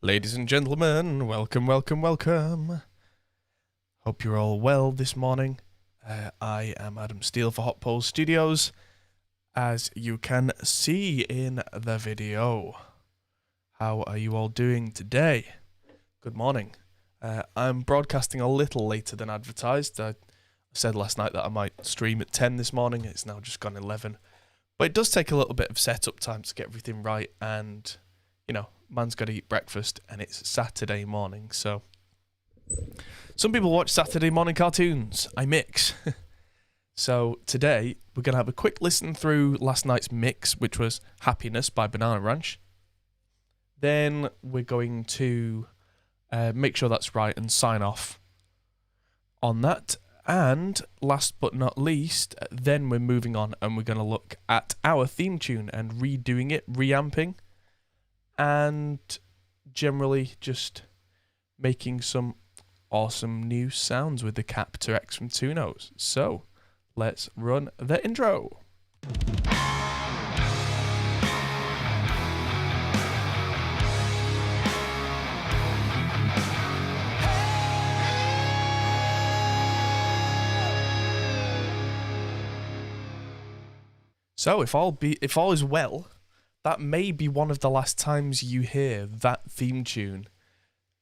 Ladies and gentlemen, welcome, welcome, welcome. Hope you're all well this morning. I am Adam Steele for Hot Pole Studios, as you can see in the video. How are you all doing today? Good morning. I'm broadcasting a little later than advertised. I said last night that I might stream at 10 this morning. It's now just gone 11. But it does take a little bit of setup time to get everything right, and, you know, man's got to eat breakfast, and it's Saturday morning, so some people watch Saturday morning cartoons. I mix. So today we're going to have a quick listen through last night's mix, which was Happiness by Banana Ranch. Then we're going to make sure that's right and sign off on that. And last but not least, then we're moving on and we're going to look at our theme tune and redoing it, reamping, and generally just making some awesome new sounds with the Captor X from Two Notes. So let's run the intro. So if all is well, that may be one of the last times you hear that theme tune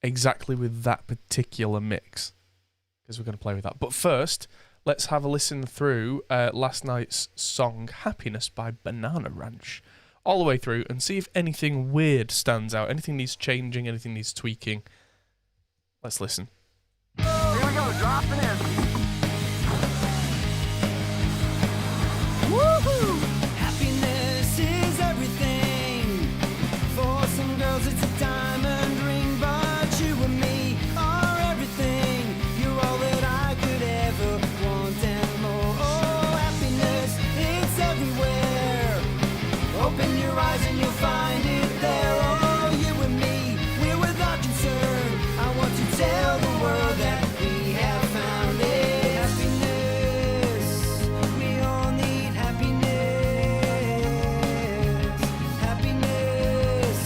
exactly with that particular mix, because we're going to play with that. But first, let's have a listen through last night's song Happiness by Banana Ranch all the way through and see if anything weird stands out, anything needs changing, anything needs tweaking. Let's listen. Here we go, dropping in. Woohoo! Happiness is everything. For some girls it's a diamond ring, but you and me are everything. You're all that I could ever want and more. Oh, happiness, it's everywhere. Open your eyes and you'll find it there. Oh, you and me, we're without concern. I want to tell the world that we have found it. Happiness, we all need happiness. Happiness,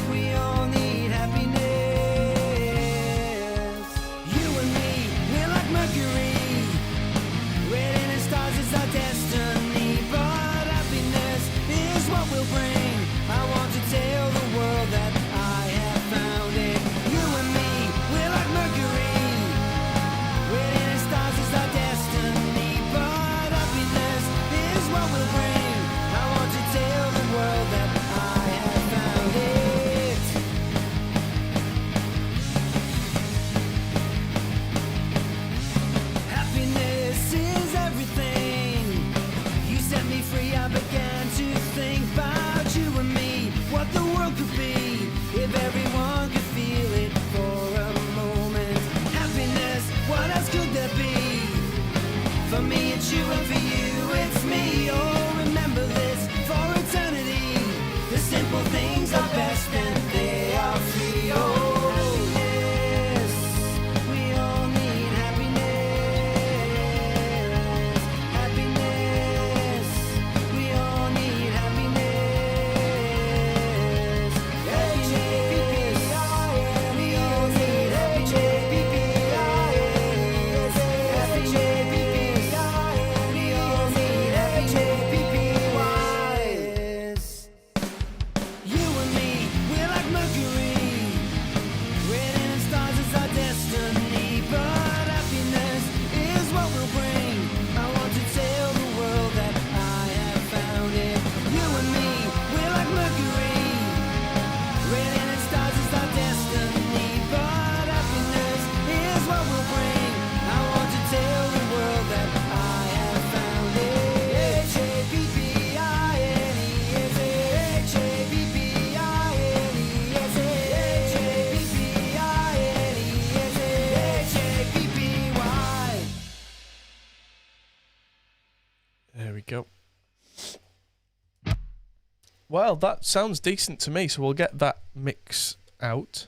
we all need happiness. You and me, we're like Mercury. Waiting in stars is our destiny, but happiness is what we'll bring. I want to tell the world that I have found it. You and me, we're like Mercury. Waiting in stars is our destiny, but happiness is what we'll bring. I want to tell the world that I have found it. Happiness is everything. You set me free, I began to think about you and me, what the world could be if everyone could feel it for a moment. Happiness, what else could there be? For me it's you and for you it's me. Oh, remember this for eternity. The simple things are best and they are free. Oh, happiness, we all need happiness. Happiness, we all need happiness. Happiness, we all need happiness. Happiness, we all need happiness. You and me, we're like Mercury. Waiting in stars is our destiny, but happiness is what we'll bring. I want to tell the world that I have found it. You and me, we're like Mercury. Waiting in stars is our destiny, but happiness is what we'll bring. I want to tell the world that I have found it. Happiness, There we go. Well, that sounds decent to me, so we'll get that mix out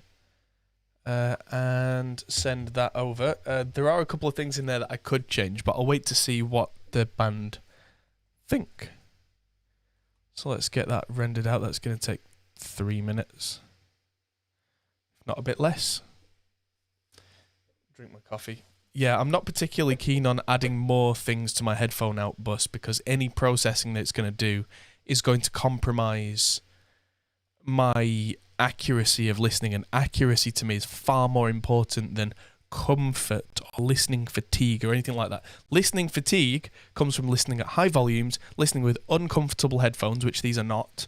and send that over. There are a couple of things in there that I could change, but I'll wait to see what the band think. So let's get that rendered out. That's going to take 3 minutes. if not a bit less. Drink my coffee. Yeah, I'm not particularly keen on adding more things to my headphone out bus because any processing that it's going to do is going to compromise my accuracy of listening, and accuracy to me is far more important than comfort or listening fatigue or anything like that. Listening fatigue comes from listening at high volumes, listening with uncomfortable headphones, which these are not,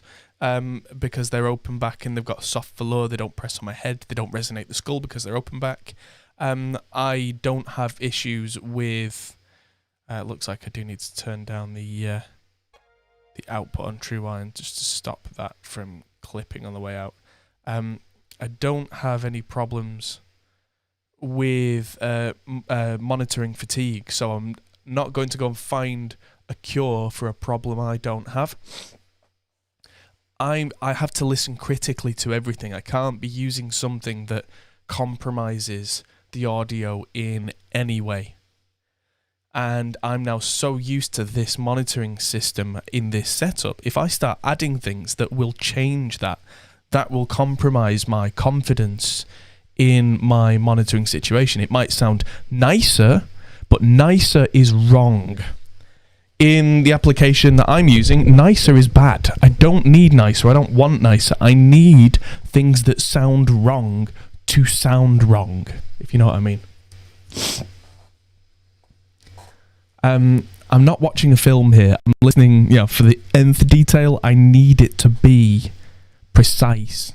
because they're open back and they've got a soft velour, they don't press on my head, they don't resonate the skull because they're open back. I don't have issues with, looks like I do need to turn down the output on TrueWind just to stop that from clipping on the way out. I don't have any problems with monitoring fatigue, so I'm not going to go and find a cure for a problem I don't have. I have to listen critically to everything. I can't be using something that compromises the audio in any way. And I'm now so used to this monitoring system in this setup. If I start adding things that will change that will compromise my confidence in my monitoring situation. It might sound nicer, but nicer is wrong. In the application that I'm using, nicer is bad. I don't need nicer. I don't want nicer. I need things that sound wrong to sound wrong, if you know what I mean. I'm not watching a film here. I'm listening, for the nth detail. I need it to be precise.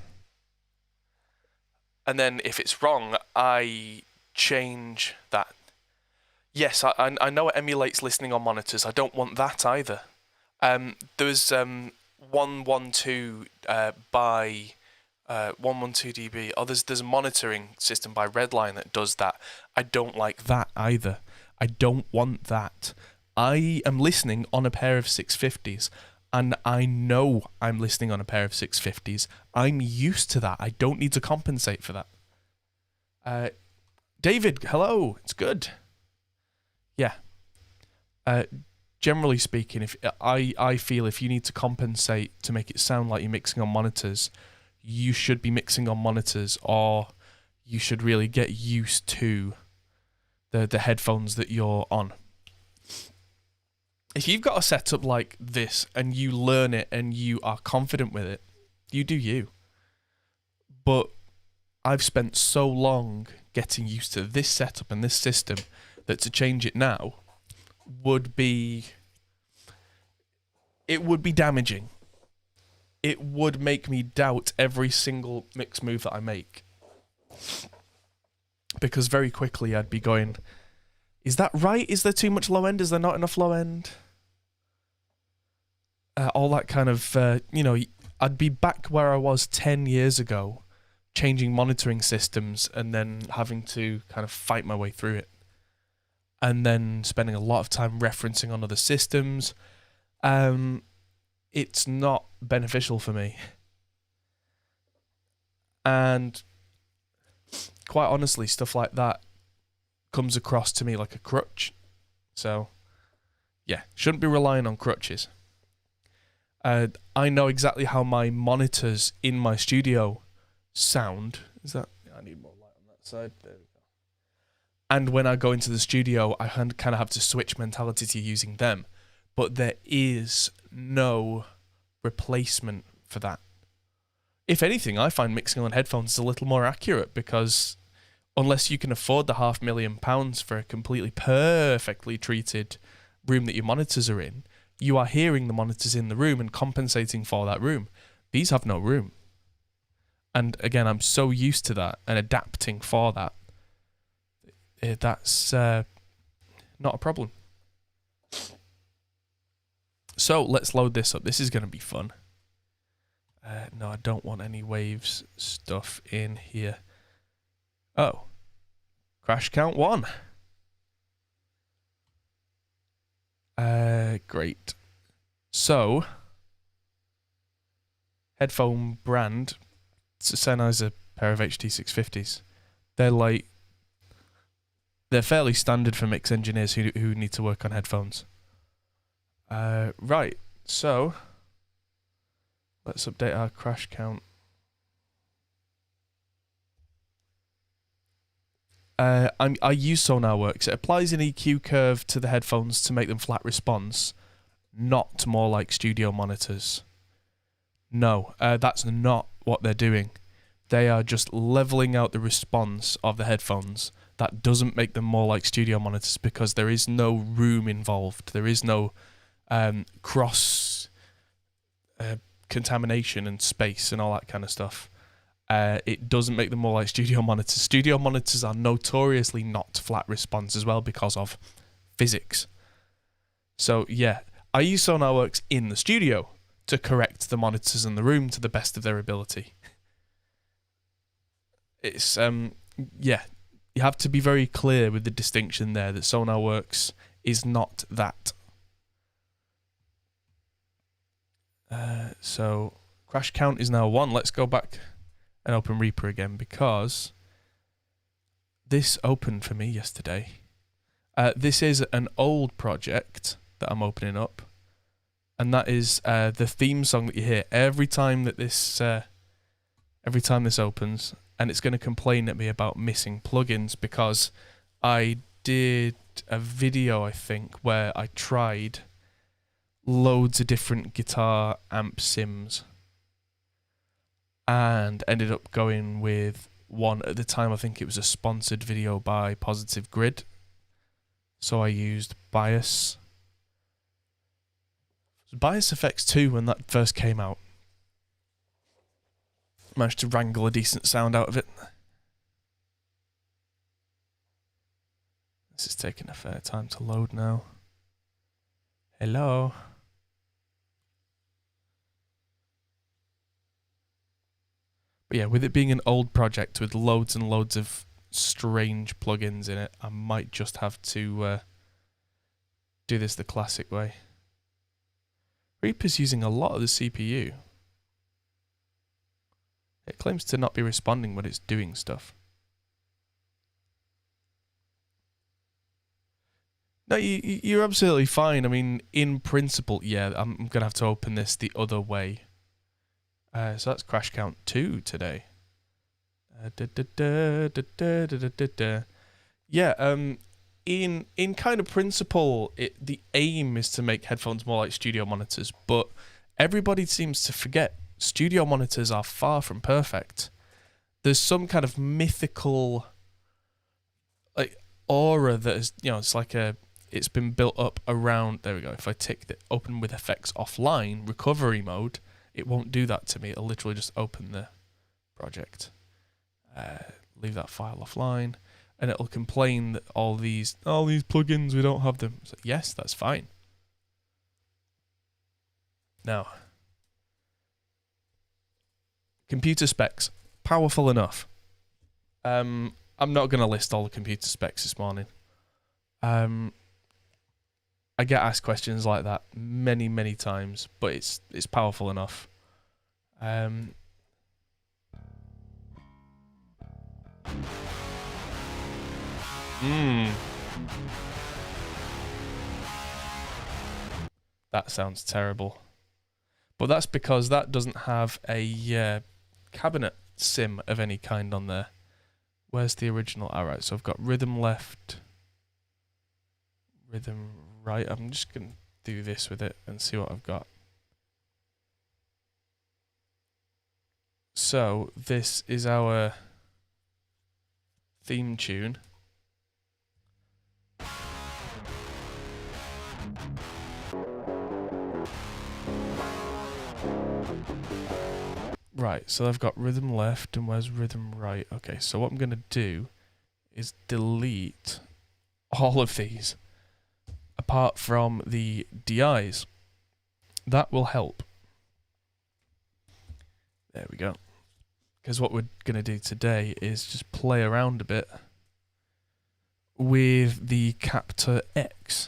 And then if it's wrong, I change that. Yes, I know it emulates listening on monitors. I don't want that either. There's 112 by 112 dB. Oh, there's a monitoring system by Redline that does that. I don't like that either. I don't want that. I am listening on a pair of 650s, and I know I'm listening on a pair of 650s. I'm used to that. I don't need to compensate for that. David, hello. It's good. Yeah. Generally speaking, if I feel if you need to compensate to make it sound like you're mixing on monitors, you should be mixing on monitors, or you should really get used to the headphones that you're on. If you've got a setup like this and you learn it and you are confident with it, you do you. But I've spent so long getting used to this setup and this system that to change it now would be damaging. It would make me doubt every single mix move that I make. Because very quickly I'd be going, is that right? Is there too much low end? Is there not enough low end? All that kind of, I'd be back where I was 10 years ago, changing monitoring systems and then having to kind of fight my way through it. And then spending a lot of time referencing on other systems. It's not beneficial for me. And quite honestly, stuff like that comes across to me like a crutch. So, yeah, shouldn't be relying on crutches. I know exactly how my monitors in my studio sound. I need more light on that side. There we go. And when I go into the studio, I kind of have to switch mentality to using them. But there is no replacement for that. If anything, I find mixing on headphones is a little more accurate because unless you can afford the £500,000 for a completely perfectly treated room that your monitors are in, you are hearing the monitors in the room and compensating for that room. These have no room. And again, I'm so used to that and adapting for that. That's not a problem. So let's load this up. This is going to be fun. No, I don't want any waves stuff in here. Oh. Crash count 1. Great. So, headphone brand, Sennheiser pair of HT650s. They're fairly standard for mix engineers who need to work on headphones. Right, so let's update our crash count. I use SonarWorks. It applies an EQ curve to the headphones to make them flat response, not more like studio monitors. No, that's not what they're doing. They are just leveling out the response of the headphones. That doesn't make them more like studio monitors because there is no room involved. There is no cross contamination and space and all that kind of stuff. It doesn't make them more like studio monitors. Studio monitors are notoriously not flat response as well because of physics. So yeah, I use SonarWorks in the studio to correct the monitors in the room to the best of their ability. It's yeah, you have to be very clear with the distinction there that SonarWorks is not that. So crash count is now 1. Let's go back and open Reaper again because this opened for me yesterday. This is an old project that I'm opening up, and that is the theme song that you hear every time that this opens, and it's going to complain at me about missing plugins because I did a video, I think, where I tried loads of different guitar amp sims and ended up going with one at the time. I think it was a sponsored video by Positive Grid, so I used Bias Effects 2 when that first came out. Managed to wrangle a decent sound out of it. This is taking a fair time to load now. Hello. But yeah, with it being an old project with loads and loads of strange plugins in it, I might just have to do this the classic way. Reaper's using a lot of the CPU. It claims to not be responding when it's doing stuff. No, you're absolutely fine. I mean, in principle, yeah, I'm going to have to open this the other way. So that's crash count 2 today. Yeah, in kind of principle, the aim is to make headphones more like studio monitors, but everybody seems to forget studio monitors are far from perfect. There's some kind of mythical like aura that is, you know, it's like it's been built up around. There we go. If I tick the open with effects offline recovery mode, it won't do that to me. It'll literally just open the project, leave that file offline, and it'll complain that all these plugins, we don't have them. So yes, that's fine. Now, computer specs, powerful enough. I'm not going to list all the computer specs this morning. I get asked questions like that many times, but it's powerful enough. That sounds terrible. But that's because that doesn't have a cabinet sim of any kind on there. Where's the original? Alright, so I've got rhythm left, rhythm right. I'm just going to do this with it and see what I've got. So this is our theme tune. Right, so I've got rhythm left, and where's rhythm right? Okay, so what I'm going to do is delete all of these, apart from the DIs. That will help. There we go. Because what we're going to do today is just play around a bit with the Captor X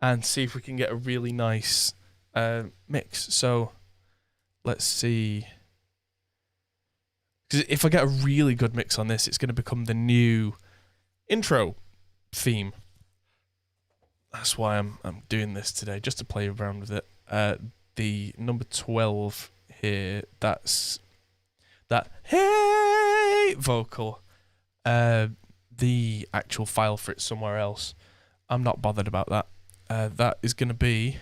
and see if we can get a really nice mix. So let's see. Because if I get a really good mix on this, it's going to become the new intro theme. That's why I'm doing this today, just to play around with it. The number 12 here, that's that hey vocal. the actual file for it somewhere else. I'm not bothered about that. That is going to be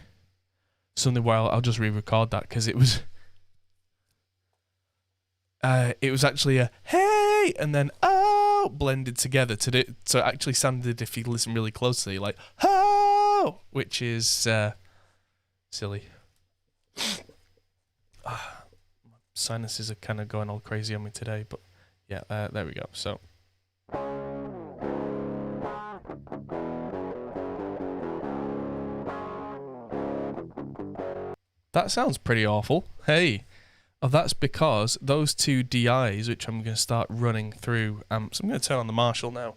something where I'll just re-record that, because it was actually a hey and then oh blended together to do, so it actually sounded, if you listen really closely, like oh, which is silly. Sinuses are kind of going all crazy on me today, but yeah, there we go. So that sounds pretty awful. Hey. Oh, that's because those two DIs, which I'm going to start running through, so I'm going to turn on the Marshall now.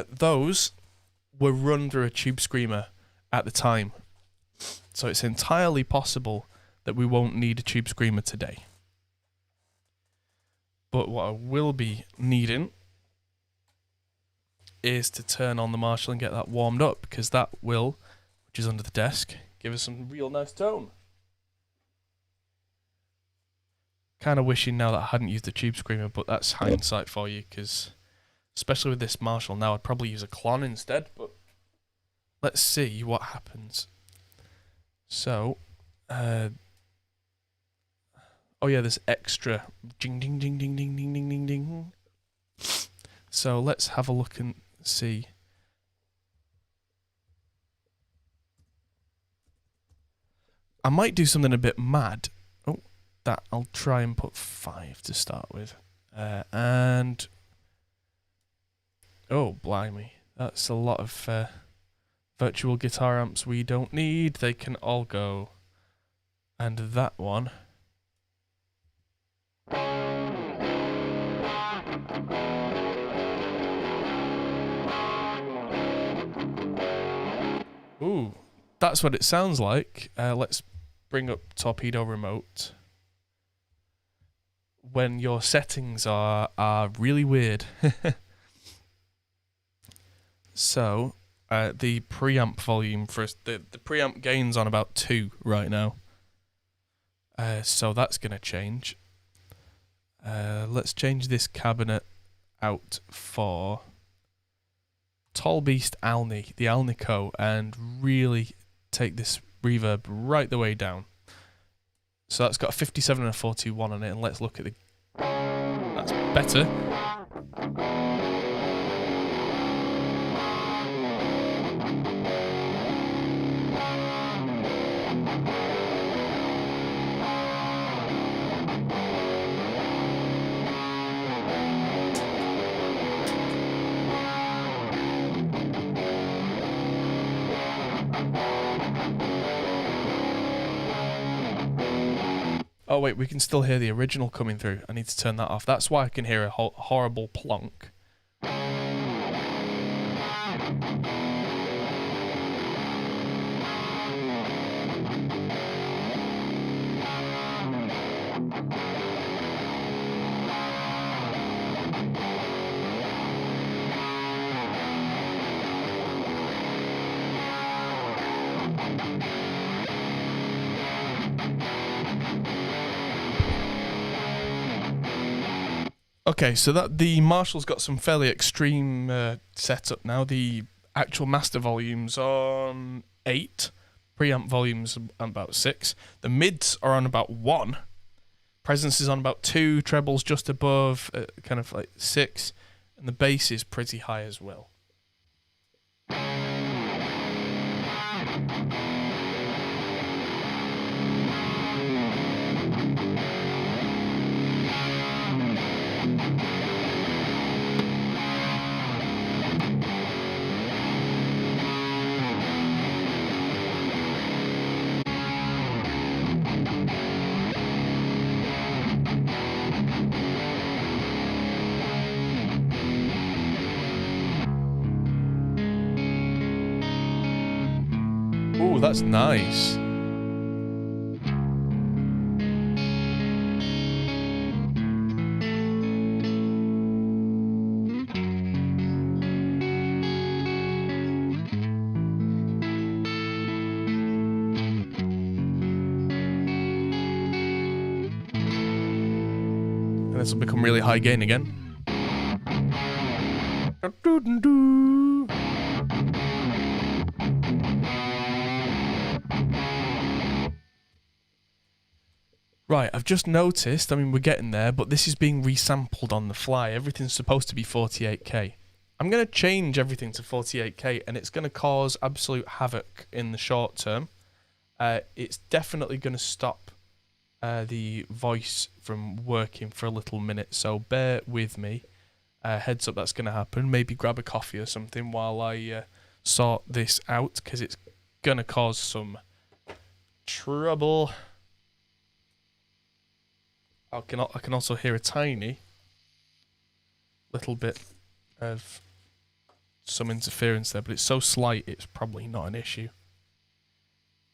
Those were run through a tube screamer at the time. So it's entirely possible that we won't need a tube screamer today. But what I will be needing is to turn on the Marshall and get that warmed up, because that will, which is under the desk, give us some real nice tone. Kind of wishing now that I hadn't used the tube screamer, but that's hindsight for you, because especially with this Marshall now, I'd probably use a clon instead, but let's see what happens. So, oh yeah, there's extra ding ding ding ding ding ding ding ding ding. So let's have a look and see. I might do something a bit mad. That I'll try and put 5 to start with, and oh blimey, that's a lot of virtual guitar amps we don't need. They can all go, and that one. Ooh, that's what it sounds like. Let's bring up Torpedo Remote. When your settings are really weird. So, the preamp volume for us, the preamp gain's on about 2 right now. So that's going to change. Let's change this cabinet out for Tall Beast Alni, the Alnico, and really take this reverb right the way down. So that's got a 57 and a 41 on it, and let's look at the... That's better. Oh wait, we can still hear the original coming through. I need to turn that off. That's why I can hear a horrible plonk. Okay, so that the Marshall's got some fairly extreme setup now. The actual master volume's on 8, preamp volume's on about 6. The mids are on about 1. Presence is on about 2, trebles just above, kind of like 6, and the bass is pretty high as well. Ooh, that's nice. And this will become really high gain again. Right, I've just noticed, I mean, we're getting there, but this is being resampled on the fly. Everything's supposed to be 48k. I'm going to change everything to 48k, and it's going to cause absolute havoc in the short term. It's definitely going to stop the voice from working for a little minute, so bear with me. Heads up, that's going to happen. Maybe grab a coffee or something while I sort this out, because it's going to cause some trouble. I can also hear a tiny little bit of some interference there, but it's so slight it's probably not an issue.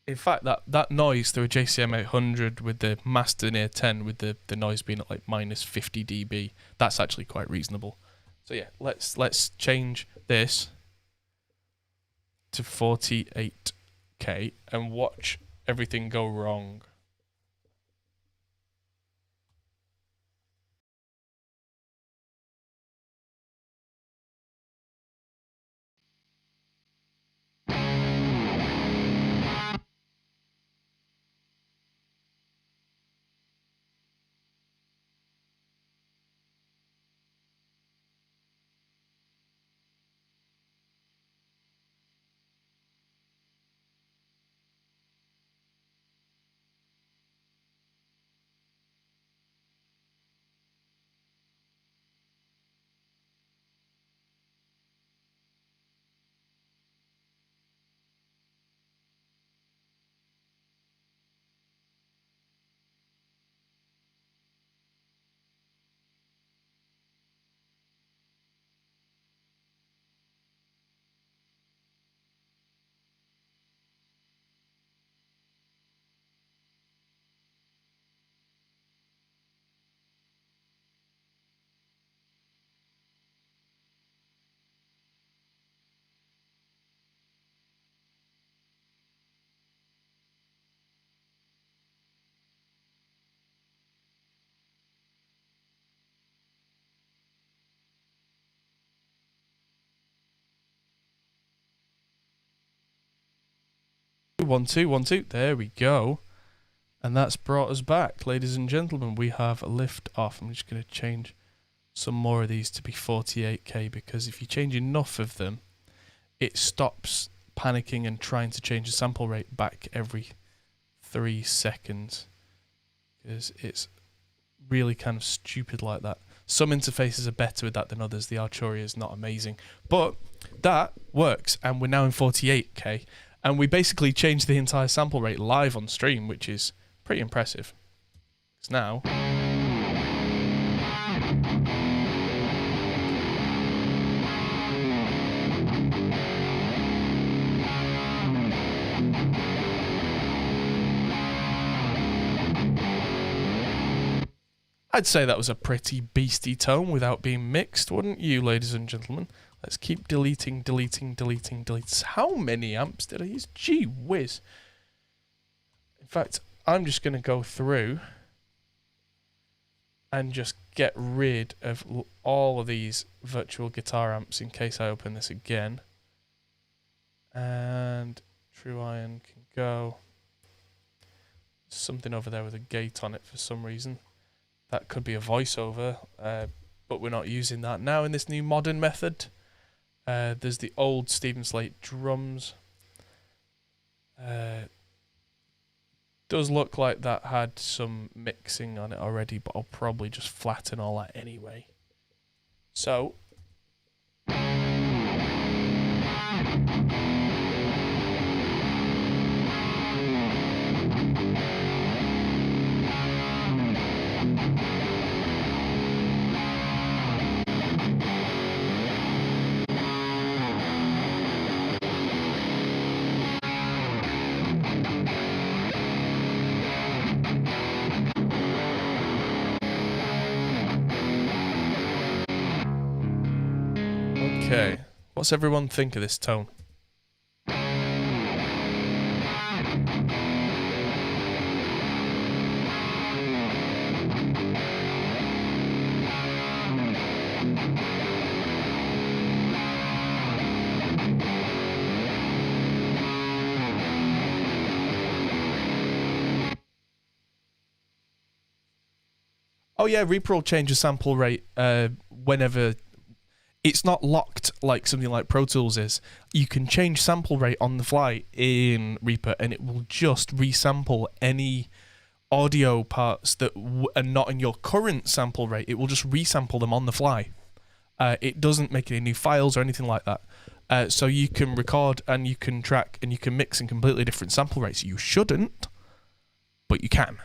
In fact, that noise through a JCM 800 with the master near 10, with the noise being at like minus 50 dB, that's actually quite reasonable. So yeah, let's change this to 48k and watch everything go wrong. One, two, 1, 2. There we go. And that's brought us back, ladies and gentlemen. We have a lift off. I'm just going to change some more of these to be 48k, because if you change enough of them, it stops panicking and trying to change the sample rate back every 3 seconds, because it's really kind of stupid like that. Some interfaces are better with that than others. The Arturia is not amazing, but that works, and we're now in 48k. And we basically changed the entire sample rate live on stream, which is pretty impressive. Because now... I'd say that was a pretty beastie tone without being mixed, wouldn't you, ladies and gentlemen? Let's keep deleting. How many amps did I use? Gee whiz. In fact, I'm just going to go through and just get rid of all of these virtual guitar amps in case I open this again. And True Iron can go. There's something over there with a gate on it for some reason. That could be a voiceover, but we're not using that now in this new modern method. There's the old Stephen Slate drums. Does look like that had some mixing on it already, but I'll probably just flatten all that anyway. So... Okay, what's everyone think of this tone? Oh yeah, Reaper will change the sample rate whenever. It's not locked like something like Pro Tools is. You can change sample rate on the fly in Reaper, and it will just resample any audio parts that are not in your current sample rate. It will just resample them on the fly. It doesn't make any new files or anything like that. So you can record and you can track and you can mix in completely different sample rates. You shouldn't, but you can.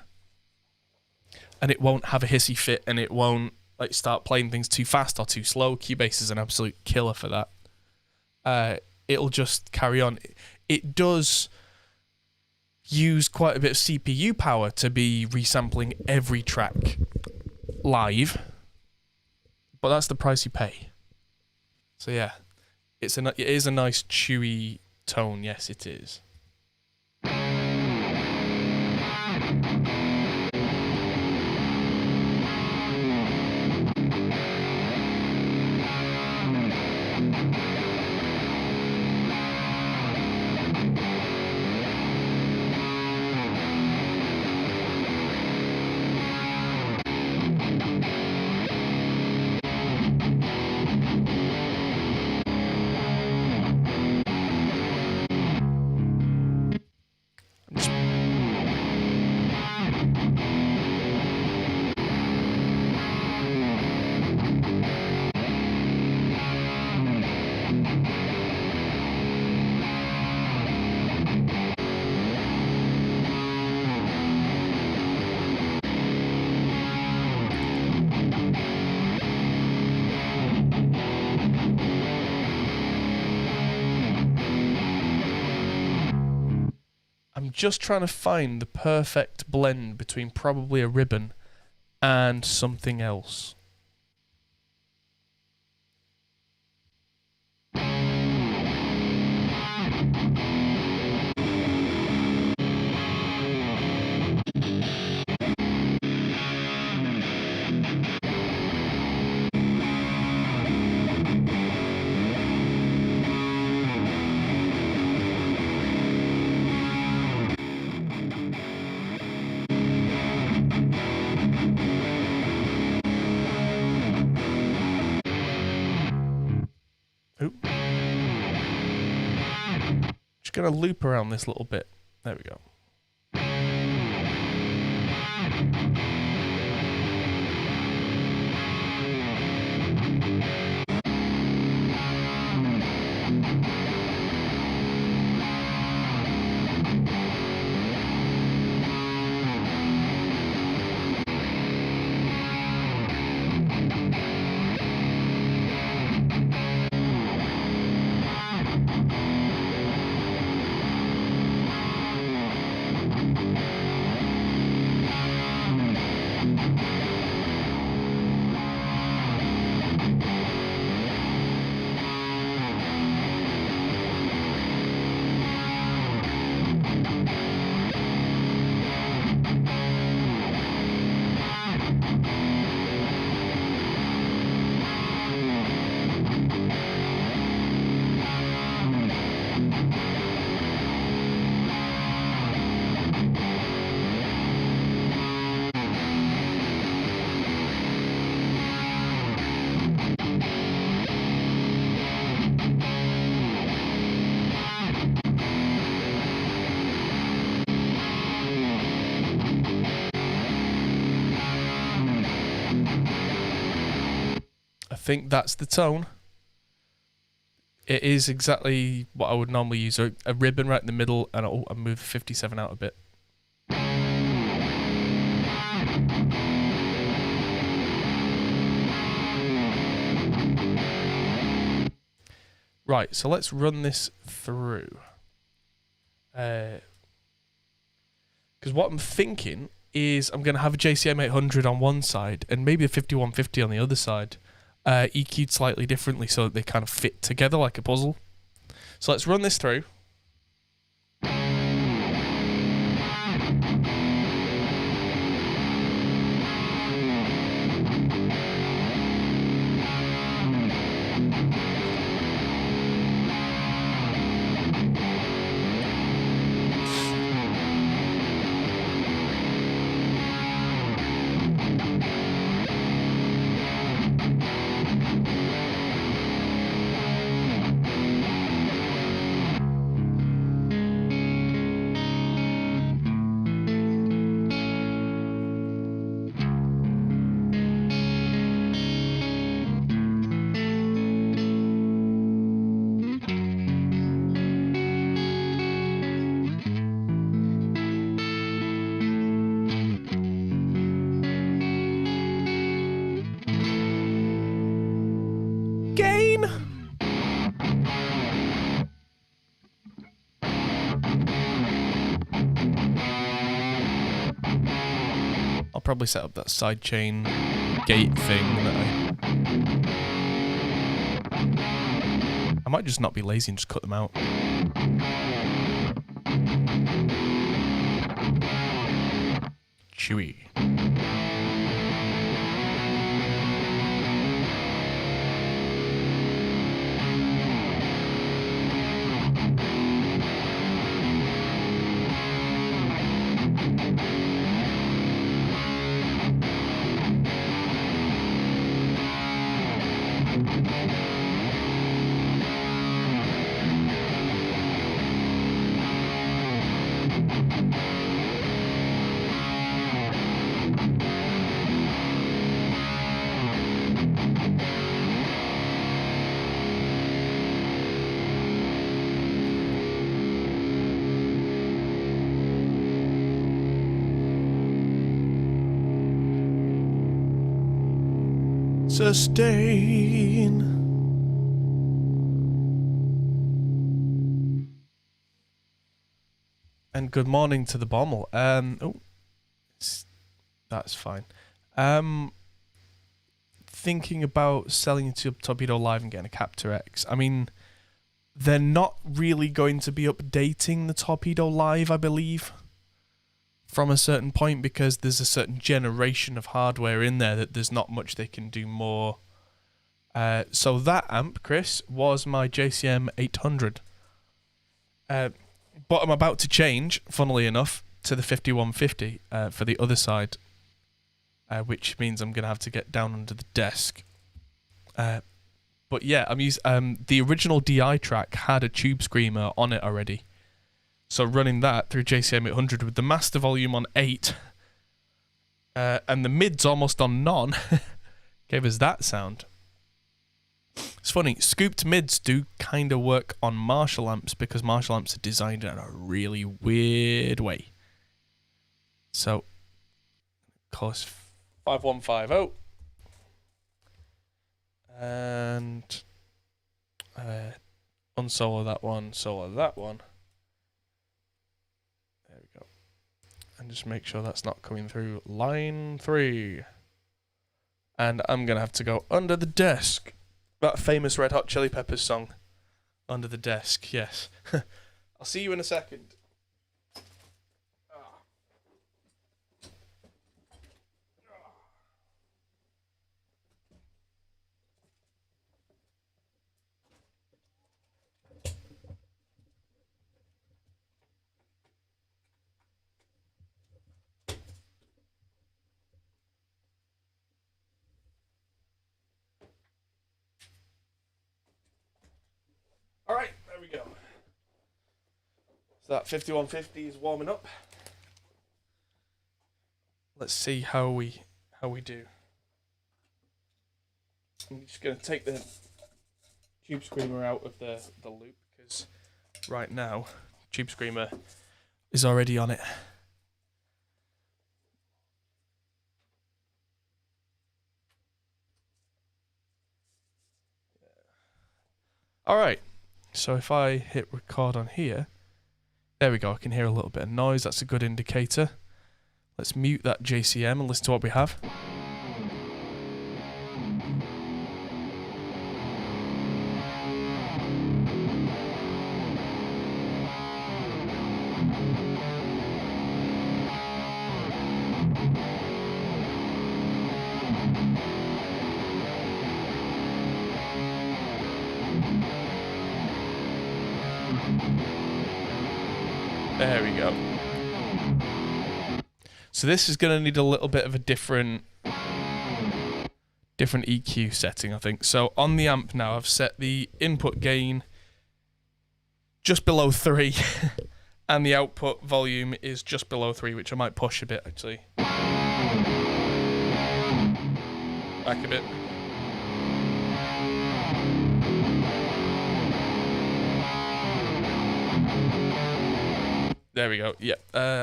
And it won't have a hissy fit, and it won't like start playing things too fast or too slow. Cubase is an absolute killer for that. It'll just carry on. It does use quite a bit of CPU power to be resampling every track live, but that's the price you pay. So yeah, it is a nice chewy tone. Yes, it is. I'm just trying to find the perfect blend between probably a ribbon and something else. Just gonna loop around this little bit. There we go. I think that's the tone. It is exactly what I would normally use. A ribbon right in the middle, and I'll move 57 out a bit. Right, so let's run this through. Because what I'm thinking is I'm going to have a JCM 800 on one side and maybe a 5150 on the other side. EQ'd slightly differently so that they kind of fit together like a puzzle. So let's run this through. probably set up that sidechain gate thing that I might just not be lazy and just cut them out. Chewy. Sustain. And good morning to the Bommel. That's fine. Thinking about selling it to Torpedo Live and getting a Captor X. I mean, they're not really going to be updating the Torpedo Live, I believe, from a certain point, because there's a certain generation of hardware in there that there's not much they can do more. So that amp, Chris, was my JCM 800. But I'm about to change, funnily enough, to the 5150 for the other side, which means I'm going to have to get down under the desk. But yeah, I'm using the original DI track had a tube screamer on it already. So running that through JCM 800 with the master volume on 8 and the mids almost on none gave us that sound. It's funny, scooped mids do kind of work on Marshall amps because Marshall amps are designed in a really weird way. So, of course, 5150 and unsolo that one, solo that one. There we go. And just make sure that's not coming through line 3. And I'm going to have to go under the desk. That famous Red Hot Chili Peppers song. Under the desk, yes. I'll see you in a second. Alright, there we go. So that 5150 is warming up. Let's see how we do. I'm just going to take the tube screamer out of the loop because right now tube screamer is already on it. Alright. So if I hit record on here, there we go, I can hear a little bit of noise, that's a good indicator. Let's mute that JCM and listen to what we have. There we go. So this is going to need a little bit of a different EQ setting, I think. So on the amp now, I've set the input gain just below 3, and the output volume is just below 3, which I might push a bit, actually. Back a bit. There we go. Yeah,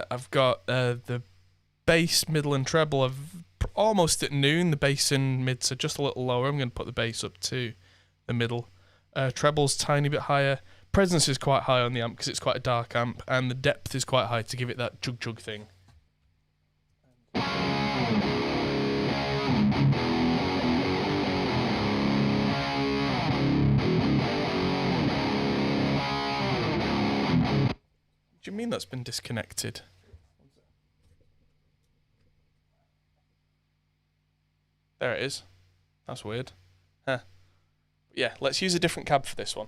I've got the bass, middle, and treble of almost at noon. The bass and mids are just a little lower. I'm going to put the bass up to the middle. Treble's tiny bit higher. Presence is quite high on the amp because it's quite a dark amp, and the depth is quite high to give it that chug chug thing. do you mean that's been disconnected? There it is. That's weird. Huh. Yeah, let's use a different cab for this one.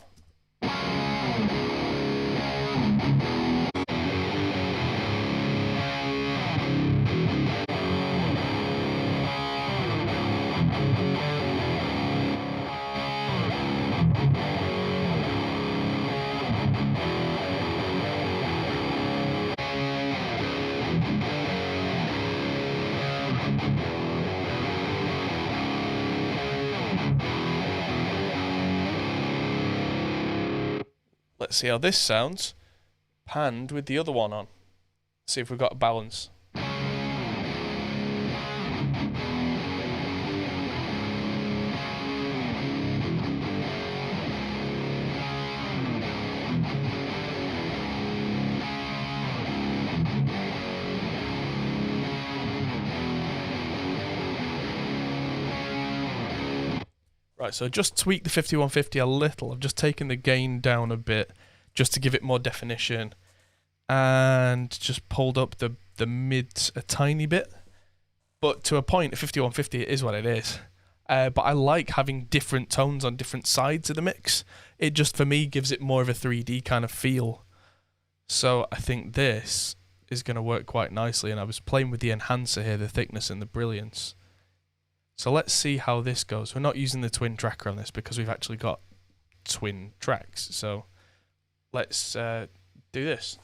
Let's see how this sounds panned with the other one on. See if we've got a balance. Right, so just tweak the 5150 a little. I've just taken the gain down a bit just to give it more definition and just pulled up the mids a tiny bit. But to a point, 5150 is what it is. But I like having different tones on different sides of the mix. It just, for me, gives it more of a 3D kind of feel. So I think this is going to work quite nicely. And I was playing with the enhancer here, the thickness and the brilliance. So let's see how this goes. We're not using the twin tracker on this because we've actually got twin tracks. So let's do this.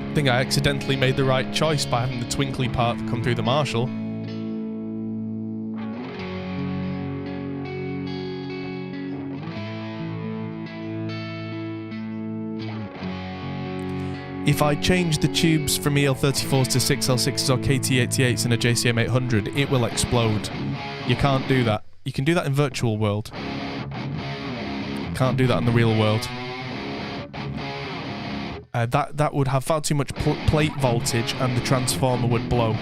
I think I accidentally made the right choice by having the twinkly part come through the Marshall. If I change the tubes from EL34s to 6L6s or KT88s in a JCM 800, it will explode. You can't do that. You can do that in virtual world. Can't do that in the real world. That would have far too much plate voltage and the transformer would blow.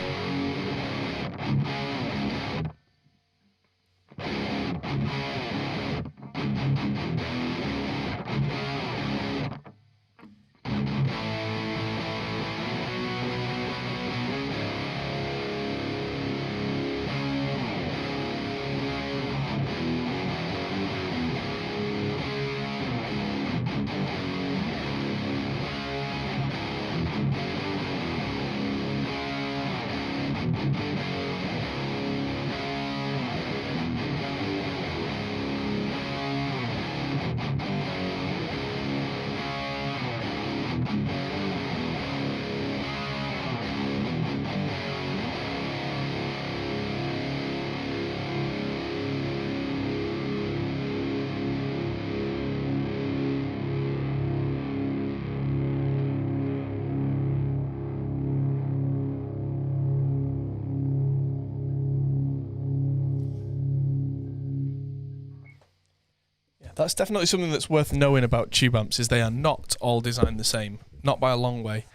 That's definitely something that's worth knowing about tube amps, is they are not all designed the same, not by a long way.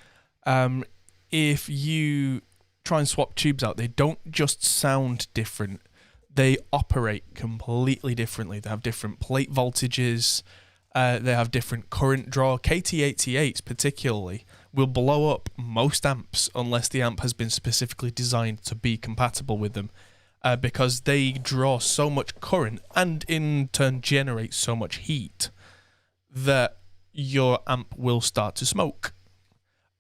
If you try and swap tubes out, they don't just sound different, they operate completely differently. They have different plate voltages, they have different current draw. KT88s particularly will blow up most amps unless the amp has been specifically designed to be compatible with them. Because they draw so much current and in turn generate so much heat that your amp will start to smoke.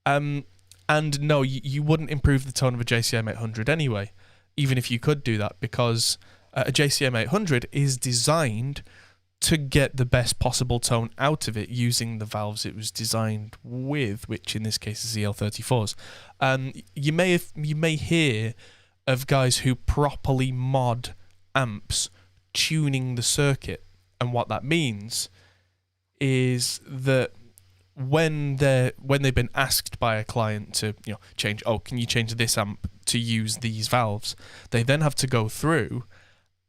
And no, you wouldn't improve the tone of a JCM 800 anyway, even if you could do that, because a JCM 800 is designed to get the best possible tone out of it using the valves it was designed with, which in this case is EL34s. You may hear of guys who properly mod amps tuning the circuit. And what that means is that when they've been asked by a client to change, can you change this amp to use these valves, they then have to go through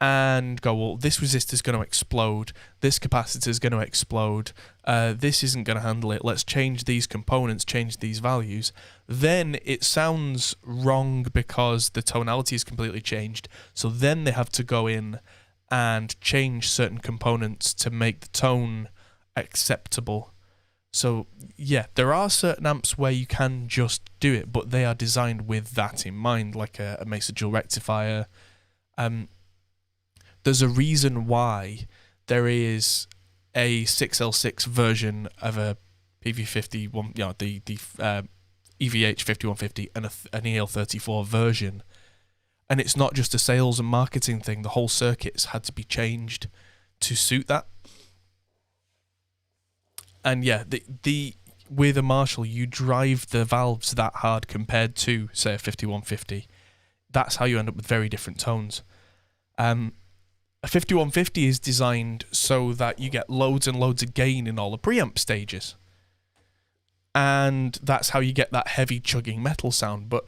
and go, well, this resistor is going to explode, this capacitor is going to explode, this isn't going to handle it, let's change these components, change these values. Then it sounds wrong because the tonality is completely changed. So then they have to go in and change certain components to make the tone acceptable. So yeah, there are certain amps where you can just do it, but they are designed with that in mind, like a Mesa dual rectifier. There's a reason why there is a 6L6 version of a PV51, the EVH 5150 and an EL34 version. And it's not just a sales and marketing thing. The whole circuits had to be changed to suit that. And yeah, with a Marshall, you drive the valves that hard compared to, say, a 5150. That's how you end up with very different tones. A 5150 is designed so that you get loads and loads of gain in all the preamp stages. And that's how you get that heavy chugging metal sound. But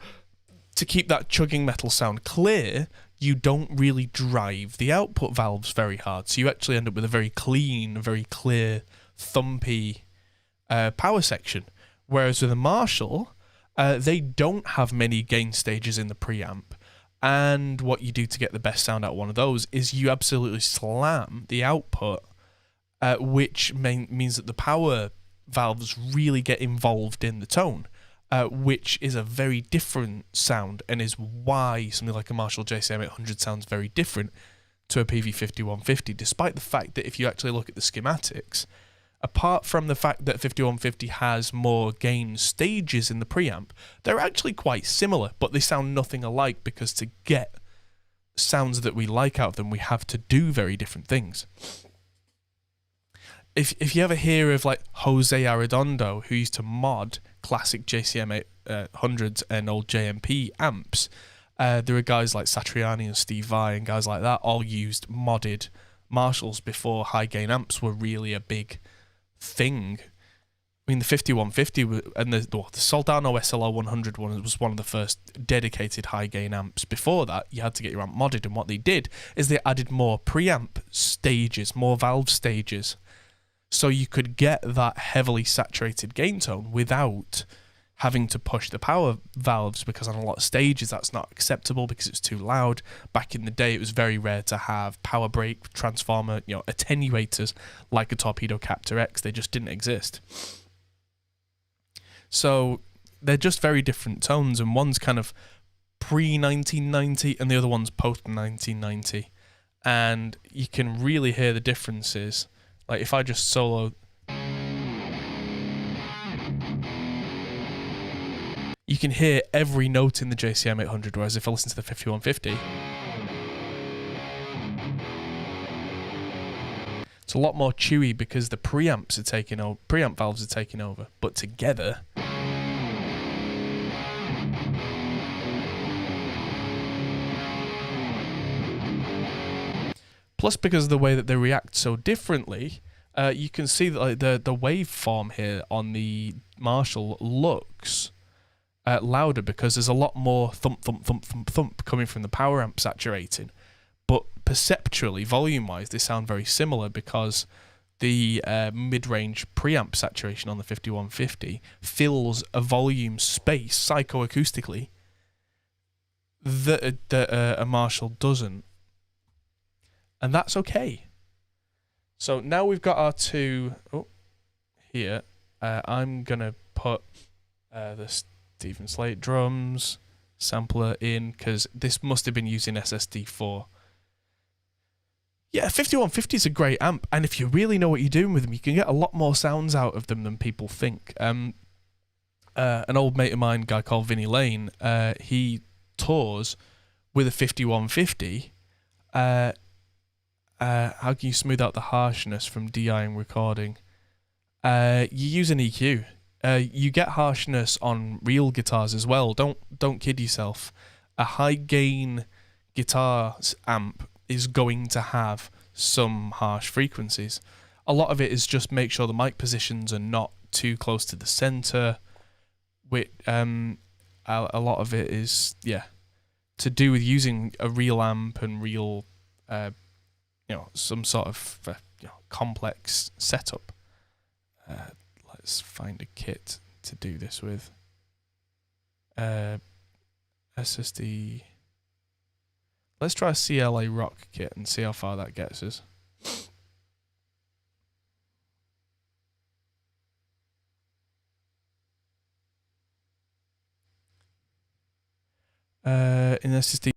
to keep that chugging metal sound clear, you don't really drive the output valves very hard. So you actually end up with a very clean, very clear, thumpy power section. Whereas with a Marshall, they don't have many gain stages in the preamp. And what you do to get the best sound out of one of those is you absolutely slam the output, which means that the power valves really get involved in the tone, which is a very different sound and is why something like a Marshall JCM 800 sounds very different to a PV5150, despite the fact that if you actually look at the schematics, apart from the fact that 5150 has more gain stages in the preamp, they're actually quite similar, but they sound nothing alike because to get sounds that we like out of them, we have to do very different things. If you ever hear of like Jose Arredondo, who used to mod classic JCM 800s and old JMP amps, there are guys like Satriani and Steve Vai and guys like that all used modded Marshalls before high gain amps were really a big thing. I mean, the 5150 and the Soldano SLR 100 one was one of the first dedicated high gain amps. Before that, you had to get your amp modded, and what they did is they added more preamp stages, more valve stages, so you could get that heavily saturated gain tone without having to push the power valves, because on a lot of stages that's not acceptable because it's too loud. Back in the day, it was very rare to have power brake, transformer, attenuators like a Torpedo Captor X. They just didn't exist. So they're just very different tones, and one's kind of pre-1990 and the other one's post-1990. And you can really hear the differences. Like if I just solo, you can hear every note in the JCM 800, whereas if I listen to the 5150, it's a lot more chewy because the preamp valves are taking over, but together plus because of the way that they react so differently, you can see that like, the waveform here on the Marshall looks louder because there's a lot more thump, thump, thump, thump, thump coming from the power amp saturating. But perceptually, volume-wise, they sound very similar because the mid-range preamp saturation on the 5150 fills a volume space psychoacoustically that a Marshall doesn't. And that's okay. So now we've got our two here. I'm going to put the Stephen Slate drums sampler in because this must have been using SSD4. Yeah, 5150 is a great amp, and if you really know what you're doing with them, you can get a lot more sounds out of them than people think. An old mate of mine, a guy called Vinny Lane, he tours with a 5150. How can you smooth out the harshness from DIing recording? You use an EQ. You get harshness on real guitars as well. Don't kid yourself. A high gain guitar amp is going to have some harsh frequencies. A lot of it is just make sure the mic positions are not too close to the center. With a lot of it is to do with using a real amp and real some sort of complex setup. Let's find a kit to do this with. SSD. Let's try a CLA Rock kit and see how far that gets us. In SSD.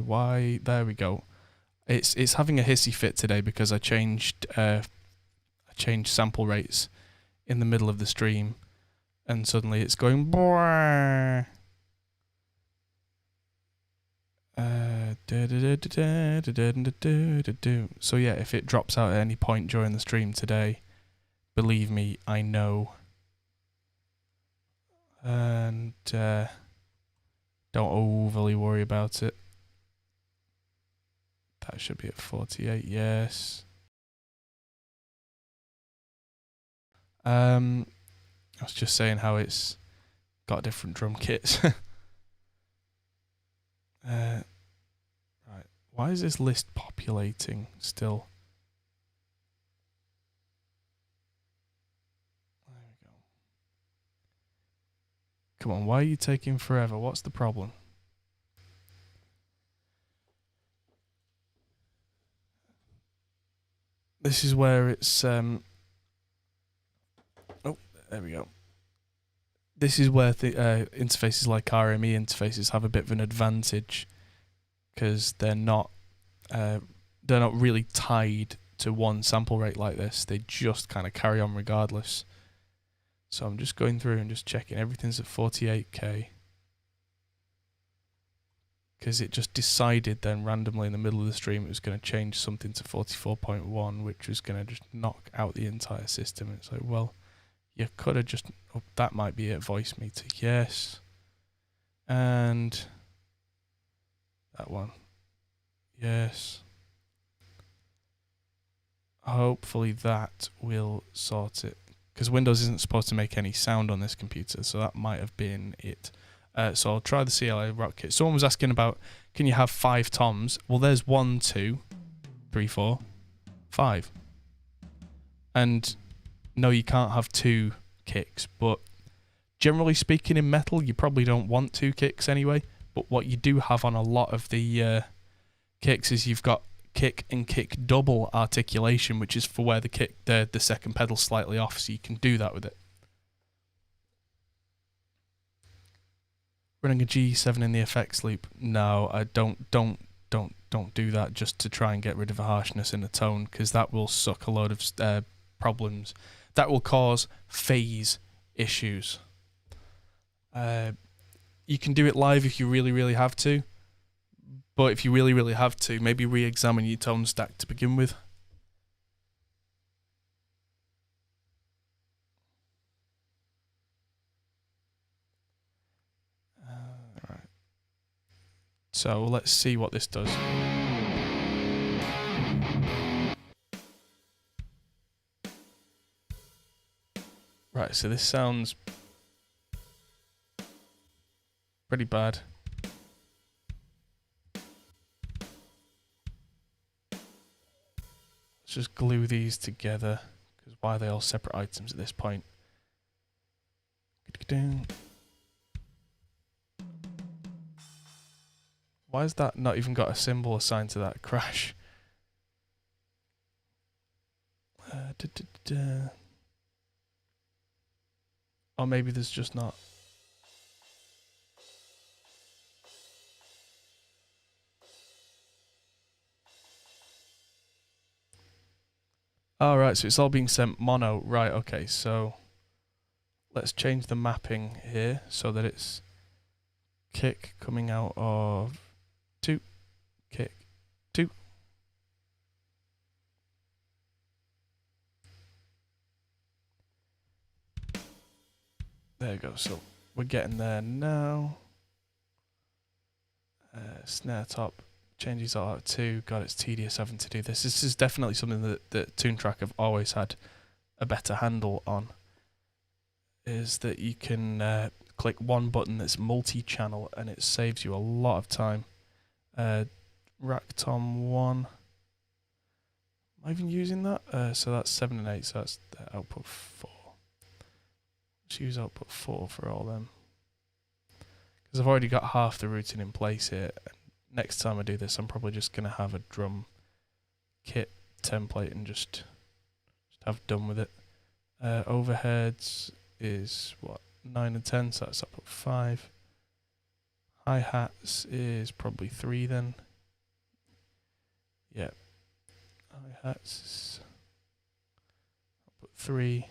Why? There we go. It's having a hissy fit today because I changed sample rates in the middle of the stream, and suddenly it's going. So yeah, if it drops out at any point during the stream today, believe me, I know. And don't overly worry about it. That should be at 48, yes. I was just saying how it's got different drum kits. Right. Why is this list populating still? There we go. Come on, why are you taking forever? What's the problem? This is where it's oh, there we go. This is where the interfaces like RME interfaces have a bit of an advantage, because they're not really tied to one sample rate like this. They just kind of carry on regardless. So I'm just going through and just checking everything's at 48k, because it just decided then randomly in the middle of the stream it was going to change something to 44.1, which was going to just knock out the entire system. It's like, well, you could have just, oh, that might be it, voice meter, yes. And that one, yes. Hopefully that will sort it, because Windows isn't supposed to make any sound on this computer, so that might have been it. So I'll try the CLA Rock kit. Someone was asking about, can you have 5 toms? Well, there's 1, 2, 3, 4, 5. And no, you can't have 2 kicks, but generally speaking in metal, you probably don't want 2 kicks anyway. But what you do have on a lot of the kicks is you've got kick and kick double articulation, which is for where the kick, the second pedal's slightly off, so you can do that with it. Running a G7 in the effects loop? No, I don't do that just to try and get rid of the harshness in the tone, because that will suck a load of problems. That will cause phase issues. You can do it live if you really have to, but if you really have to, maybe re-examine your tone stack to begin with. Right. So let's see what this does. Right, so this sounds pretty bad. Let's just glue these together, because why are they all separate items at this point? Why has that not even got a symbol assigned to that crash? Or maybe there's just not. Oh, right, so it's all being sent mono. Right, okay, so let's change the mapping here so that it's kick coming out of 2, kick, 2. There you go, so we're getting there now. Snare top changes all out 2. God, it's tedious having to do this. This is definitely something that Toontrack have always had a better handle on. Is that you can click one button that's multi-channel and it saves you a lot of time. Racktom 1. Am I even using that? So that's 7 and 8, so that's the output 4. Let's use output 4 for all them. Because I've already got half the routing in place here. Next time I do this, I'm probably just going to have a drum kit template and just have done with it. Overheads is what, 9 and 10, so that's up at 5. Hi-hats is probably 3 then. Yeah. Hi-hats is up at 3.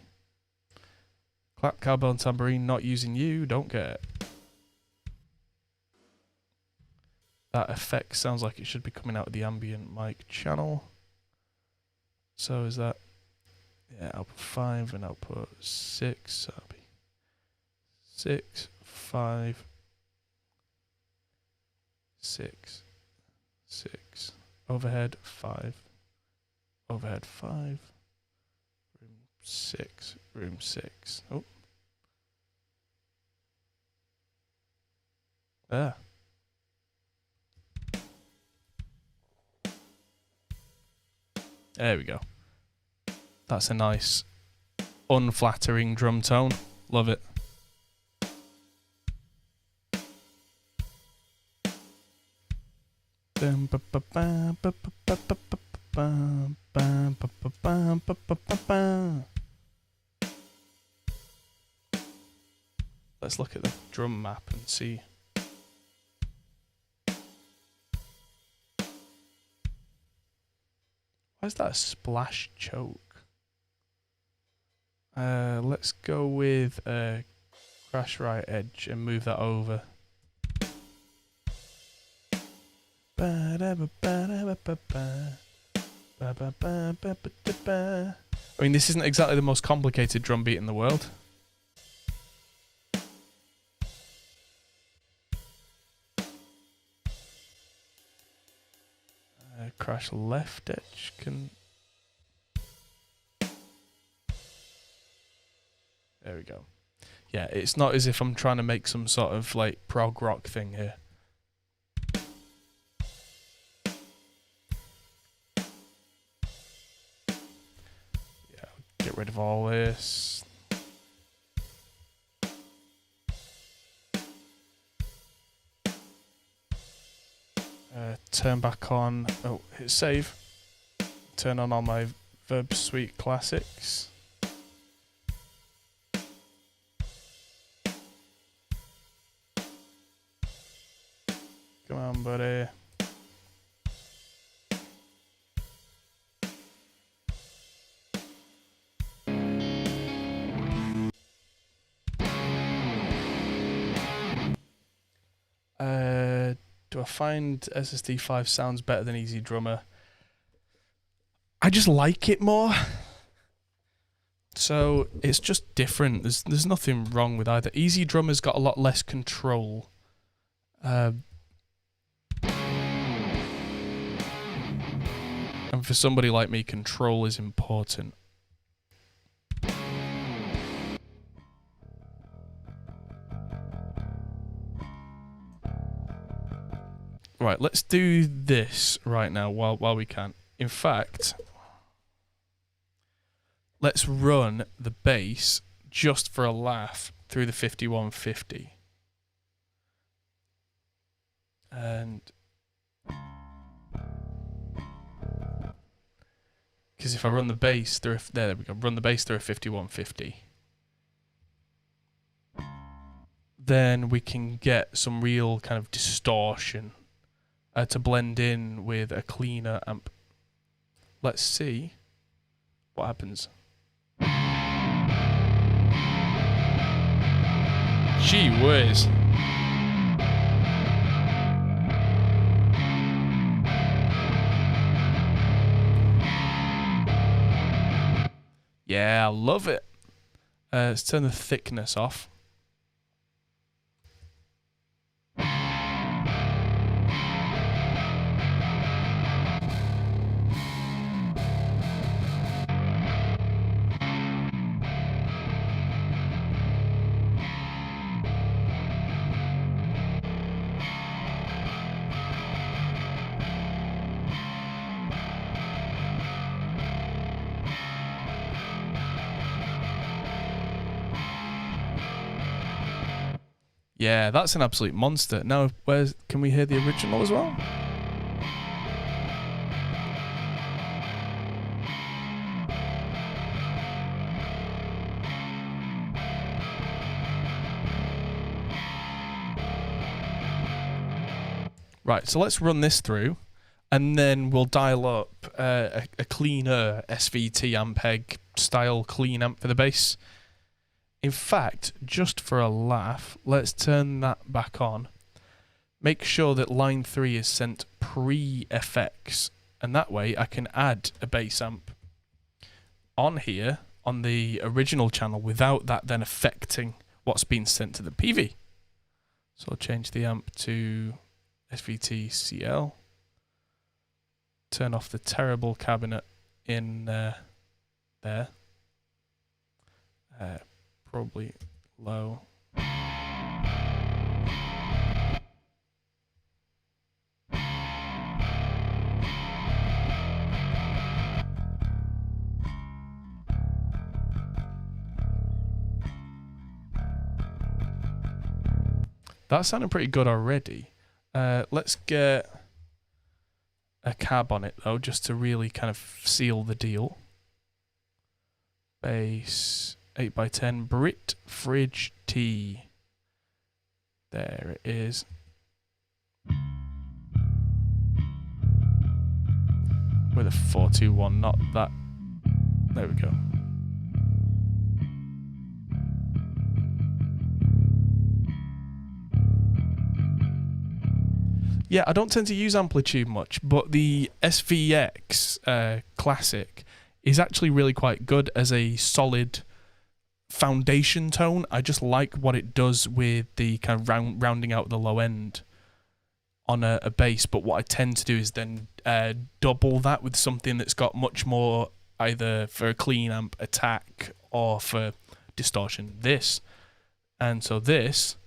Clap, cowbell and tambourine, not using you, don't care. That effect sounds like it should be coming out of the ambient mic channel. So is that, yeah, output 5 and output 6. So that'll be 6, 5, 6, 6. Overhead 5, overhead 5. Room 6, room 6. Oh. There. There we go. That's a nice, unflattering drum tone. Love it. Let's look at the drum map and see. Why is that a splash choke? Let's go with crash right edge and move that over. I mean, this isn't exactly the most complicated drum beat in the world. Crash left edge can. There we go. Yeah, it's not as if I'm trying to make some sort of like prog rock thing here. Yeah, get rid of all this. Turn back on. Oh, hit save. Turn on all my Verb Suite classics. Come on, buddy. Do I find SSD5 sounds better than Easy Drummer? I just like it more. So it's just different. There's nothing wrong with either. Easy Drummer's got a lot less control. And for somebody like me, control is important. Right, let's do this right now while we can. In fact, let's run the bass just for a laugh through the 5150. And because if I run the bass through there we go, run the bass through a 5150, then we can get some real kind of distortion to blend in with a cleaner amp. Let's see what happens. Gee whiz. Yeah, I love it. Let's turn the thickness off. Yeah, that's an absolute monster. Now, can we hear the original as well? Right, so let's run this through, and then we'll dial up a cleaner SVT Ampeg style clean amp for the bass. In fact, just for a laugh, let's turn that back on. Make sure that line 3 is sent pre-effects, and that way I can add a bass amp on here on the original channel without that then affecting what's been sent to the PV. So I'll change the amp to SVT CL. Turn off the terrible cabinet in there. Probably low. That's sounding pretty good already. Let's get a cab on it though, just to really kind of seal the deal. Bass 8x10 Brit Fridge T. There it is. With a 421, not that. There we go. Yeah, I don't tend to use amplitude much, but the SVX Classic is actually really quite good as a solid foundation tone. I just like what it does with the kind of rounding out the low end on a bass, but what I tend to do is then double that with something that's got much more, either for a clean amp attack or for distortion, this. And so this,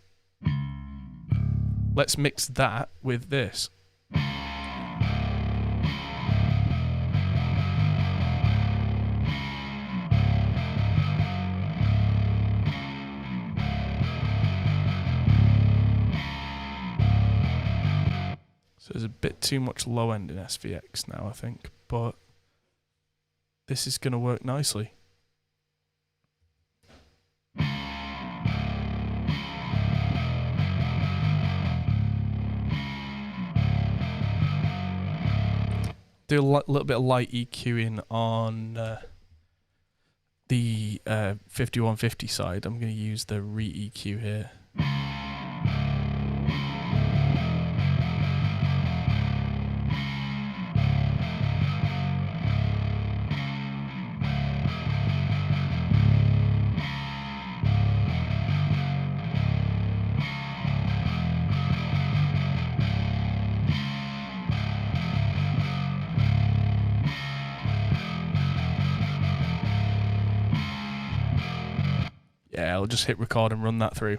let's mix that with this. So there's a bit too much low end in SVX now, I think, but this is going to work nicely. Do a little bit of light EQing on the 5150 side. I'm going to use the re-EQ here. Yeah, I'll just hit record and run that through.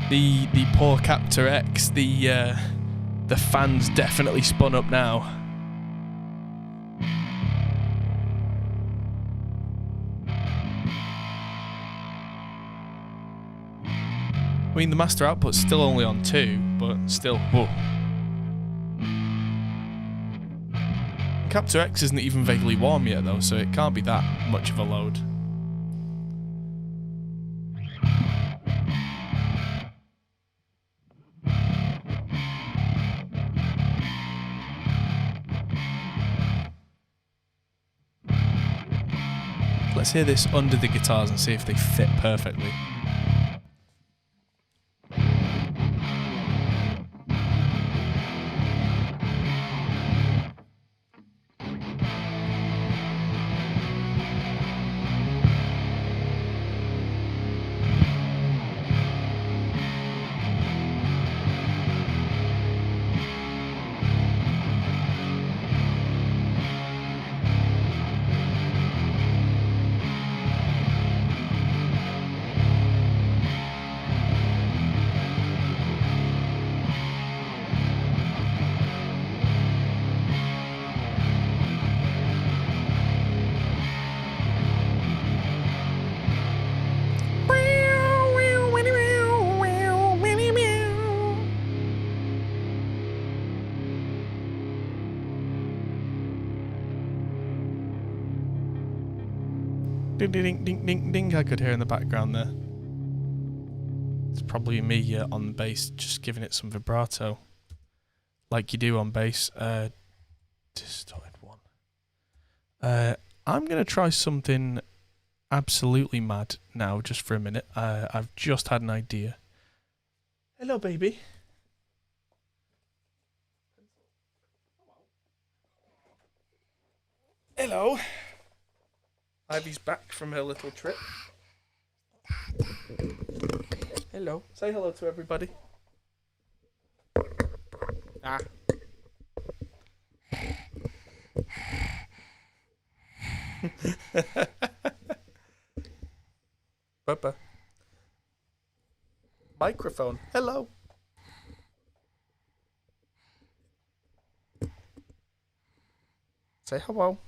The poor Captor X, the fan's definitely spun up now. I mean, the master output's still only on 2, but still, whoa. Captor X isn't even vaguely warm yet though, so it can't be that much of a load. Let's hear this under the guitars and see if they fit perfectly. Ding, ding, ding, ding, ding, I could hear in the background there. It's probably me on the bass, just giving it some vibrato. Like you do on bass. Distorted one. I'm going to try something absolutely mad now, just for a minute. I've just had an idea. Hello, baby. Hello. Ivy's back from her little trip. Hello. Say hello to everybody. Ah. Bubba. Microphone. Hello. Say hello.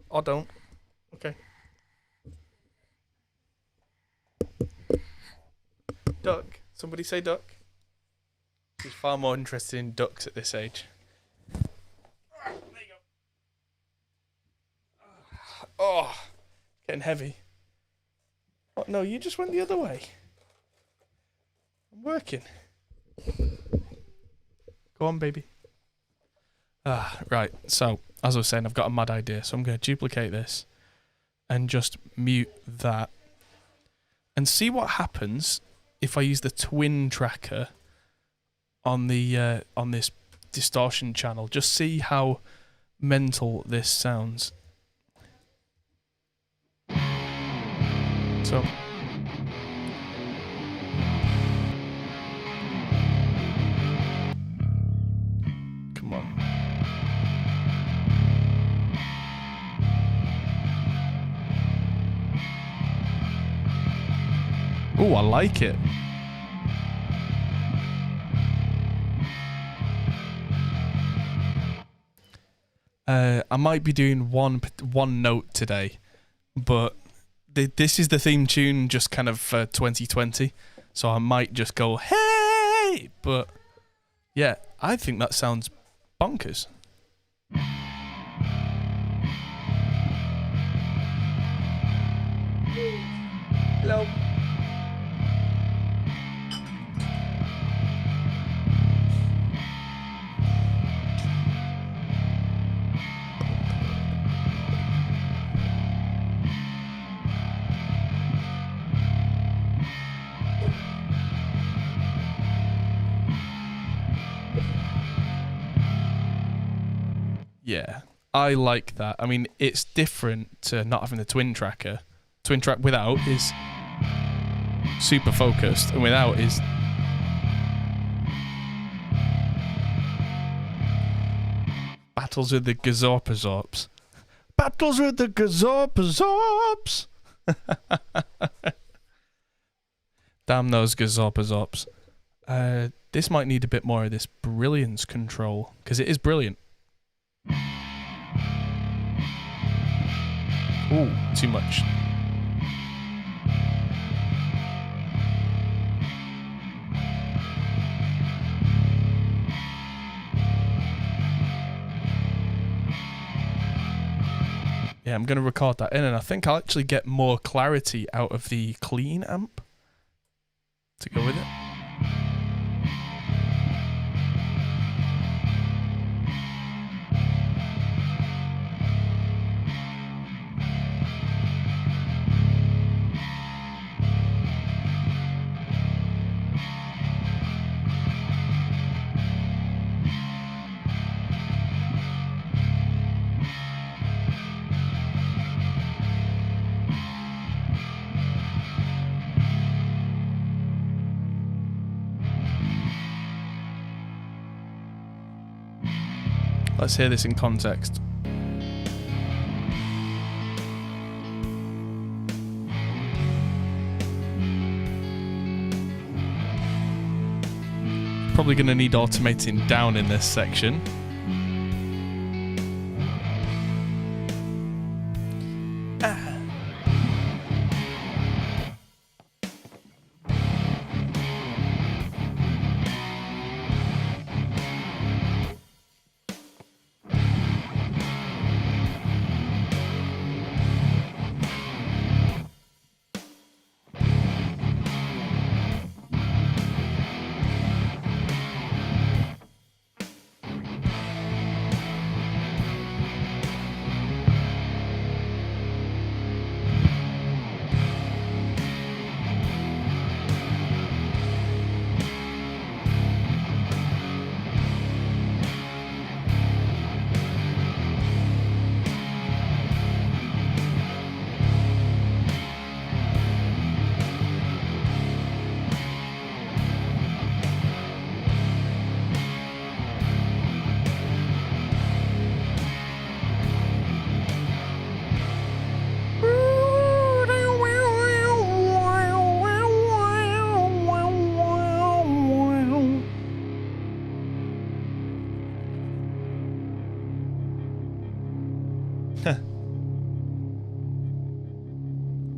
Or don't. Okay. Duck. Somebody say duck. She's far more interested in ducks at this age. There you go. Oh, getting heavy. Oh, no, you just went the other way. I'm working. Go on, baby. Right. So, as I was saying, I've got a mad idea. So I'm going to duplicate this and just mute that and see what happens if I use the twin tracker on the on this distortion channel. Just see how mental this sounds. So come on. Oh, I like it. I might be doing one note today, but this is the theme tune just kind of for 2020, so I might just go, hey! But, yeah, I think that sounds bonkers. Hello. Yeah, I like that. I mean, it's different to not having the twin tracker. Twin track without is super focused, and without is battles with the Gazorpazorps. Battles with the Gazorpazorps! Damn those gazopazops. This might need a bit more of this brilliance control, because it is brilliant. Ooh, too much. Yeah, I'm going to record that in, and I think I'll actually get more clarity out of the clean amp to go with it. Let's hear this in context. Probably going to need automating down in this section.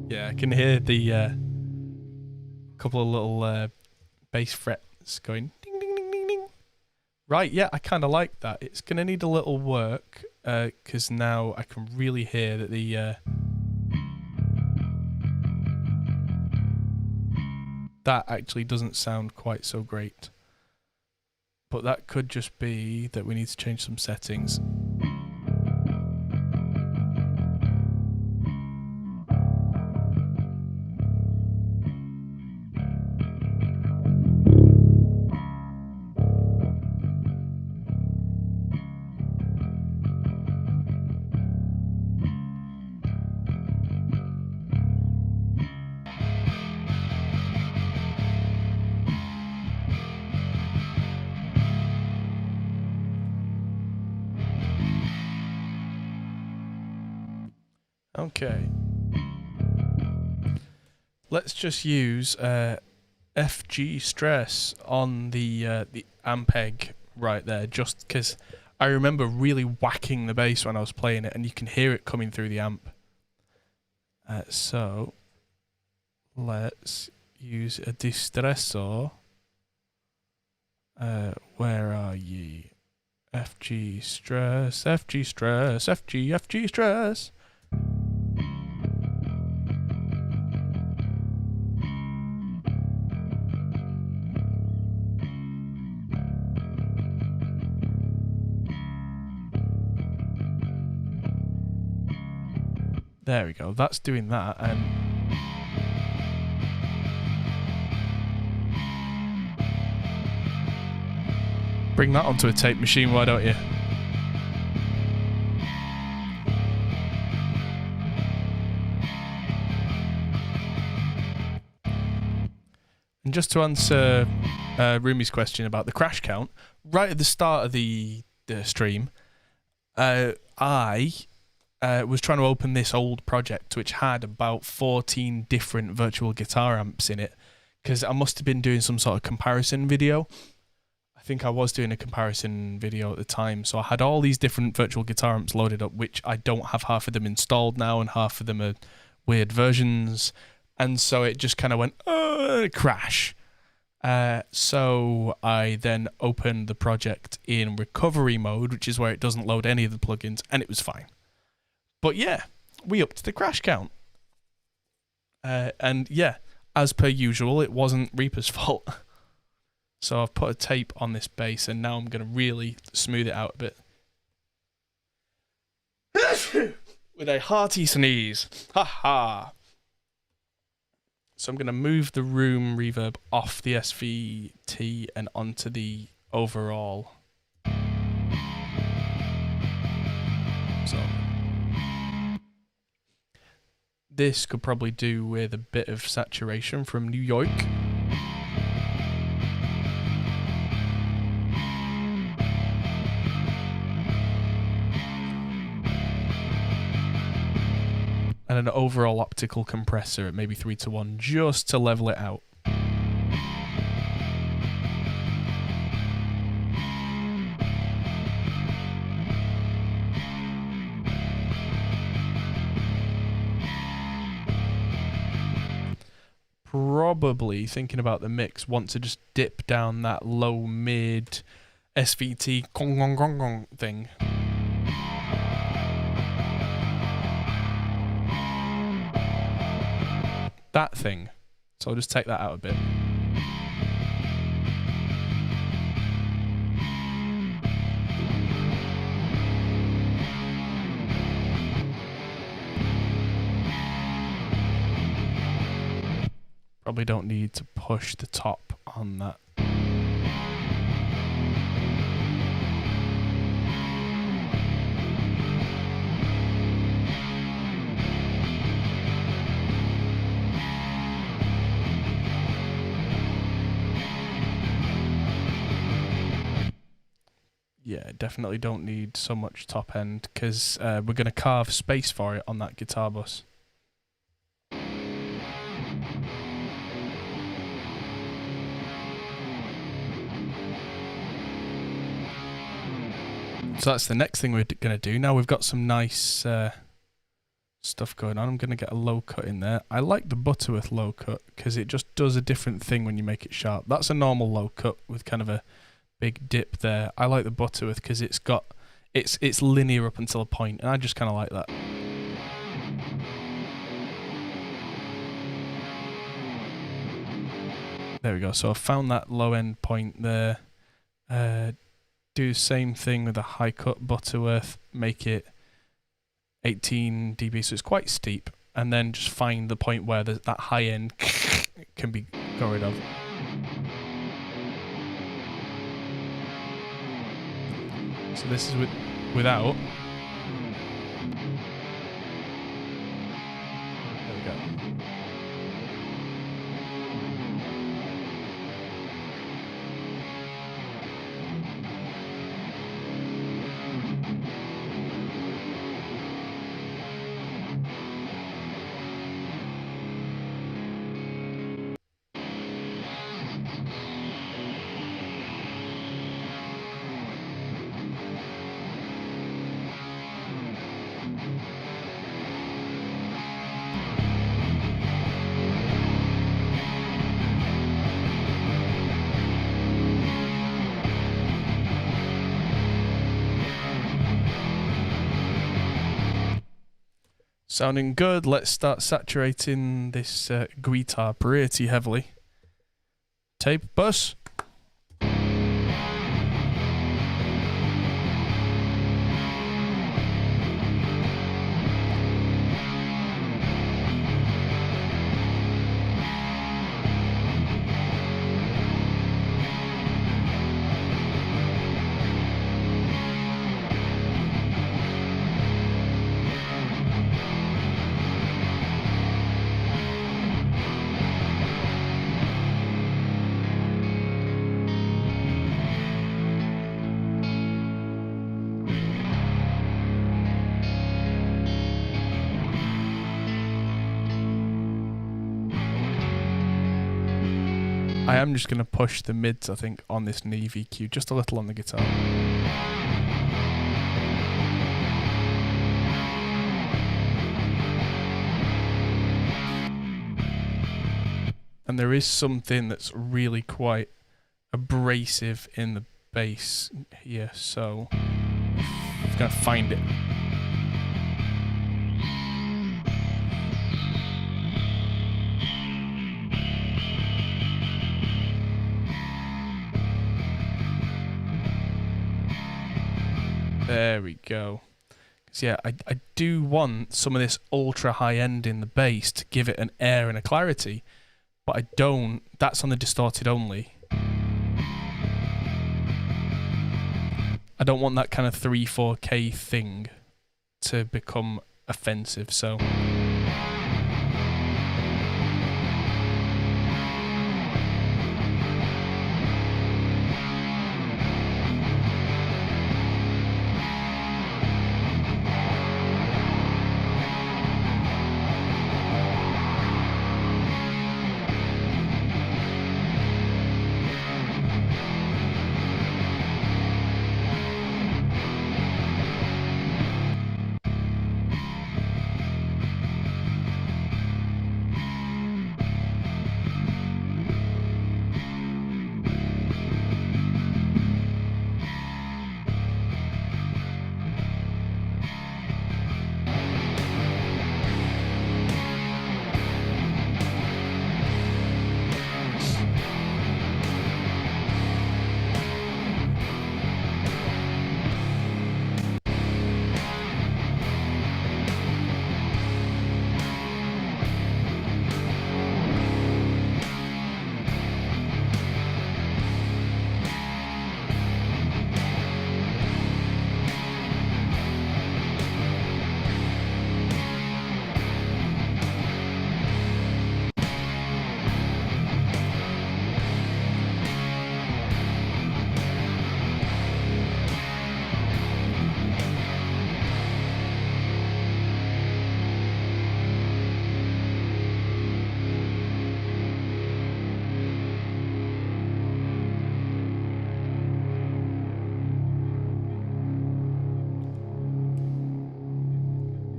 Yeah, I can hear the couple of little bass frets going ding ding ding ding ding. Right, yeah, I kind of like that. It's going to need a little work because now I can really hear that the that actually doesn't sound quite so great. But that could just be that we need to change some settings. Okay. Let's just use FG stress on the Ampeg right there, just because I remember really whacking the bass when I was playing it, and you can hear it coming through the amp. So let's use a distressor. Where are ye? FG stress, FG stress, FG stress. There we go, that's doing that, and bring that onto a tape machine, why don't you? And just to answer Rumi's question about the crash count, right at the start of the stream, I was trying to open this old project which had about 14 different virtual guitar amps in it, because I must have been doing some sort of comparison video. I think I was doing a comparison video at the time, so I had all these different virtual guitar amps loaded up, which I don't have half of them installed now, and half of them are weird versions, and so it just kind of went crash. So I then opened the project in recovery mode, which is where it doesn't load any of the plugins, and it was fine. But yeah, we upped the crash count. And yeah, as per usual, it wasn't Reaper's fault. So I've put a tape on this bass, and now I'm going to really smooth it out a bit. With a hearty sneeze. Ha ha. So I'm going to move the room reverb off the SVT and onto the overall. So this could probably do with a bit of saturation from New York. And an overall optical compressor at maybe 3:1 just to level it out. Probably, thinking about the mix, want to just dip down that low mid SVT gong gong gong gong thing. That thing. So I'll just take that out a bit. Probably don't need to push the top on that. Yeah, definitely don't need so much top end because we're going to carve space for it on that guitar bus. So that's the next thing we're going to do. Now we've got some nice stuff going on. I'm going to get a low cut in there. I like the Butterworth low cut because it just does a different thing when you make it sharp. That's a normal low cut with kind of a big dip there. I like the Butterworth because it's linear up until a point, and I just kind of like that. There we go. So I found that low end point there. Do the same thing with a high cut Butterworth. Make it 18 dB, so it's quite steep, and then just find the point where that high end can be got rid of. So this is without. There we go. Sounding good. Let's start saturating this guitar pretty heavily. Tape bus. I am just going to push the mids, I think, on this knee EQ, just a little on the guitar. And there is something that's really quite abrasive in the bass here, so I'm going to find it. There we go. So yeah, I do want some of this ultra high end in the bass to give it an air and a clarity, but I don't. That's on the distorted only. I don't want that kind of 3-4K thing to become offensive, so...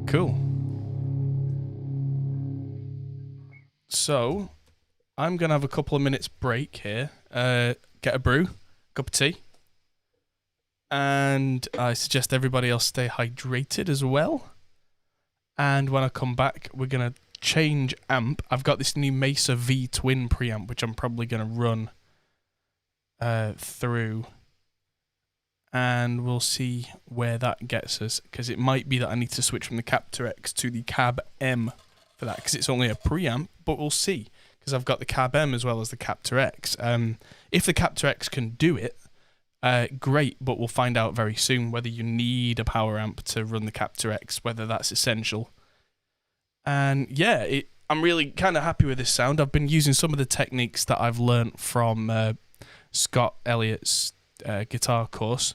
Cool. So, I'm going to have a couple of minutes break here. Get a brew, cup of tea. And I suggest everybody else stay hydrated as well. And when I come back, we're going to change amp. I've got this new Mesa V Twin preamp, which I'm probably going to run through. And we'll see where that gets us, because it might be that I need to switch from the Captor X to the Cab M for that, because it's only a preamp, but we'll see, because I've got the Cab M as well as the Captor X. If the Captor X can do it, great, but we'll find out very soon whether you need a power amp to run the Captor X, whether that's essential. And yeah, I'm really kind of happy with this sound. I've been using some of the techniques that I've learnt from Scott Elliott's guitar course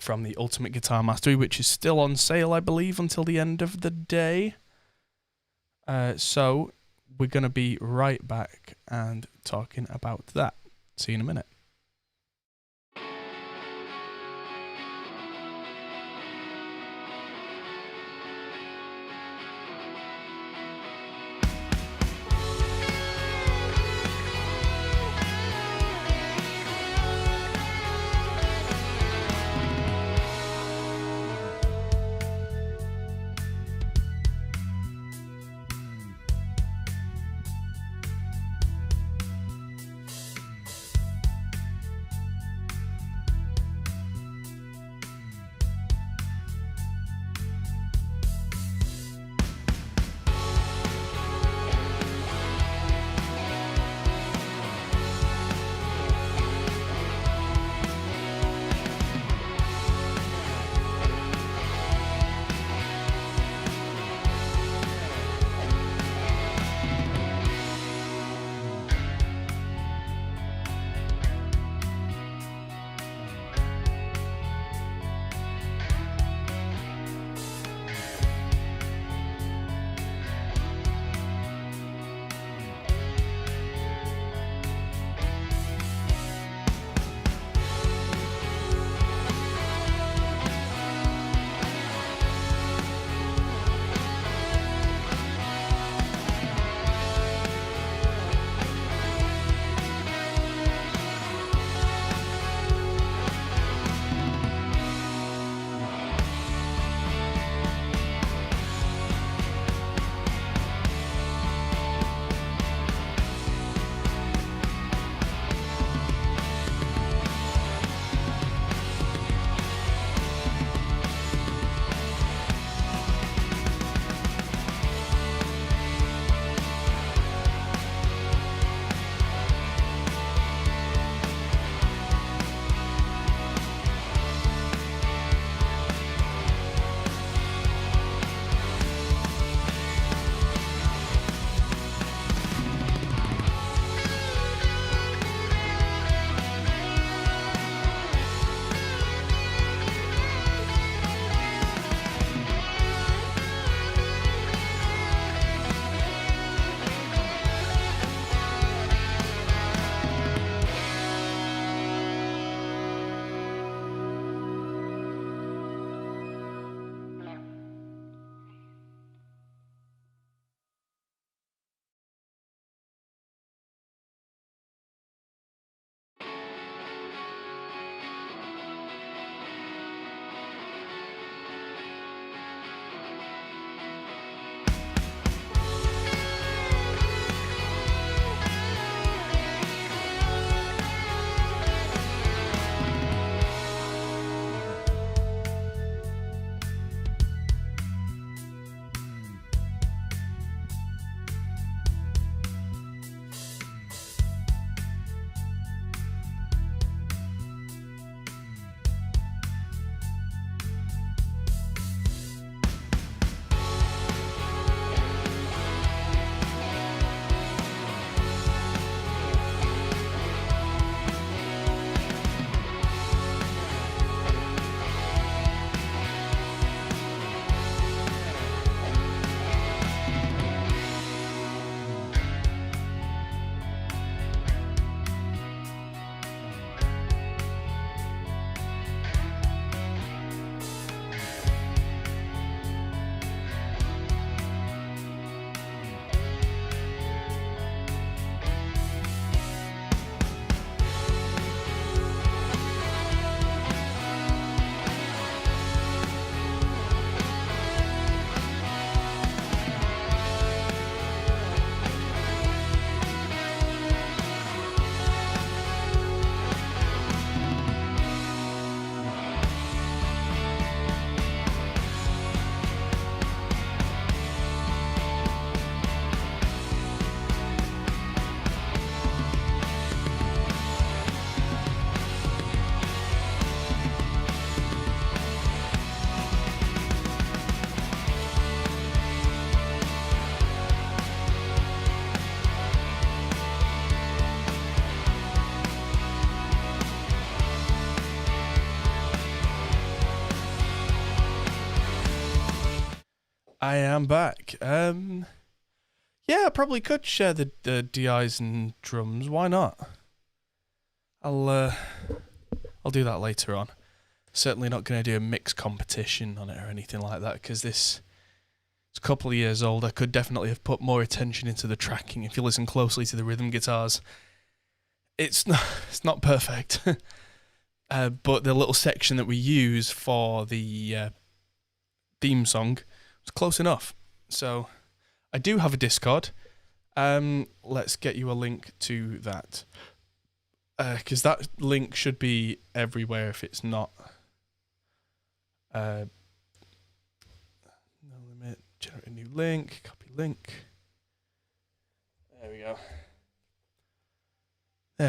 from the Ultimate Guitar Mastery, which is still on sale, I believe, until the end of the day. So we're going to be right back and talking about that. See you in a minute. I am back. Yeah, I probably could share the DIs and drums. Why not? I'll do that later on. Certainly not going to do a mix competition on it or anything like that, because it's a couple of years old. I could definitely have put more attention into the tracking. If you listen closely to the rhythm guitars, it's not perfect. But the little section that we use for the theme song was close enough. So I do have a Discord. Let's get you a link to that. Because that link should be everywhere if it's not. No limit, generate a new link, copy link. There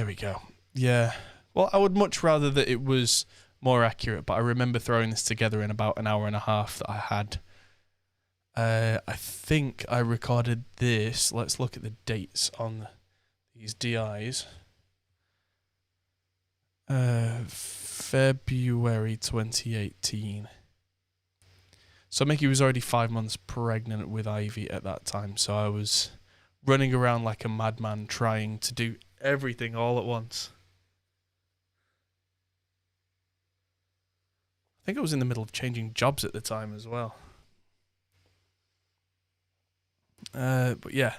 we go. Yeah. Well, I would much rather that it was more accurate, but I remember throwing this together in about an hour and a half that I had. I think I recorded this. Let's look at the dates on these DIs. February 2018. So Mickey was already 5 months pregnant with Ivy at that time, so I was running around like a madman trying to do everything all at once. I think I was in the middle of changing jobs at the time as well. But yeah,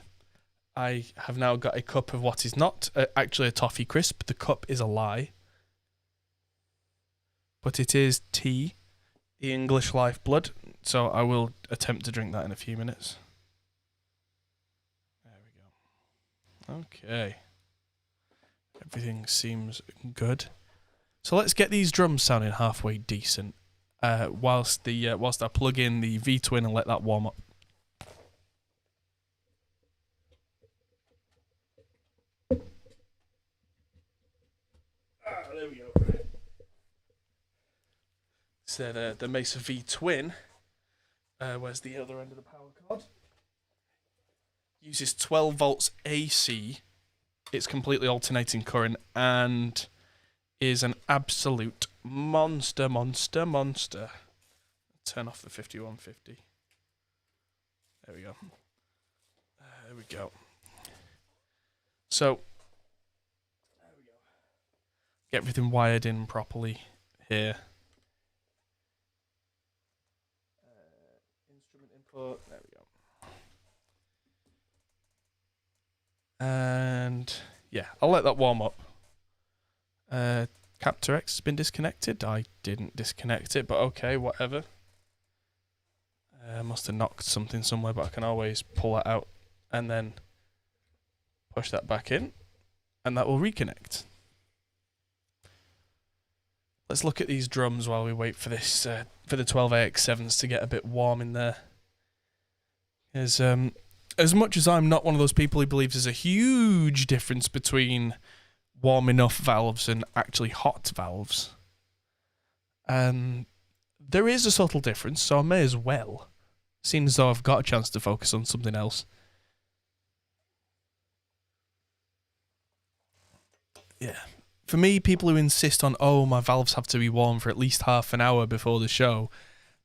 I have now got a cup of what is not actually a toffee crisp. The cup is a lie. But it is tea, the English lifeblood, so I will attempt to drink that in a few minutes. There we go. Okay. Everything seems good. So let's get these drums sounding halfway decent, whilst I plug in the V-Twin and let that warm up. There we go. So the Mesa V-Twin, where's the other end of the power cord? Uses 12 volts AC. It's completely alternating current and is an absolute monster. Turn off the 5150. There we go. There we go. So, there we go. Get everything wired in properly here. Instrument input. There we go. And yeah, I'll let that warm up. Captor X has been disconnected. I didn't disconnect it, but okay, whatever. I must have knocked something somewhere, but I can always pull that out and then push that back in, and that will reconnect. Let's look at these drums while we wait for this for the 12AX7s to get a bit warm in there. As much as I'm not one of those people who believes there's a huge difference between warm enough valves and actually hot valves, there is a subtle difference, so I may as well, seeing as though I've got a chance to focus on something else. Yeah. For me, people who insist on, oh, my valves have to be warm for at least half an hour before the show,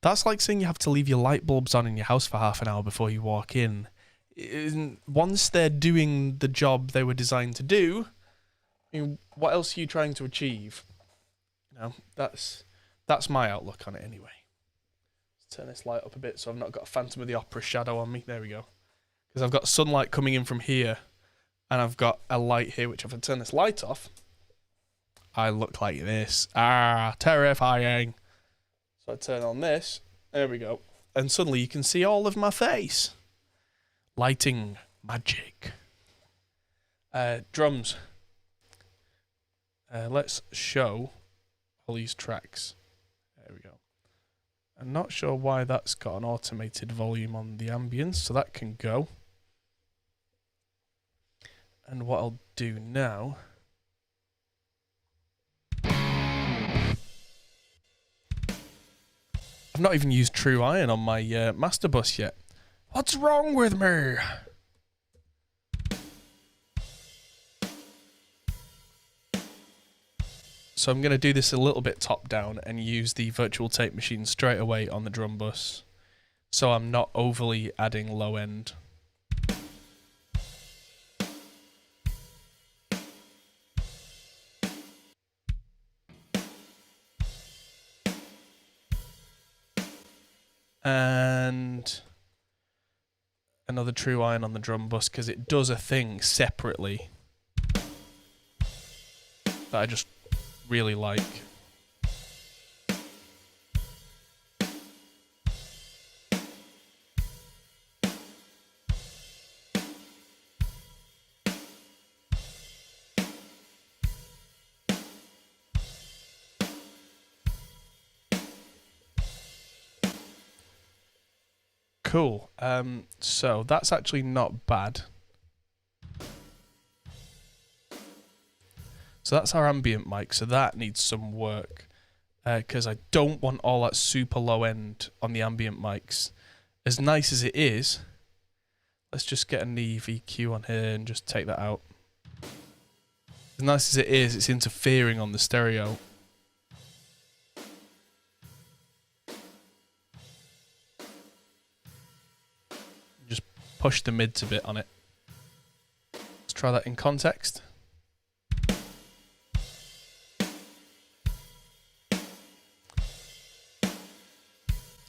that's like saying you have to leave your light bulbs on in your house for half an hour before you walk in. Once they're doing the job they were designed to do, I mean, what else are you trying to achieve? You know, that's my outlook on it anyway. Let's turn this light up a bit so I've not got a Phantom of the Opera shadow on me. There we go. Because I've got sunlight coming in from here, and I've got a light here, which if I turn this light off, I look like this. Terrifying. So I turn on this. There we go. And suddenly you can see all of my face. Lighting magic. Drums. Let's show all these tracks. There we go. I'm not sure why that's got an automated volume on the ambience, so that can go. And what I'll do now... I've not even used True Iron on my master bus yet. What's wrong with me? So I'm going to do this a little bit top down and use the virtual tape machine straight away on the drum bus. so I'm not overly adding low end. And another true iron on the drum bus because it does a thing separately that I just really like. Cool. So that's actually not bad. So that's our ambient mic. So that needs some work because I don't want all that super low end on the ambient mics. As nice as it is, let's just get a Neve EQ on here and just take that out. As nice as it is, it's interfering on the stereo. Just push the mids a bit on it. Let's try that in context.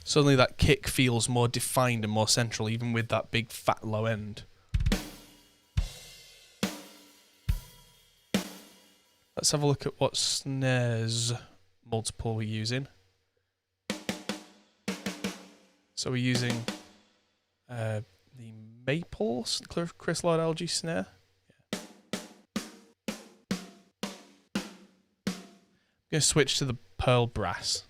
Suddenly that kick feels more defined and more central, even with that big fat low end. Let's have a look at what snares multiple we're using. So we're using the Maple Chris Lord LG snare. Yeah. I'm going to switch to the Pearl Brass.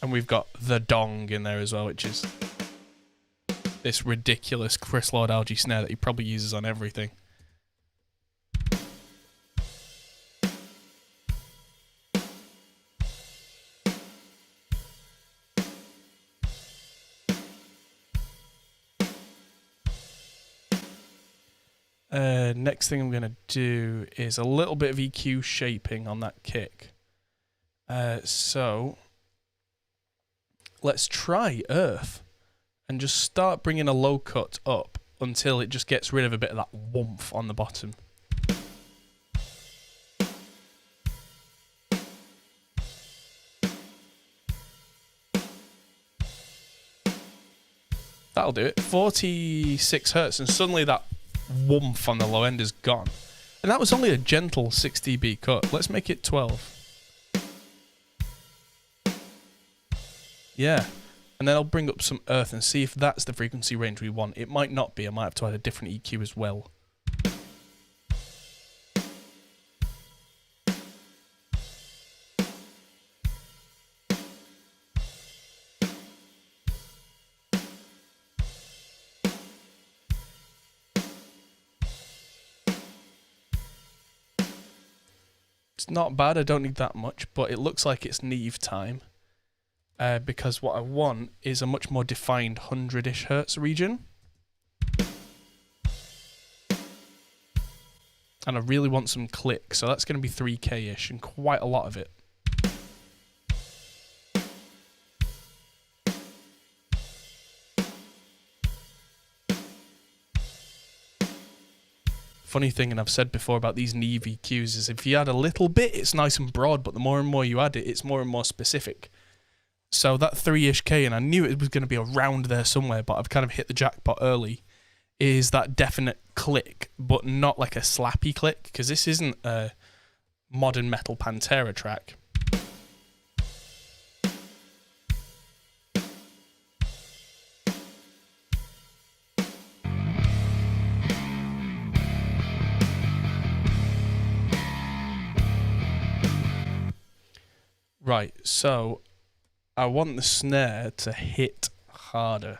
And we've got the Dong in there as well, which is this ridiculous Chris Lord LG snare that he probably uses on everything. Next thing I'm going to do is a little bit of EQ shaping on that kick. So let's try Earth and just start bringing a low cut up until it just gets rid of a bit of that woomph on the bottom. That'll do it. 46 hertz, and suddenly that woomph on the low end is gone. And that was only a gentle 6 dB cut. Let's make it 12. Yeah. And then I'll bring up some Earth and see if that's the frequency range we want. It might not be. I might have to add a different EQ as well. It's not bad, I don't need that much, but it looks like it's Neve time. Because what I want is a much more defined 100-ish hertz region. And I really want some click, so that's going to be 3K-ish and quite a lot of it. Funny thing, and I've said before about these Neve EQs, is if you add a little bit, it's nice and broad, but the more and more you add it, it's more and more specific. So that 3-ish K, and I knew it was going to be around there somewhere, but I've kind of hit the jackpot early, is that definite click, but not like a slappy click, because this isn't a modern metal Pantera track. Right, so I want the snare to hit harder.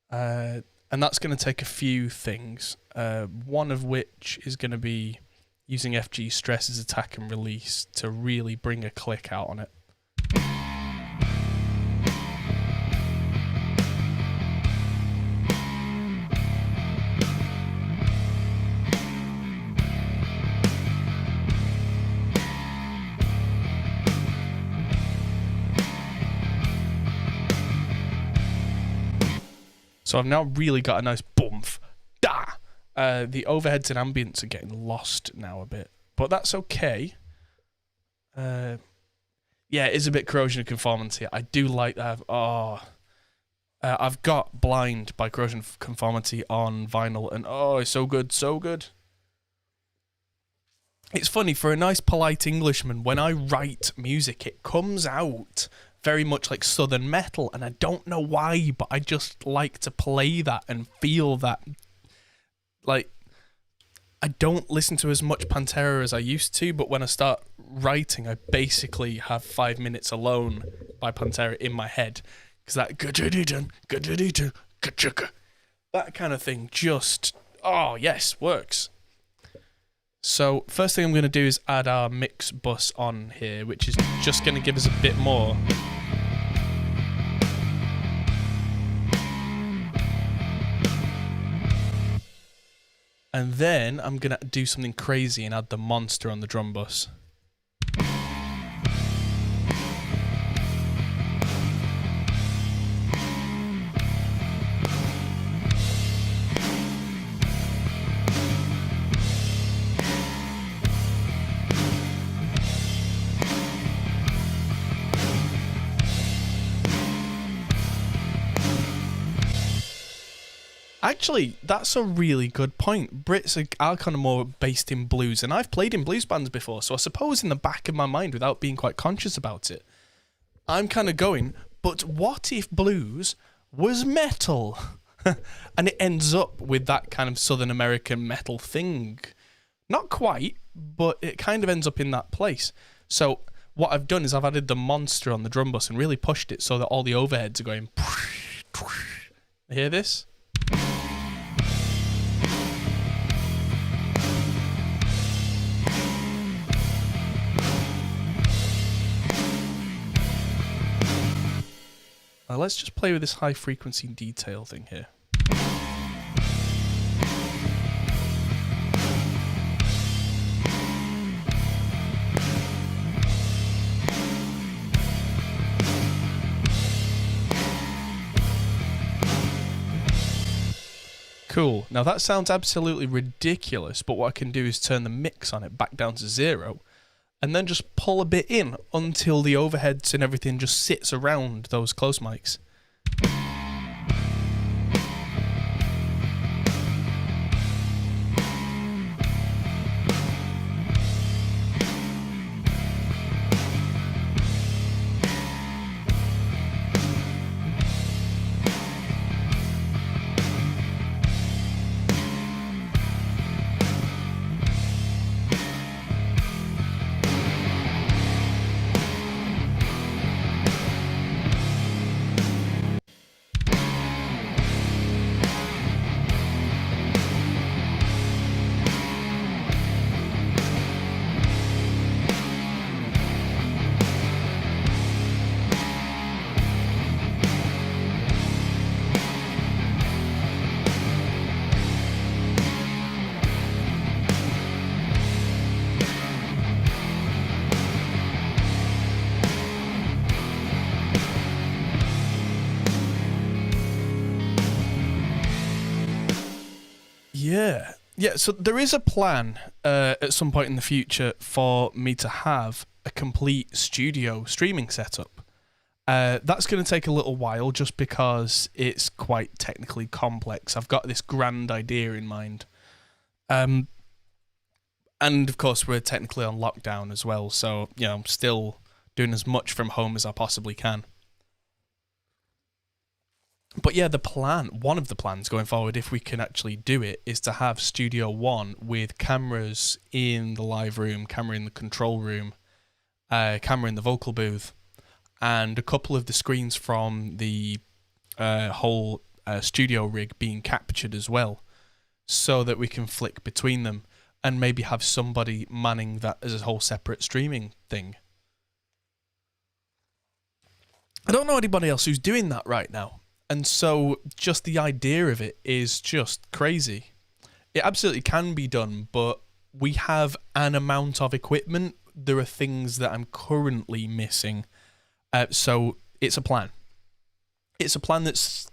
And that's going to take a few things. One of which is going to be using FG stress as attack and release to really bring a click out on it. So I've now really got a nice boomph. Da! The overheads and ambience are getting lost now a bit, but that's okay. Yeah, it is a bit corrosion of conformity. I do like that. I've got Blind by Corrosion of Conformity on vinyl, and it's so good, so good. It's funny, for a nice polite Englishman, when I write music, it comes out very much like southern metal, and I don't know why, but I just like to play that and feel that. Like, I don't listen to as much Pantera as I used to, but when I start writing, I basically have 5 minutes alone by Pantera in my head. Because that kind of thing just, yes, works. So first thing I'm going to do is add our mix bus on here, which is just going to give us a bit more. And then I'm going to do something crazy and add the monster on the drum bus. Actually, that's a really good point. Brits are kind of more based in blues, and I've played in blues bands before, so I suppose in the back of my mind, without being quite conscious about it, I'm kind of going, but what if blues was metal? And it ends up with that kind of Southern American metal thing. Not quite, but it kind of ends up in that place. So what I've done is I've added the monster on the drum bus and really pushed it so that all the overheads are going. You hear this? Now let's just play with this high frequency detail thing here. Cool. Now that sounds absolutely ridiculous, but what I can do is turn the mix on it back down to 0 and then just pull a bit in until the overheads and everything just sits around those close mics. Yeah, so there is a plan at some point in the future for me to have a complete studio streaming setup. That's going to take a little while just because it's quite technically complex. I've got this grand idea in mind. And of course, we're technically on lockdown as well, so I'm still doing as much from home as I possibly can. But yeah, one of the plans going forward, if we can actually do it, is to have Studio One with cameras in the live room, camera in the control room, camera in the vocal booth, and a couple of the screens from the whole studio rig being captured as well, so that we can flick between them and maybe have somebody manning that as a whole separate streaming thing. I don't know anybody else who's doing that right now. And so just the idea of it is just crazy. It absolutely can be done, but we have an amount of equipment. There are things that I'm currently missing. So it's a plan. It's a plan that's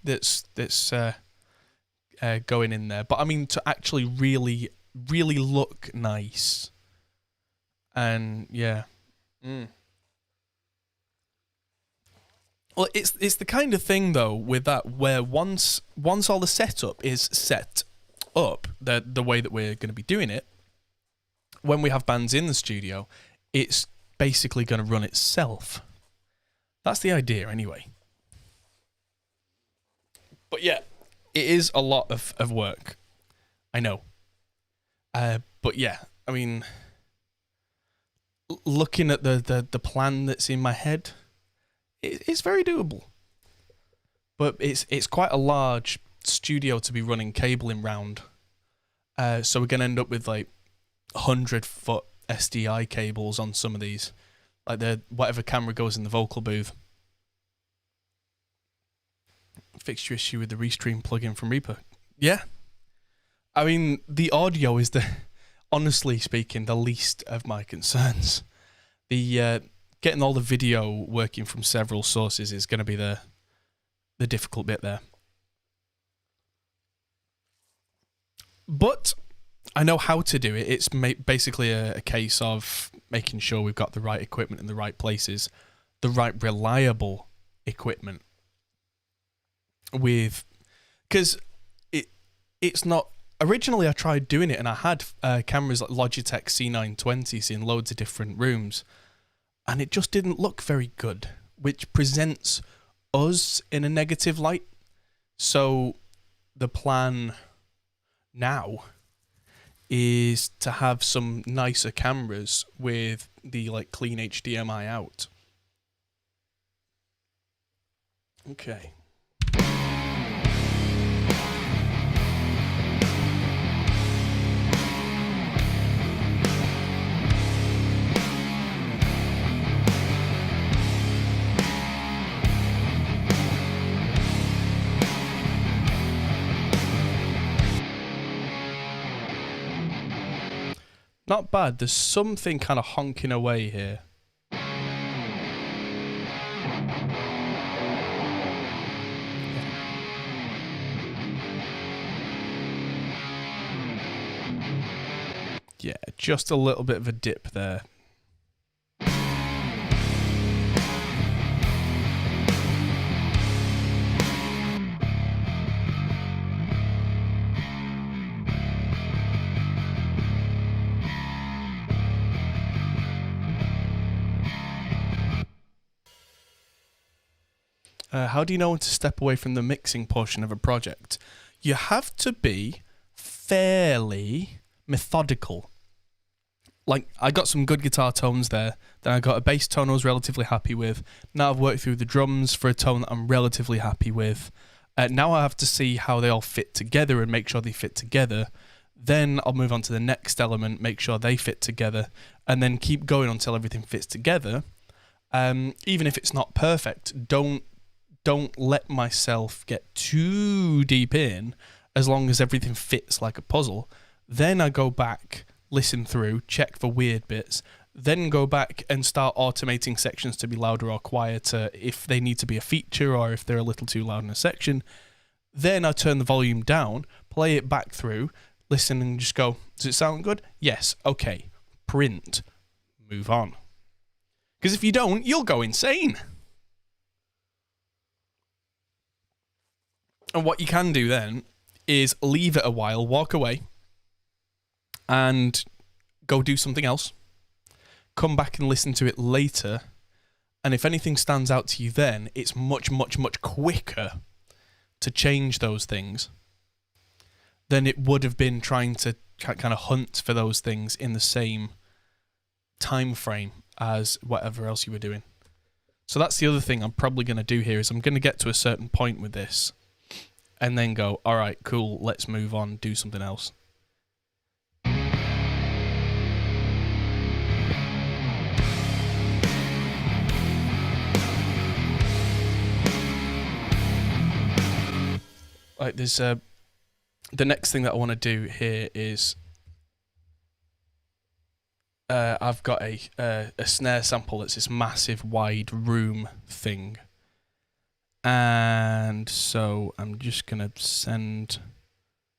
going in there. But I mean, to actually really, really look nice. And yeah. Well, it's the kind of thing though with that where once all the setup is set up, the way that we're going to be doing it, when we have bands in the studio, it's basically going to run itself. That's the idea anyway. But yeah, it is a lot of work. I know. But yeah, I mean, looking at the plan that's in my head, it's very doable. But it's quite a large studio to be running cabling round. So we're going to end up with like 100-foot SDI cables on some of these. Like whatever camera goes in the vocal booth. Fixture issue with the Restream plugin from Reaper. Yeah. I mean, the audio is honestly speaking, the least of my concerns. The getting all the video working from several sources is going to be the difficult bit there. But I know how to do it. It's basically a case of making sure we've got the right equipment in the right places, the right reliable equipment. Because it's not. Originally, I tried doing it, and I had cameras like Logitech C920s in loads of different rooms, and it just didn't look very good, which presents us in a negative light. So the plan now is to have some nicer cameras with the like clean HDMI out. Okay. Not bad. There's something kind of honking away here. Yeah, just a little bit of a dip there. How do you know when to step away from the mixing portion of a project? You have to be fairly methodical. Like, I got some good guitar tones there, then I got a bass tone I was relatively happy with. Now I've worked through the drums for a tone that I'm relatively happy with. Now I have to see how they all fit together and make sure they fit together. Then I'll move on to the next element, make sure they fit together, and then keep going until everything fits together. Even if it's not perfect, don't let myself get too deep in, as long as everything fits like a puzzle. Then I go back, listen through, check for weird bits, then go back and start automating sections to be louder or quieter if they need to be a feature or if they're a little too loud in a section. Then I turn the volume down, play it back through, listen and just go, does it sound good? Yes, okay, print, move on. Because if you don't, you'll go insane. And what you can do then is leave it a while, walk away, and go do something else. Come back and listen to it later. And if anything stands out to you then, it's much, much, much quicker to change those things than it would have been trying to kind of hunt for those things in the same time frame as whatever else you were doing. So that's the other thing I'm probably going to do here is I'm going to get to a certain point with this and then go, all right, cool, let's move on, do something else. Like there's the next thing that I want to do here is I've got a snare sample that's this massive wide room thing. And so I'm just going to send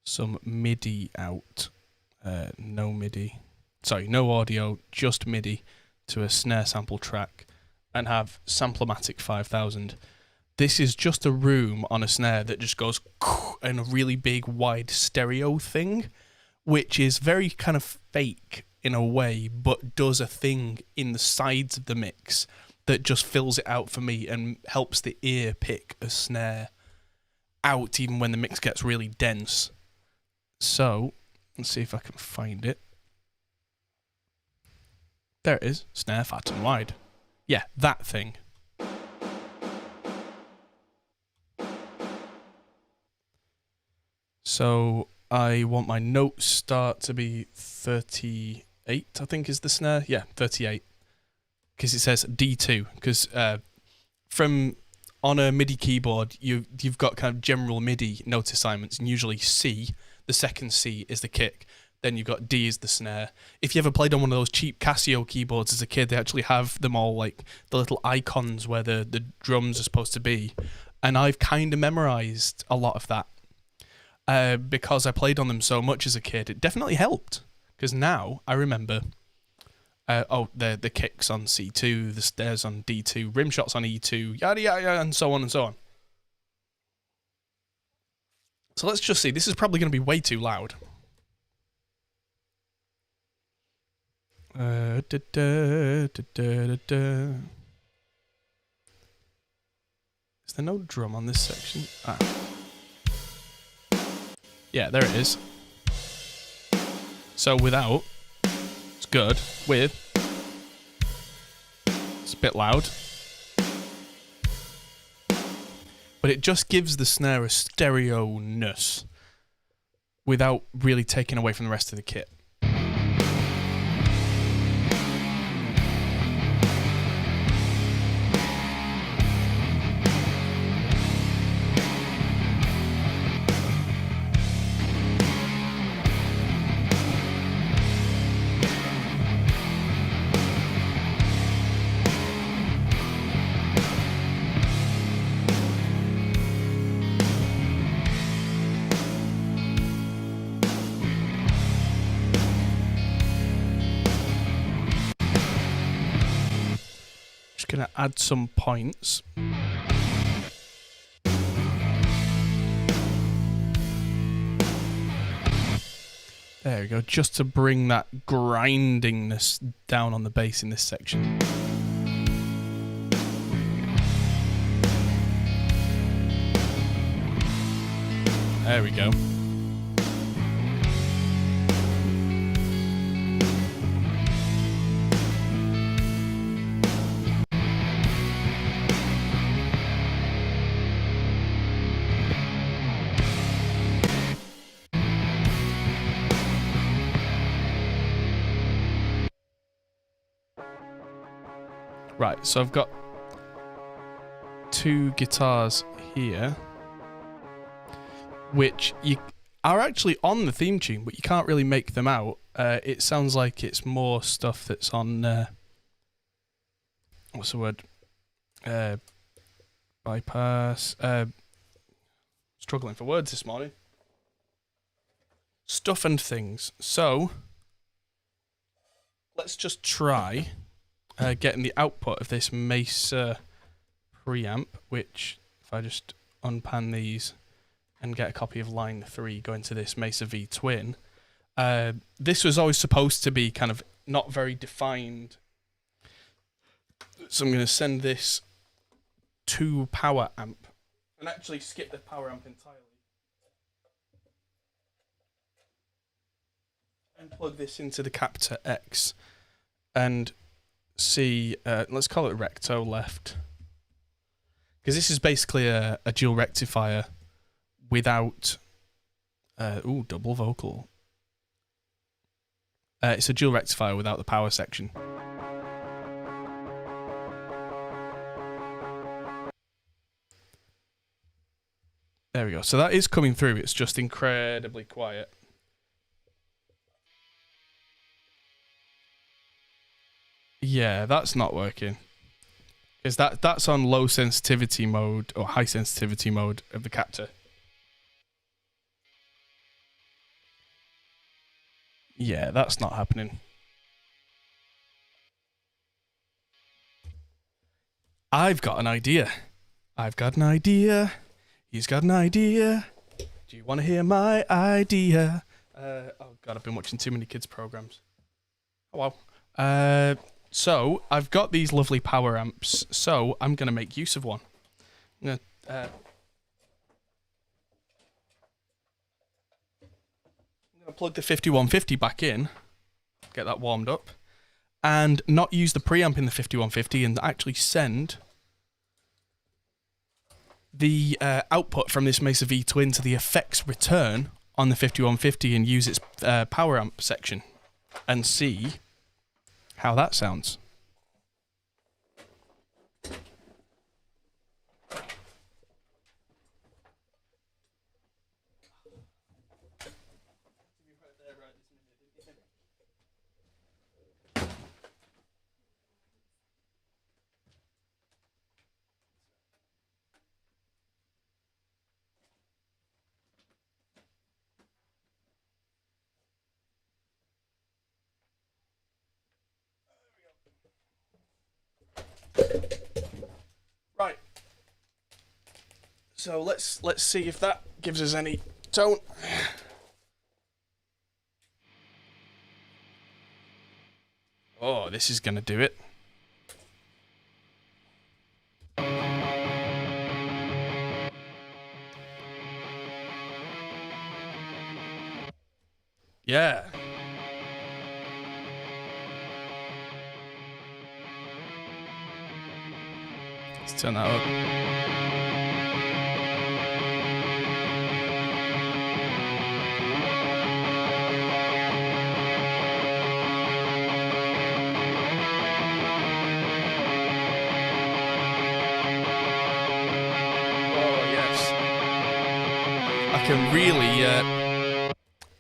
some MIDI out. No MIDI. Sorry, no audio, just MIDI to a snare sample track and have Samplomatic 5000. This is just a room on a snare that just goes in a really big wide stereo thing, which is very kind of fake in a way, but does a thing in the sides of the mix that just fills it out for me and helps the ear pick a snare out even when the mix gets really dense. So, let's see if I can find it. There it is, snare fat and wide. Yeah, that thing. So, I want my note start to be 38, I think is the snare. Yeah, 38. Because it says D2. Because from on a MIDI keyboard, you've got kind of general MIDI note assignments, and usually C, the second C is the kick. Then you've got D is the snare. If you ever played on one of those cheap Casio keyboards as a kid, they actually have them all like the little icons where the drums are supposed to be. And I've kind of memorized a lot of that. Because I played on them so much as a kid, it definitely helped. Because now I remember, the kicks on C2, the snares on D2, rim shots on E2, yada yada, and so on and so on. So let's just see. This is probably going to be way too loud. Is there no drum on this section? Ah. Yeah, there it is. So without, it's good. With, it's a bit loud. But it just gives the snare a stereo-ness without really taking away from the rest of the kit. Gonna add some points. There we go, just to bring that grindingness down on the bass in this section. There we go. Right, so I've got two guitars here, which you are actually on the theme tune, but you can't really make them out. It sounds like it's more stuff that's on, what's the word? Bypass. Struggling for words this morning. Stuff and things. So, let's just try getting the output of this Mesa preamp, which if I just unpan these and get a copy of line 3 going to this Mesa V Twin, this was always supposed to be kind of not very defined. So I'm going to send this to power amp and actually skip the power amp entirely and plug this into the Captor X and see, let's call it recto left, because this is basically a dual rectifier without double vocal. It's a dual rectifier without the power section. There we go. So that is coming through. It's just incredibly quiet. Yeah, that's not working. Because that's on low sensitivity mode or high sensitivity mode of the Captor. Yeah, that's not happening. I've got an idea. I've got an idea. He's got an idea. Do you want to hear my idea? Oh God, I've been watching too many kids programs. Oh wow. So I've got these lovely power amps. So I'm gonna make use of one. I'm gonna plug the 5150 back in, get that warmed up, and not use the preamp in the 5150, and actually send the output from this Mesa V Twin to the effects return on the 5150 and use its power amp section and see how that sounds. Right. So let's see if that gives us any tone. Oh, this is gonna do it. Yeah. Let's turn that up.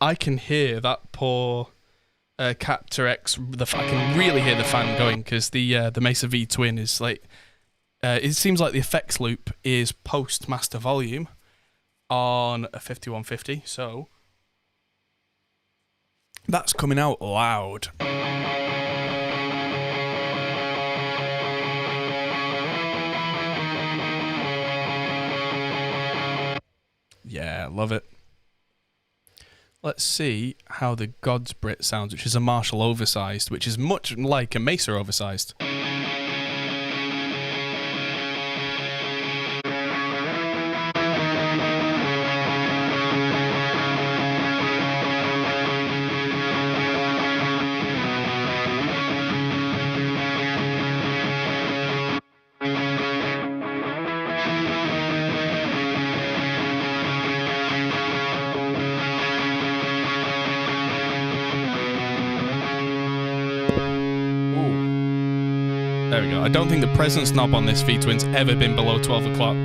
I can hear that poor Captor X. I can really hear the fan going because the Mesa V Twin is like. It seems like the effects loop is post master volume on a 5150, so that's coming out loud. Yeah, love it. Let's see how the God's Brit sounds, which is a Marshall oversized, which is much like a Mesa oversized. There we go. I don't think the presence knob on this V-Twin's ever been below 12 o'clock.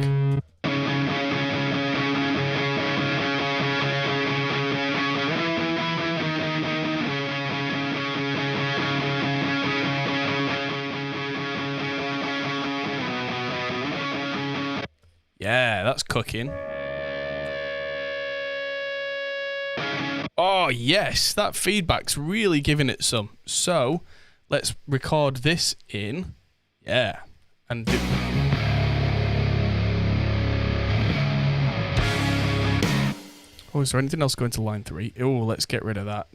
Yeah, that's cooking. Oh, yes, that feedback's really giving it some. So, let's record this in. Yeah. And do... Oh, is there anything else going to line 3? Oh, let's get rid of that.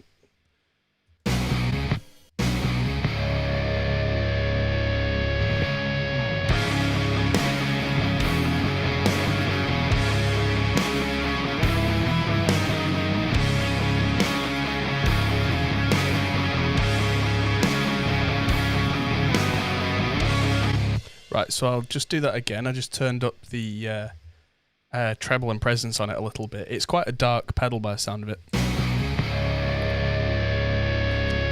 Right, so I'll just do that again. I just turned up the treble and presence on it a little bit. It's quite a dark pedal by the sound of it.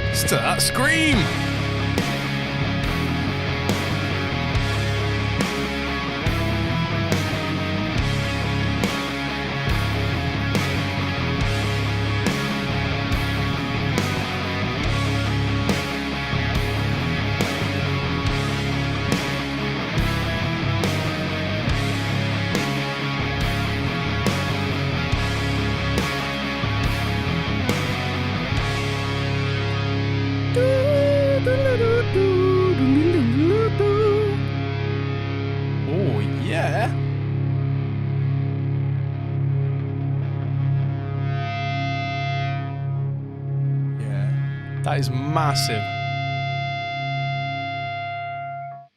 Listen to that scream! Yeah. Yeah. That is massive.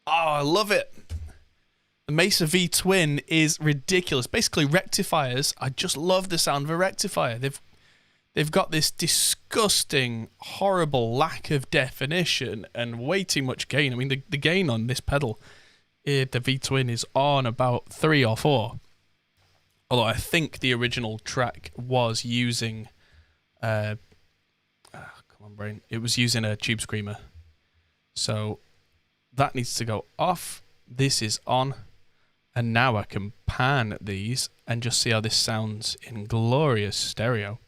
Oh, I love it. The Mesa V Twin is ridiculous. Basically, rectifiers. I just love the sound of a rectifier. They've got this disgusting, horrible lack of definition and way too much gain. I mean, the gain on this pedal, the V Twin, is on about 3 or 4. Although I think the original track was using, come on brain, it was using a tube screamer. So that needs to go off. This is on. And now I can pan these and just see how this sounds in glorious stereo.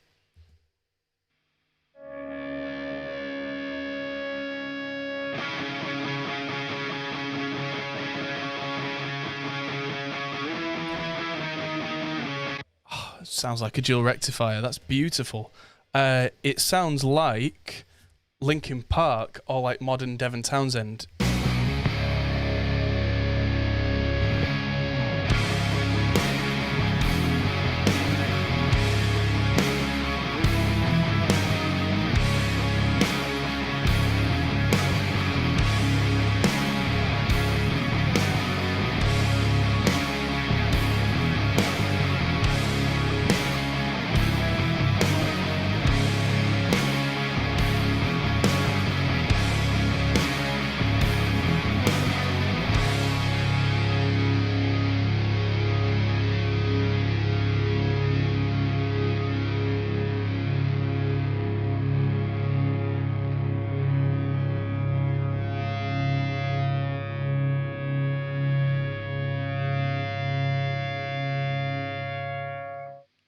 Oh, it sounds like a dual rectifier. That's beautiful. It sounds like Linkin Park or like modern Devon Townsend.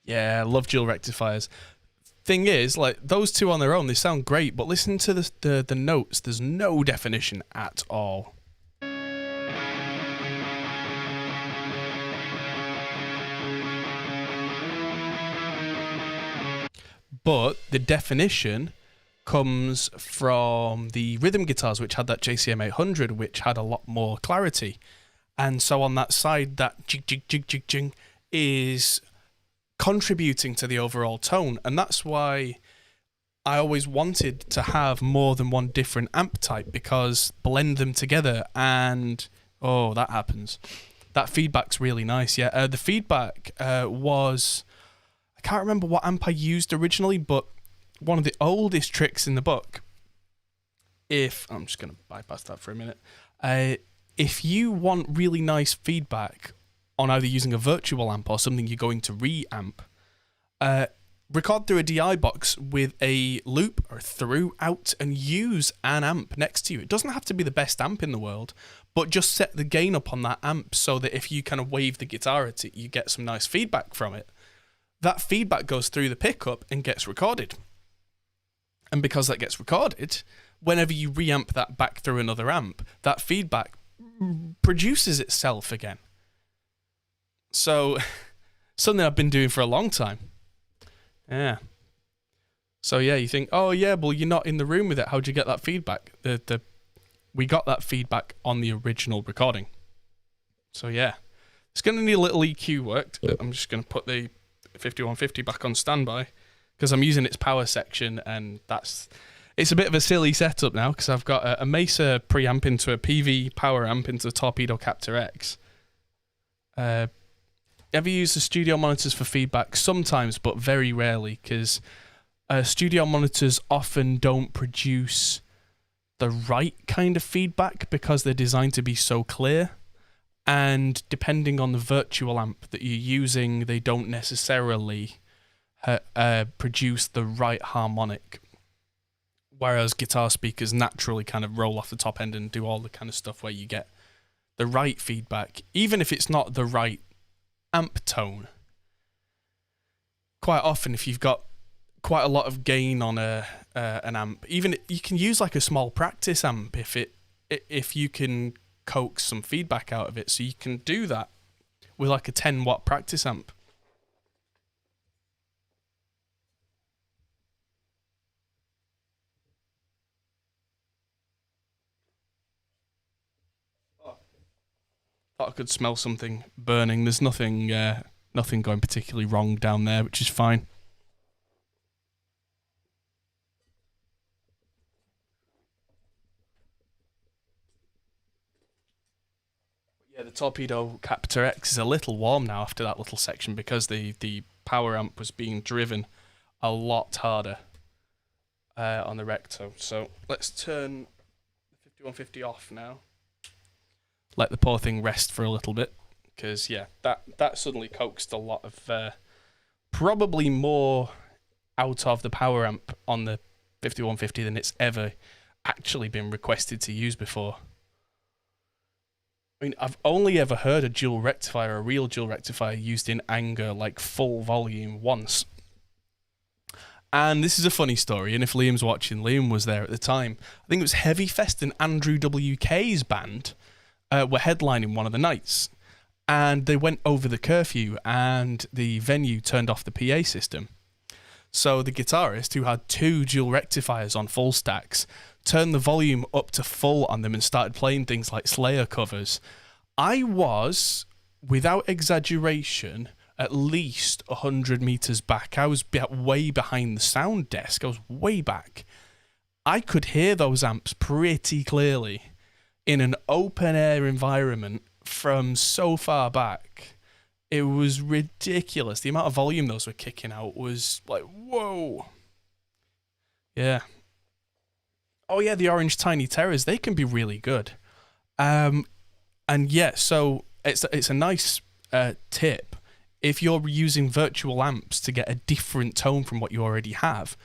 Yeah, I love dual rectifiers. Thing is, like, those two on their own, they sound great, but listen to the notes. There's no definition at all. But the definition comes from the rhythm guitars, which had that JCM 800, which had a lot more clarity. And so on that side, that jig, jig, jig, jig, jing is contributing to the overall tone. And that's why I always wanted to have more than one different amp type, because blend them together and, oh, that happens. That feedback's really nice, yeah. The feedback was, I can't remember what amp I used originally, but one of the oldest tricks in the book, I'm just going to bypass that for a minute. If you want really nice feedback on either using a virtual amp or something you're going to reamp, record through a DI box with a loop or through out and use an amp next to you. It doesn't have to be the best amp in the world, but just set the gain up on that amp so that if you kind of wave the guitar at it, you get some nice feedback from it. That feedback goes through the pickup and gets recorded. And because that gets recorded, whenever you reamp that back through another amp, that feedback produces itself again. So, something I've been doing for a long time. Yeah. So yeah, you think, oh yeah, well you're not in the room with it. How'd you get that feedback? We got that feedback on the original recording. So yeah, it's going to need a little EQ work. I'm just going to put the 5150 back on standby because I'm using its power section, and it's a bit of a silly setup now because I've got a Mesa preamp into a PV power amp into a Torpedo Captor X. Ever use the studio monitors for feedback? Sometimes, but very rarely, because studio monitors often don't produce the right kind of feedback because they're designed to be so clear. And depending on the virtual amp that you're using, they don't necessarily produce the right harmonic. Whereas guitar speakers naturally kind of roll off the top end and do all the kind of stuff where you get the right feedback, even if it's not the right amp tone. Quite often, if you've got quite a lot of gain on an amp, even you can use like a small practice amp if you can coax some feedback out of it. So you can do that with like a 10-watt practice amp. Thought I could smell something burning. There's nothing going particularly wrong down there, which is fine. Yeah, the Torpedo Captor X is a little warm now after that little section because the power amp was being driven a lot harder on the Recto. So let's turn the 5150 off now. Let the poor thing rest for a little bit because, yeah, that suddenly coaxed a lot of probably more out of the power amp on the 5150 than it's ever actually been requested to use before. I mean, I've only ever heard a dual rectifier, a real dual rectifier, used in anger, like full volume, once. And this is a funny story, and if Liam's watching, Liam was there at the time. I think it was Heavy Fest and Andrew WK's band were headlining one of the nights. And they went over the curfew, and the venue turned off the PA system. So the guitarist, who had 2 dual rectifiers on full stacks, turned the volume up to full on them and started playing things like Slayer covers. I was, without exaggeration, at least 100 meters back. I was way behind the sound desk. I was way back. I could hear those amps pretty clearly in an open air environment from so far back. It was ridiculous. The amount of volume those were kicking out was like, whoa. Yeah. Oh yeah, the Orange Tiny Terrors, they can be really good. And yeah, so it's a nice tip. If you're using virtual amps to get a different tone from what you already have,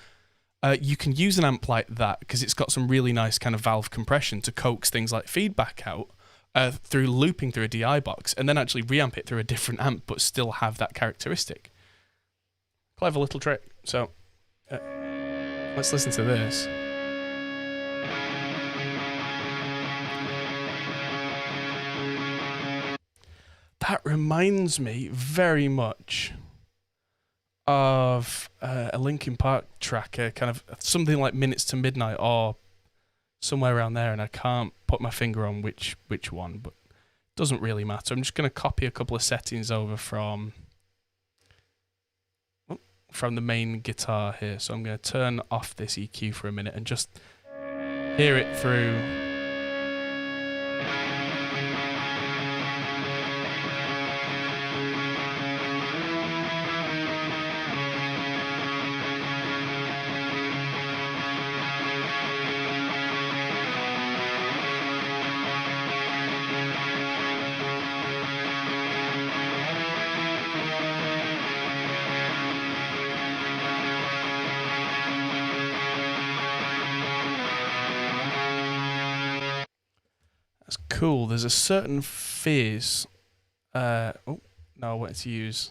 you can use an amp like that because it's got some really nice kind of valve compression to coax things like feedback out through looping through a DI box, and then actually reamp it through a different amp but still have that characteristic. Clever little trick. So let's listen to this. That reminds me very much of a Linkin Park track, kind of something like Minutes to Midnight or somewhere around there, and I can't put my finger on which one, but it doesn't really matter. I'm just going to copy a couple of settings over from the main guitar here. So I'm going to turn off this EQ for a minute and just hear it through. That's cool. There's a certain fizz. Oh, no, I wanted to use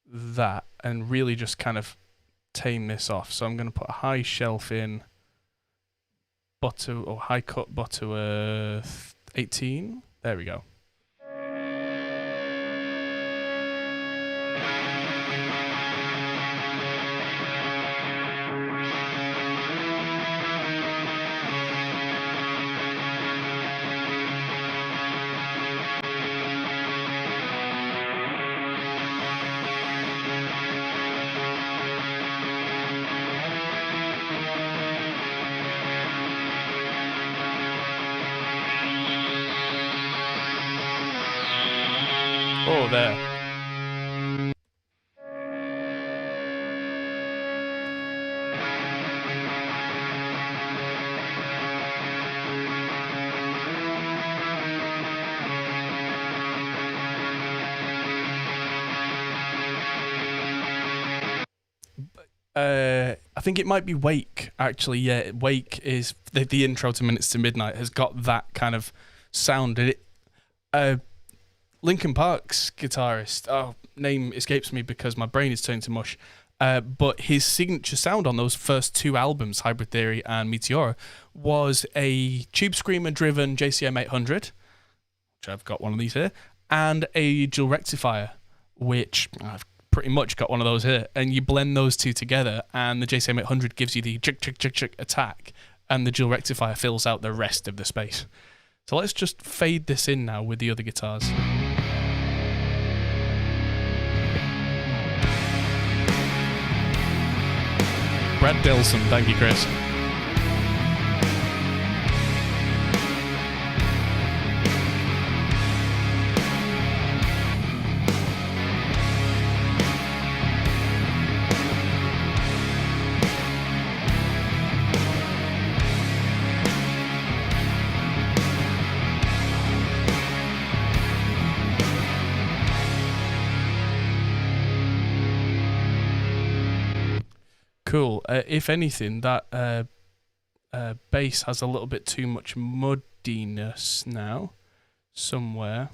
that and really just kind of tame this off. So I'm going to put a high shelf in high cut Butterworth 18. There we go. Oh, there. I think it might be Wake, actually. Yeah, Wake is the intro to Minutes to Midnight has got that kind of sound. Linkin Park's guitarist, name escapes me because my brain is turning to mush, but his signature sound on those first 2 albums, Hybrid Theory and Meteora, was a Tube Screamer-driven JCM 800, which I've got one of these here, and a dual rectifier, which I've pretty much got one of those here, and you blend those 2 together, and the JCM 800 gives you the chick attack, and the dual rectifier fills out the rest of the space. So let's just fade this in now with the other guitars. Brad Dilson, thank you, Chris. Cool. If anything, that bass has a little bit too much muddiness now, somewhere.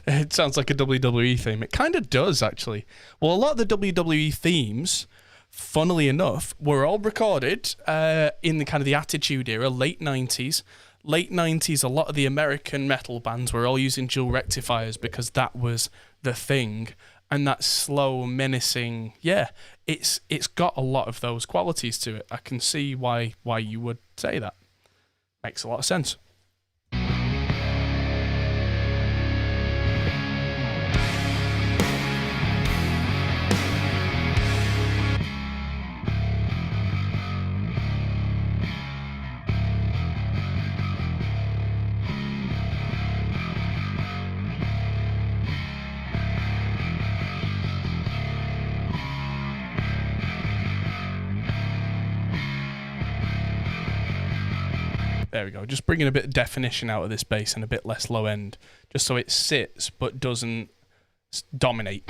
It sounds like a WWE theme. It kind of does, actually. Well, a lot of the WWE themes, funnily enough, were all recorded in the kind of the Attitude Era, late 90s. Late 90s, a lot of the American metal bands were all using dual rectifiers because that was the thing. And that slow, menacing, yeah, it's got a lot of those qualities to it. I can see why you would say that. Makes a lot of sense. There we go. Just bringing a bit of definition out of this bass and a bit less low end, just so it sits but doesn't dominate.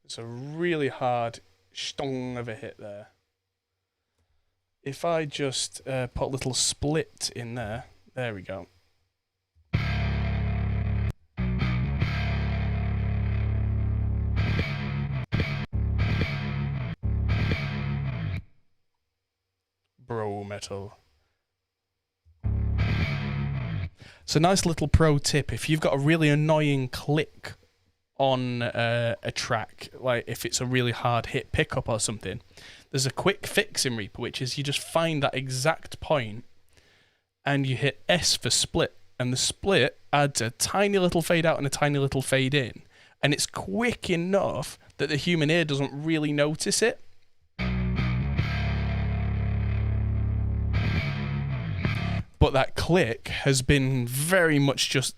It's a really hard stung of a hit there. If I just put a little split in there, there we go. Bro metal. So nice little pro tip, if you've got a really annoying click on a track, like if it's a really hard hit pickup or something, there's a quick fix in Reaper, which is you just find that exact point and you hit S for split, and the split adds a tiny little fade out and a tiny little fade in, and it's quick enough that the human ear doesn't really notice it. But that click has been very much just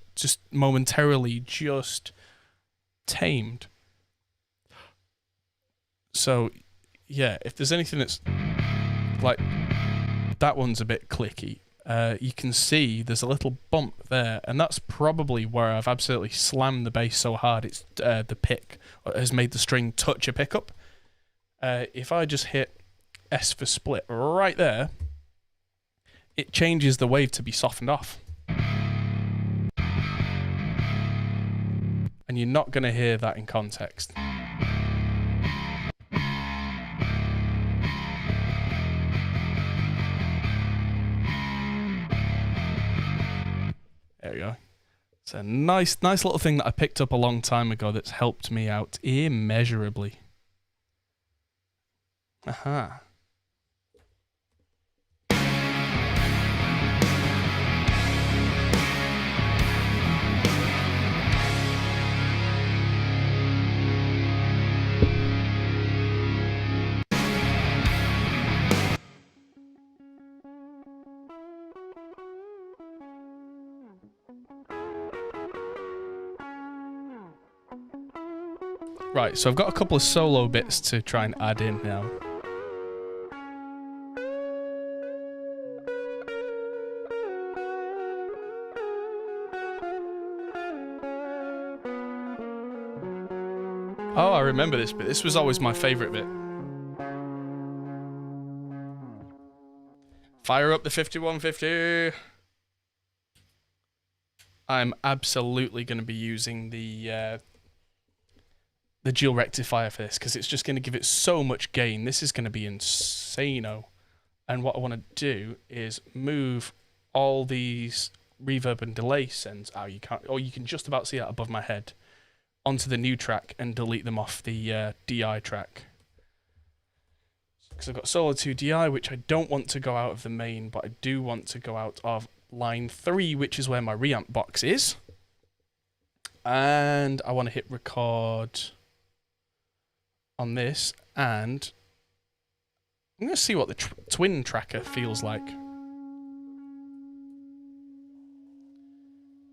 momentarily just tamed. So, yeah, if there's anything that's like that one's a bit clicky, you can see there's a little bump there, and that's probably where I've absolutely slammed the bass so hard it's the pick has made the string touch a pickup. If I just hit S for split right there, it changes the wave to be softened off. And you're not going to hear that in context. There we go. It's a nice little thing that I picked up a long time ago that's helped me out immeasurably. Aha. Right, so I've got a couple of solo bits to try and add in now. Oh, I remember this bit. This was always my favourite bit. Fire up the 5150. I'm absolutely going to be using the dual rectifier for this because it's just going to give it so much gain. This is going to be insano. And what I want to do is move all these reverb and delay sends out. You can't, or you can just about see that above my head, onto the new track and delete them off the DI track. Because I've got solo 2 DI, which I don't want to go out of the main, but I do want to go out of line 3, which is where my reamp box is. And I want to hit record on this, and I'm going to see what the twin tracker feels like.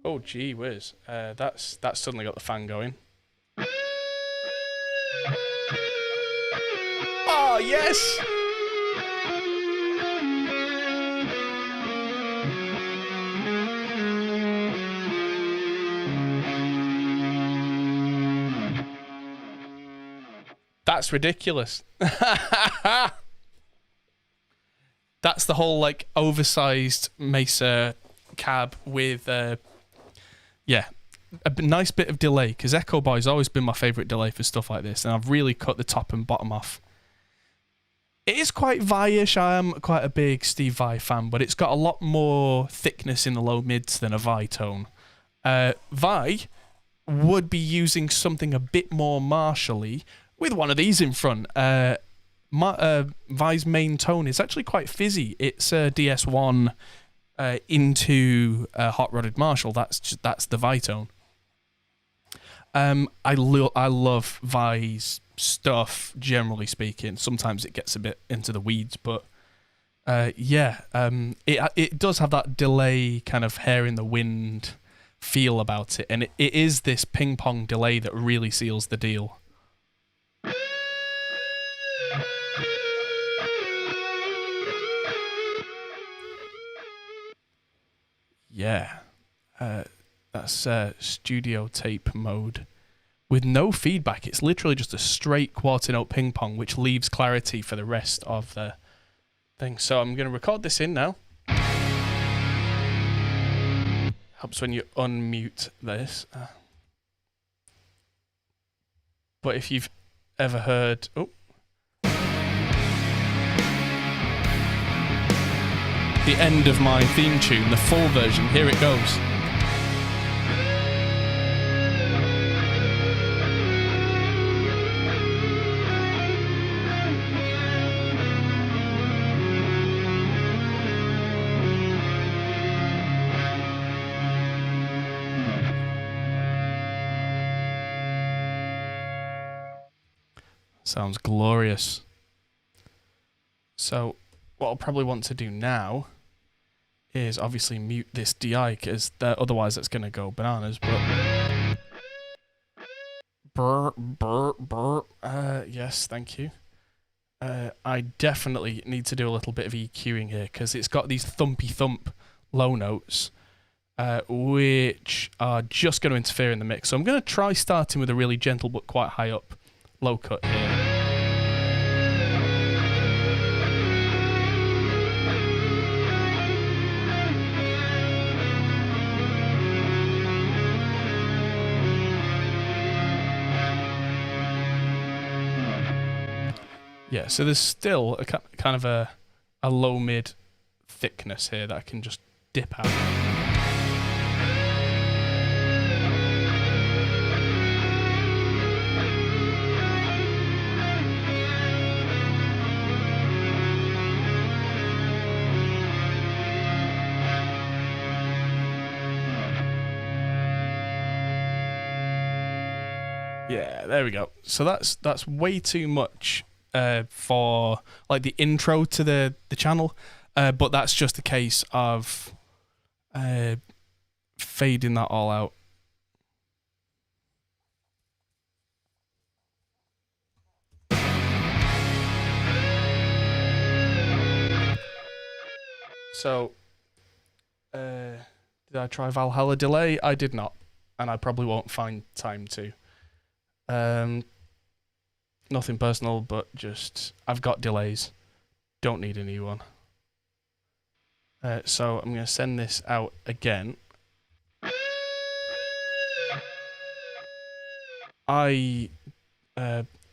Oh, gee whiz. That's suddenly got the fan going. Oh, yes! That's ridiculous. That's the whole, like, oversized Mesa cab with, yeah, a nice bit of delay, because Echo Boy's always been my favourite delay for stuff like this, and I've really cut the top and bottom off. It is quite Vi-ish. I am quite a big Steve Vai fan, but it's got a lot more thickness in the low mids than a Vi tone. Vi would be using something a bit more Marshall-y with one of these in front. Vi's main tone is actually quite fizzy. It's a DS1 into a hot rodded Marshall. That's the Vi tone. I love Vi's stuff, generally speaking. Sometimes it gets a bit into the weeds, but yeah, it does have that delay kind of hair in the wind feel about it, and it is this ping pong delay that really seals the deal. Yeah, that's studio tape mode with no feedback. It's literally just a straight quarter note ping pong, which leaves clarity for the rest of the thing. So I'm going to record this in now. Helps when you unmute this. But if you've ever heard... Oh. The end of my theme tune, the full version, here it goes. Sounds glorious. So what I'll probably want to do now is obviously mute this DI, because otherwise that's going to go bananas. But yes, thank you. I definitely need to do a little bit of EQing here, because it's got these thumpy thump low notes, which are just going to interfere in the mix. So I'm going to try starting with a really gentle but quite high up low cut here. Yeah, so there's still a kind of a low mid thickness here that I can just dip out. Yeah, there we go. So that's way too much for like the intro to the channel, but that's just a case of fading that all out. So did I try Valhalla delay? I did not, and I probably won't find time to. Nothing personal, but just I've got delays. Don't need a new one. So I'm going to send this out again. I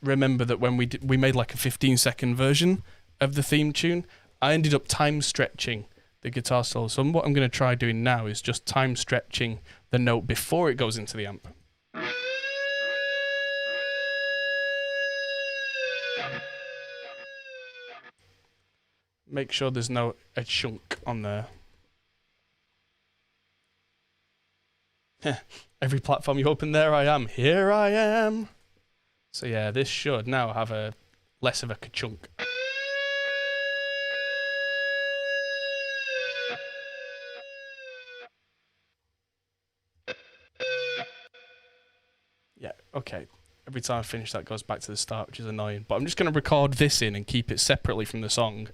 remember that when we made like a 15-second version of the theme tune, I ended up time stretching the guitar solo. So what I'm going to try doing now is just time stretching the note before it goes into the amp. Make sure there's no a chunk on there. Every platform you open, there I am. Here I am. So yeah, this should now have a less of a ka-chunk. Yeah, okay. Every time I finish that goes back to the start, which is annoying. But I'm just going to record this in and keep it separately from the song.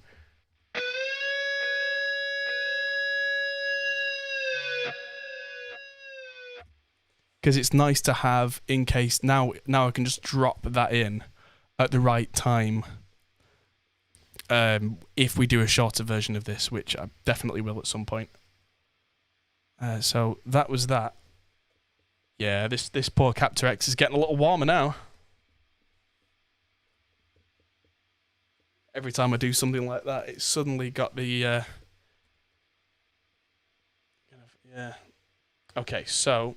Because it's nice to have in case now I can just drop that in at the right time. If we do a shorter version of this, which I definitely will at some point. So that was that. Yeah, this poor Captor X is getting a little warmer now. Every time I do something like that, it's suddenly got the yeah. Okay, so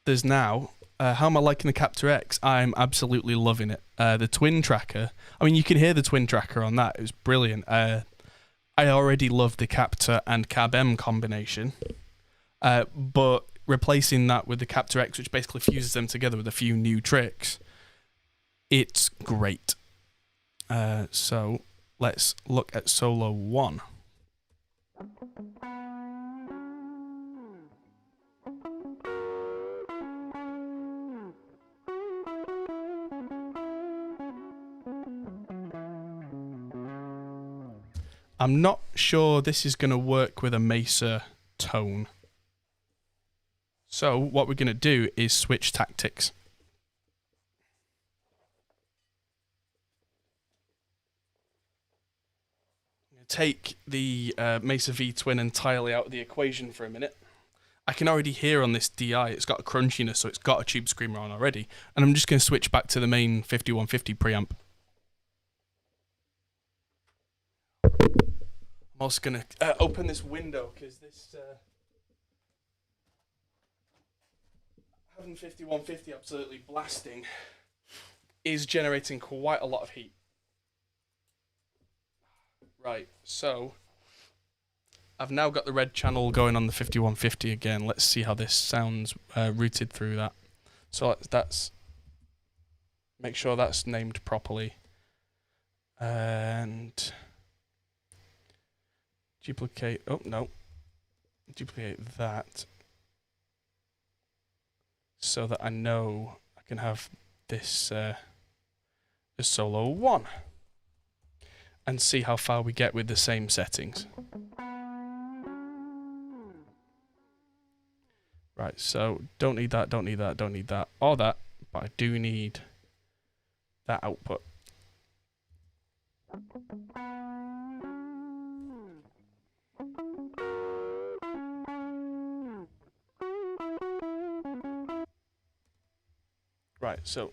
there's now how am I liking the Captor X? I'm absolutely loving it. The twin tracker. I mean, you can hear the twin tracker on that. It was brilliant. I already love the Captor and Cab M combination, but replacing that with the Captor X, which basically fuses them together with a few new tricks, it's great. So let's look at solo 1. I'm not sure this is going to work with a Mesa tone. So what we're going to do is switch tactics. I'm going to take the Mesa V Twin entirely out of the equation for a minute. I can already hear on this DI, it's got a crunchiness, so it's got a tube screamer on already. And I'm just going to switch back to the main 5150 preamp. I'm also going to open this window because this having 5150 absolutely blasting is generating quite a lot of heat. Right, so I've now got the red channel going on the 5150 again. Let's see how this sounds routed through that. So that's make sure that's named properly. And duplicate, oh no, duplicate that so that I know I can have this as solo 1 and see how far we get with the same settings. Right, so don't need that, don't need that, don't need that, or that, but I do need that output. Right, so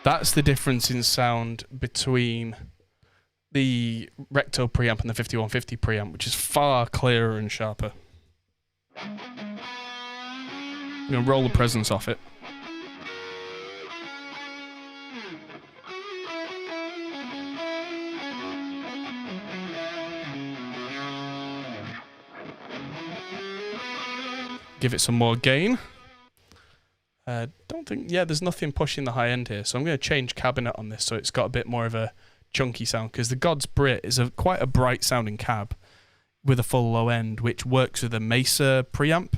that's the difference in sound between the Recto preamp and the 5150 preamp, which is far clearer and sharper. I'm going to roll the presence off it. Give it some more gain. Don't think, yeah, there's nothing pushing the high end here, so I'm going to change cabinet on this so it's got a bit more of a chunky sound, because the God's Brit is quite a bright sounding cab with a full low end, which works with a Mesa preamp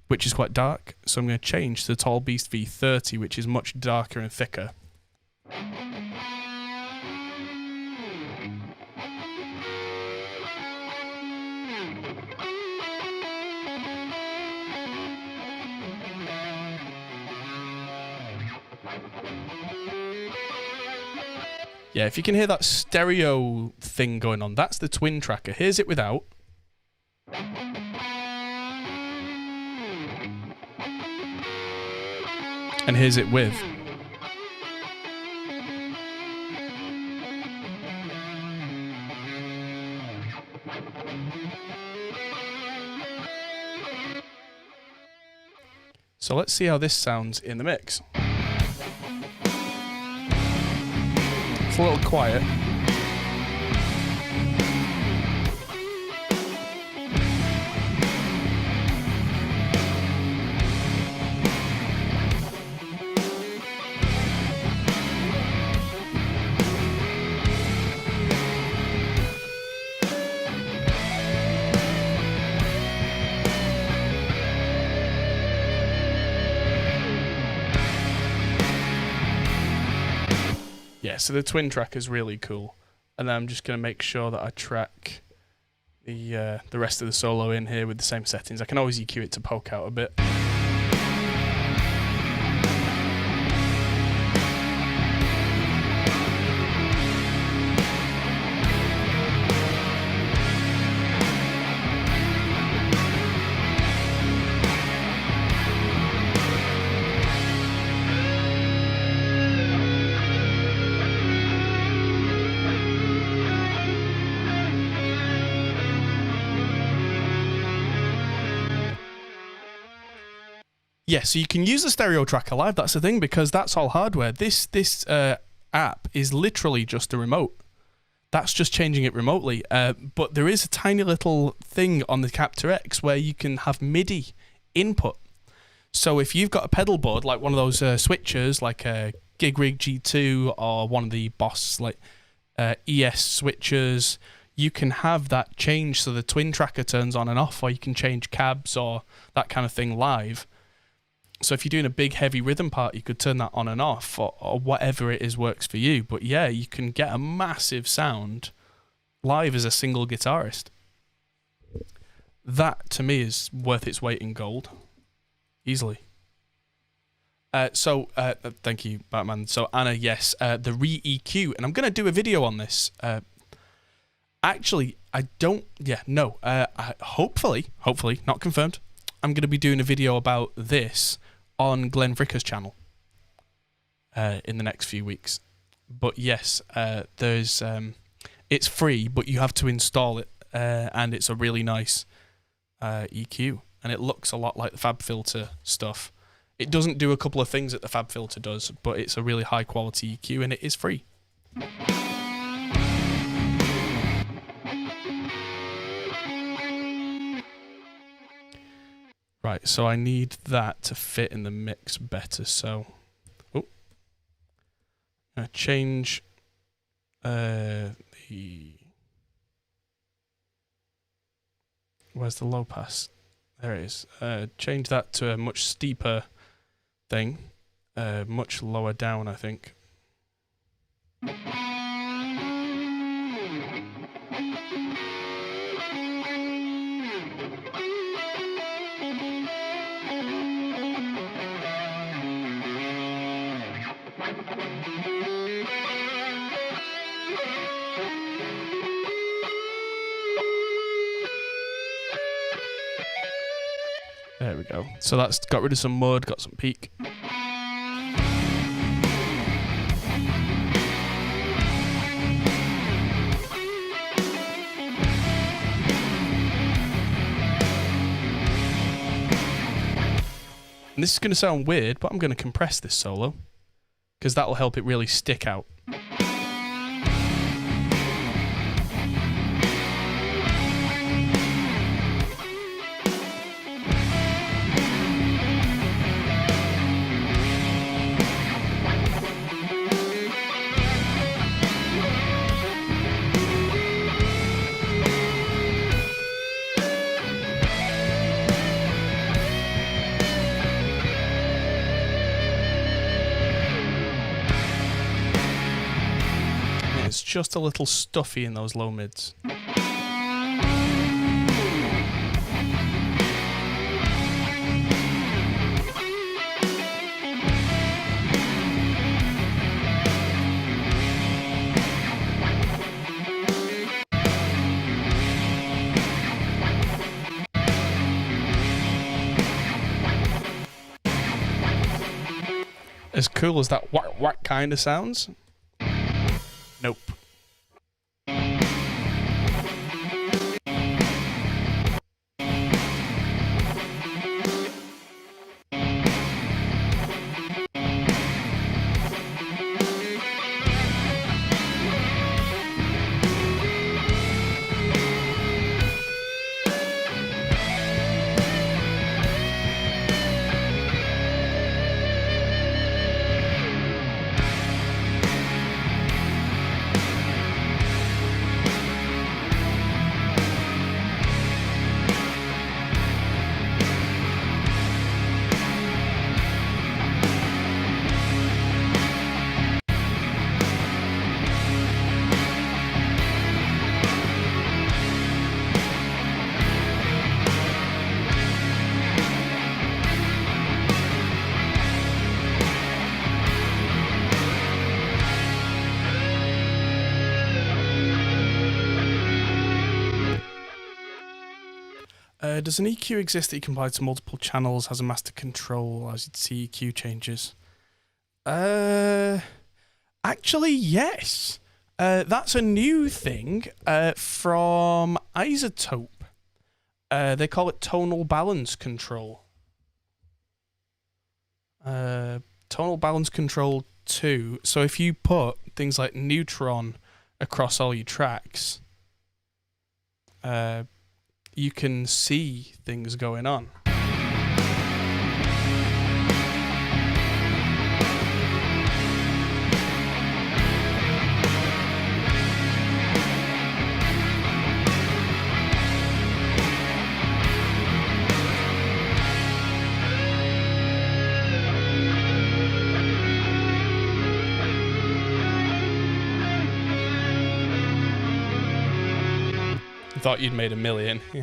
which is quite dark. So I'm going to change to the Tall Beast V30, which is much darker and thicker. Yeah, if you can hear that stereo thing going on, that's the twin tracker. Here's it without. And here's it with. So let's see how this sounds in the mix. It's a little quiet. Yeah, so the twin track is really cool. And then I'm just going to make sure that I track the rest of the solo in here with the same settings. I can always EQ it to poke out a bit. Yeah, so you can use the stereo tracker live, that's the thing, because that's all hardware. This app is literally just a remote. That's just changing it remotely. But there is a tiny little thing on the Captor X where you can have MIDI input. So if you've got a pedal board, like one of those switchers, like a Gig Rig G2 or one of the Boss like ES switchers, you can have that change so the twin tracker turns on and off, or you can change cabs or that kind of thing live. So if you're doing a big heavy rhythm part, you could turn that on and off, or whatever it is works for you. But yeah, you can get a massive sound live as a single guitarist. That to me is worth its weight in gold, easily. Thank you, Batman. So Anna, yes, the re-EQ, and I'm going to do a video on this. Actually, I don't. Yeah, no. Hopefully, not confirmed. I'm going to be doing a video about this on Glenn Vricker's channel in the next few weeks. But yes, there's it's free, but you have to install it, and it's a really nice EQ, and it looks a lot like the FabFilter stuff. It doesn't do a couple of things that the FabFilter does, but it's a really high quality EQ, and it is free. Right, so I need that to fit in the mix better, so... Oh. I'm going to change the... Where's the low pass? There it is. Change that to a much steeper thing. Much lower down, I think. There we go. So that's got rid of some mud, got some peak. And this is going to sound weird, but I'm going to compress this solo, because that will help it really stick out. just a little stuffy in those low mids. As cool as that whack whack kind of sounds, nope. Does an EQ exist that you can apply to multiple channels, has a master control, as you'd see EQ changes? Actually, yes. That's a new thing from Isotope. They call it tonal balance control. Tonal balance control 2. So if you put things like neutron across all your tracks, you can see things going on. Thought you'd made $1 million. Yeah.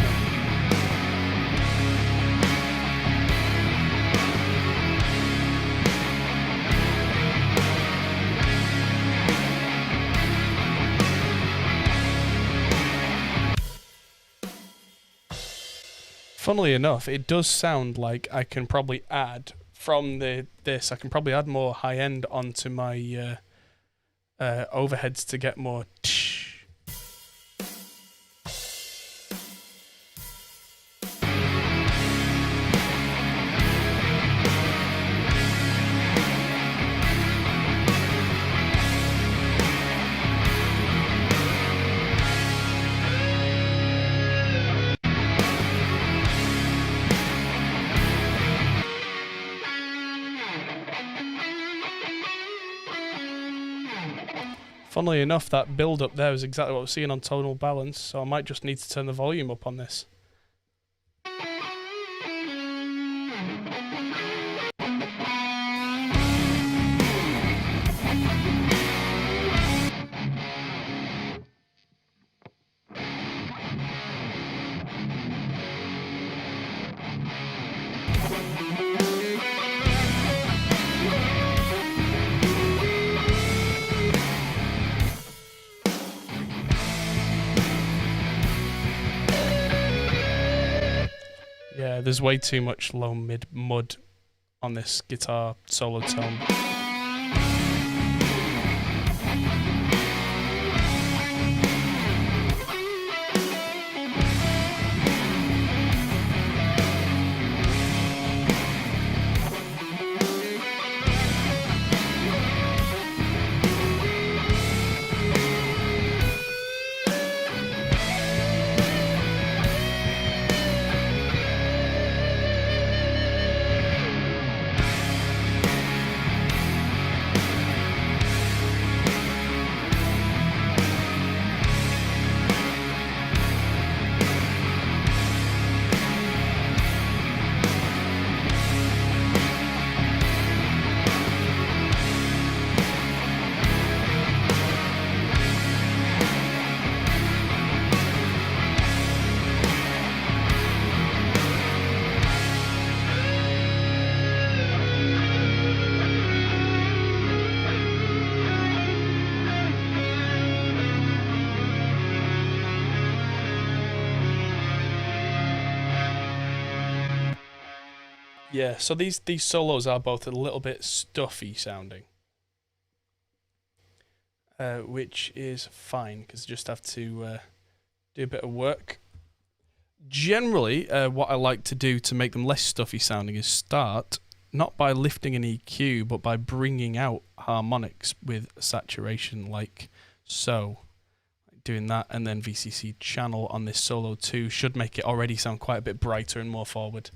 Funnily enough, it does sound like I can probably add from this. I can probably add more high end onto my overheads to get more. Funnily enough, that build up there is exactly what we're seeing on tonal balance, so I might just need to turn the volume up on this. Yeah, there's way too much low mid mud on this guitar solo tone. Yeah, so these solos are both a little bit stuffy sounding, which is fine because you just have to do a bit of work. Generally, what I like to do to make them less stuffy sounding is start not by lifting an EQ, but by bringing out harmonics with saturation, like so. Doing that, and then VCC channel on this solo 2 should make it already sound quite a bit brighter and more forward.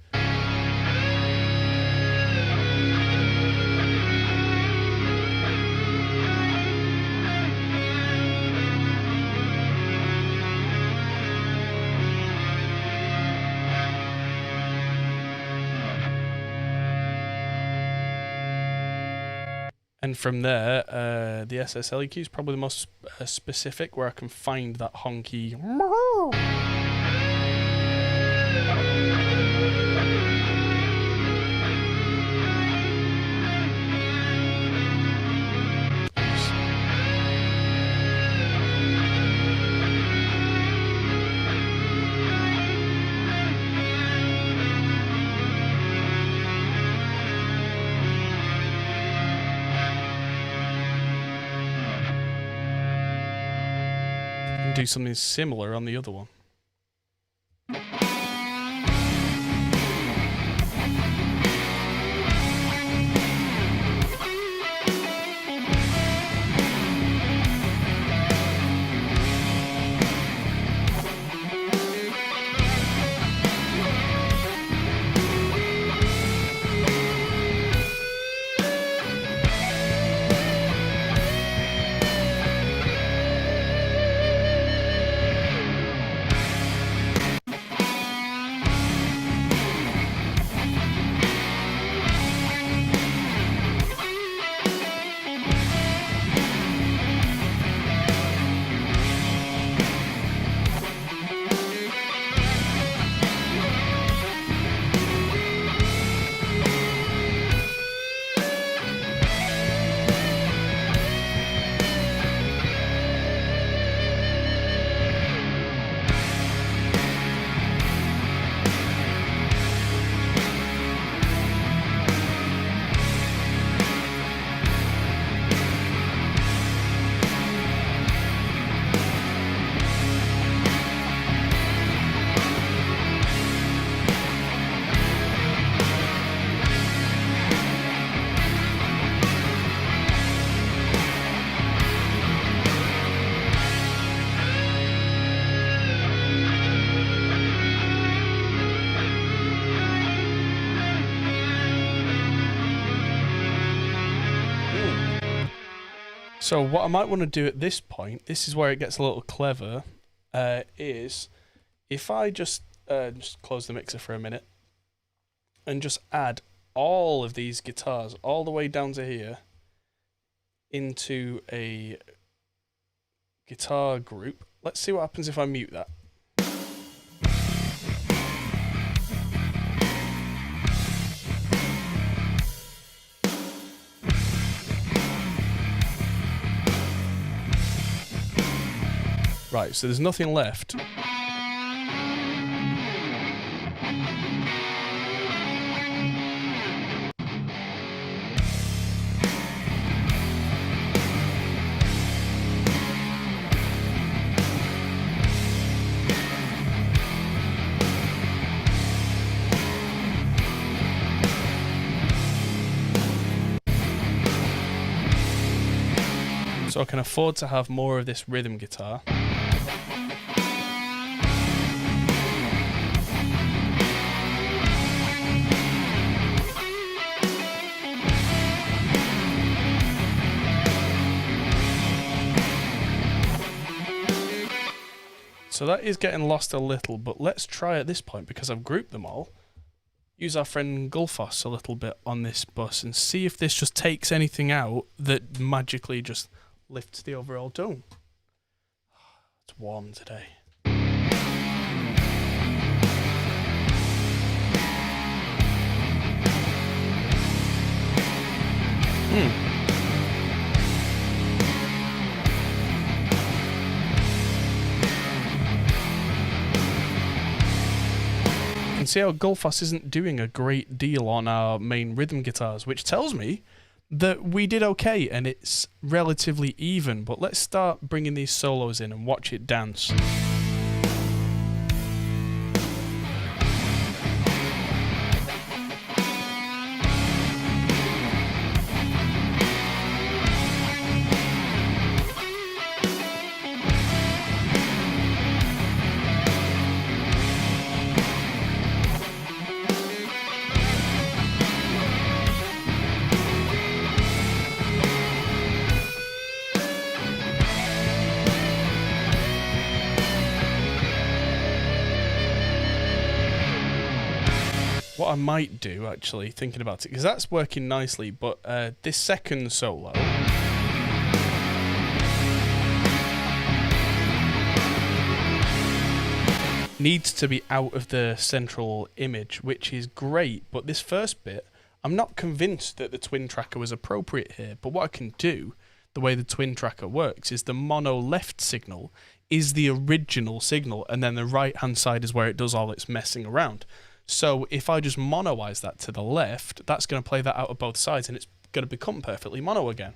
And from there, the SSL EQ is probably the most specific, where I can find that honky. Do something similar on the other one. So what I might want to do at this point, this is where it gets a little clever, is if I just close the mixer for a minute and just add all of these guitars all the way down to here into a guitar group. Let's see what happens if I mute that. Right, so there's nothing left. So I can afford to have more of this rhythm guitar. So that is getting lost a little, but let's try at this point, because I've grouped them all, use our friend Gulfos a little bit on this bus and see if this just takes anything out that magically just lifts the overall tone. It's warm today. can see how Gullfoss isn't doing a great deal on our main rhythm guitars, which tells me that we did okay and it's relatively even. But let's start bringing these solos in and watch it dance. What I might do, actually, thinking about it, because that's working nicely, but this second solo needs to be out of the central image, which is great, but this first bit, I'm not convinced that the twin tracker was appropriate here, but what I can do, the way the twin tracker works, is the mono left signal is the original signal, and then the right hand side is where it does all its messing around. So if I just monoize that to the left, that's going to play that out of both sides, and it's going to become perfectly mono again.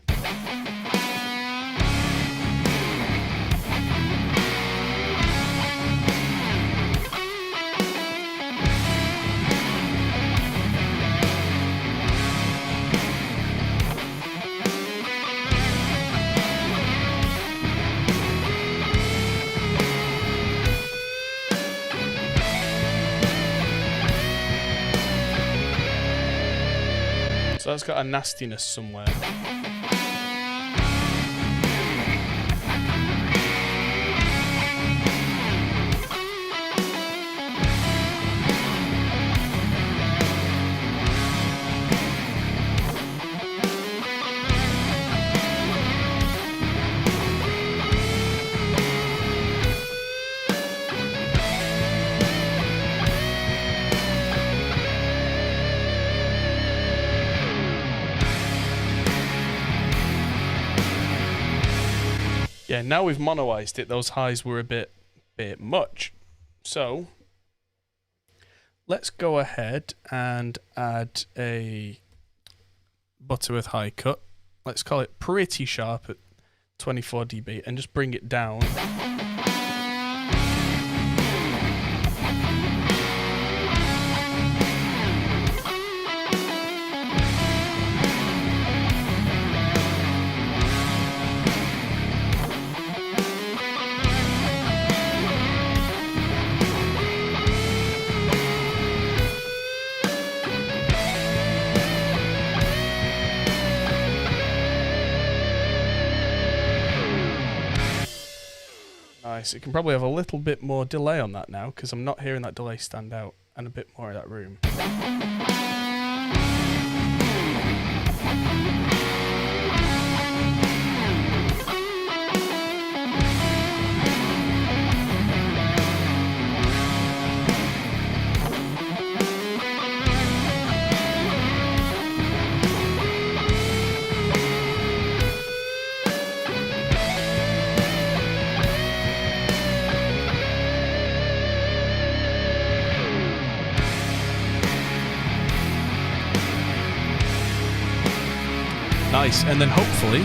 So that's got a nastiness somewhere. Yeah, now we've monoized it, those highs were a bit much. So let's go ahead and add a Butterworth high cut. Let's call it pretty sharp at 24 dB and just bring it down. Nice. It can probably have a little bit more delay on that now because I'm not hearing that delay stand out, and a bit more of that room. Nice, and then hopefully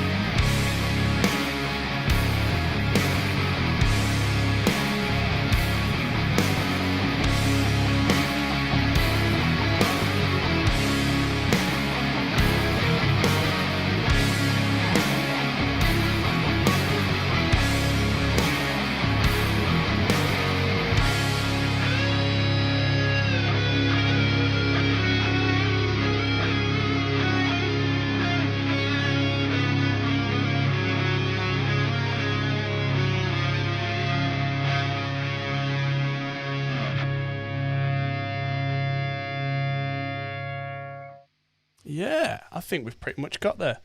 yeah, I think we've pretty much got there.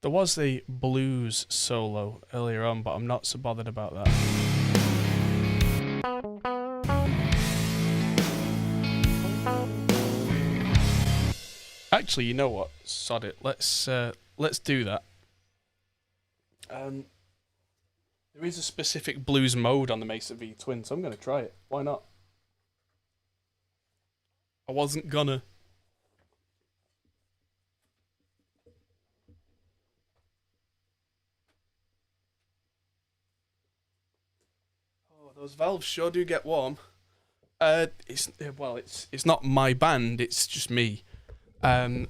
There was a blues solo earlier on, but I'm not so bothered about that. Actually, you know what? Sod it. Let's do that. There is a specific blues mode on the Mesa V Twin, so I'm going to try it. Why not? I wasn't gonna. Oh, those valves sure do get warm. It's not my band. It's just me. I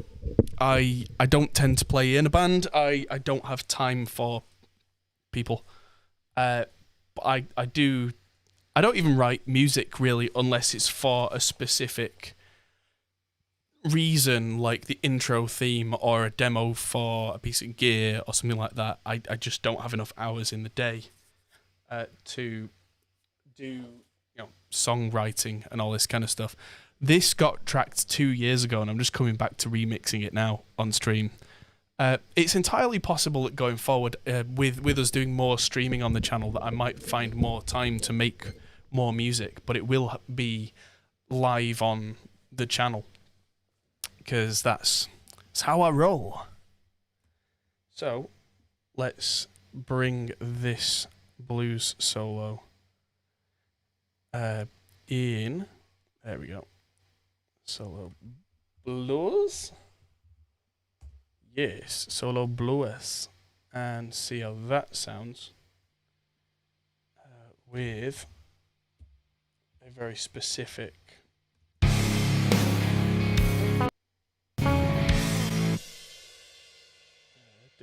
don't tend to play in a band. I don't have time for people. But I don't even write music really unless it's for a specific reason, like the intro theme or a demo for a piece of gear or something like that. I just don't have enough hours in the day to do songwriting and all this kind of stuff. This got tracked 2 years ago, and I'm just coming back to remixing it now on stream. It's entirely possible that going forward, with us doing more streaming on the channel, that I might find more time to make more music, but it will be live on the channel, because that's how I roll. So, let's bring this blues solo in. There we go. Solo blues. Yes, solo blues. And see how that sounds with a very specific I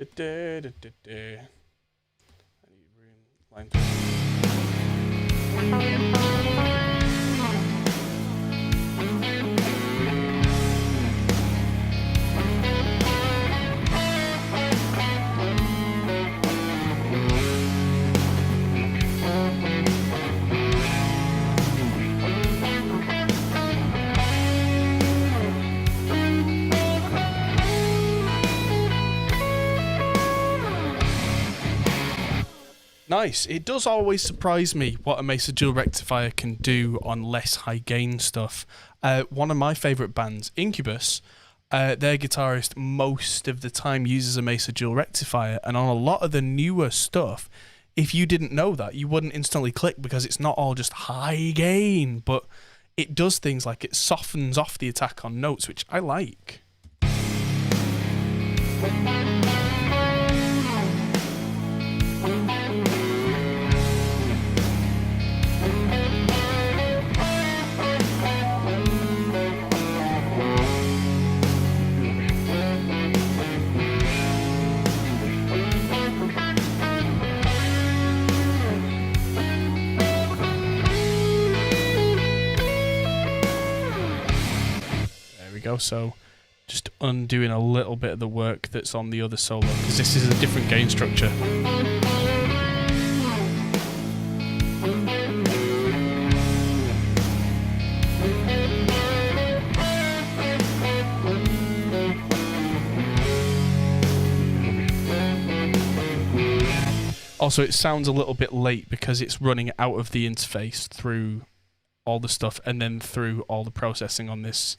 need room line 3. Nice. It does always surprise me what a Mesa Dual Rectifier can do on less high gain stuff. One of my favourite bands, Incubus, their guitarist most of the time uses a Mesa Dual Rectifier, and on a lot of the newer stuff, if you didn't know that, you wouldn't instantly click, because it's not all just high gain, but it does things like it softens off the attack on notes, which I like. So just undoing a little bit of the work that's on the other solo, because this is a different gain structure. Also, it sounds a little bit late because it's running out of the interface through all the stuff and then through all the processing on this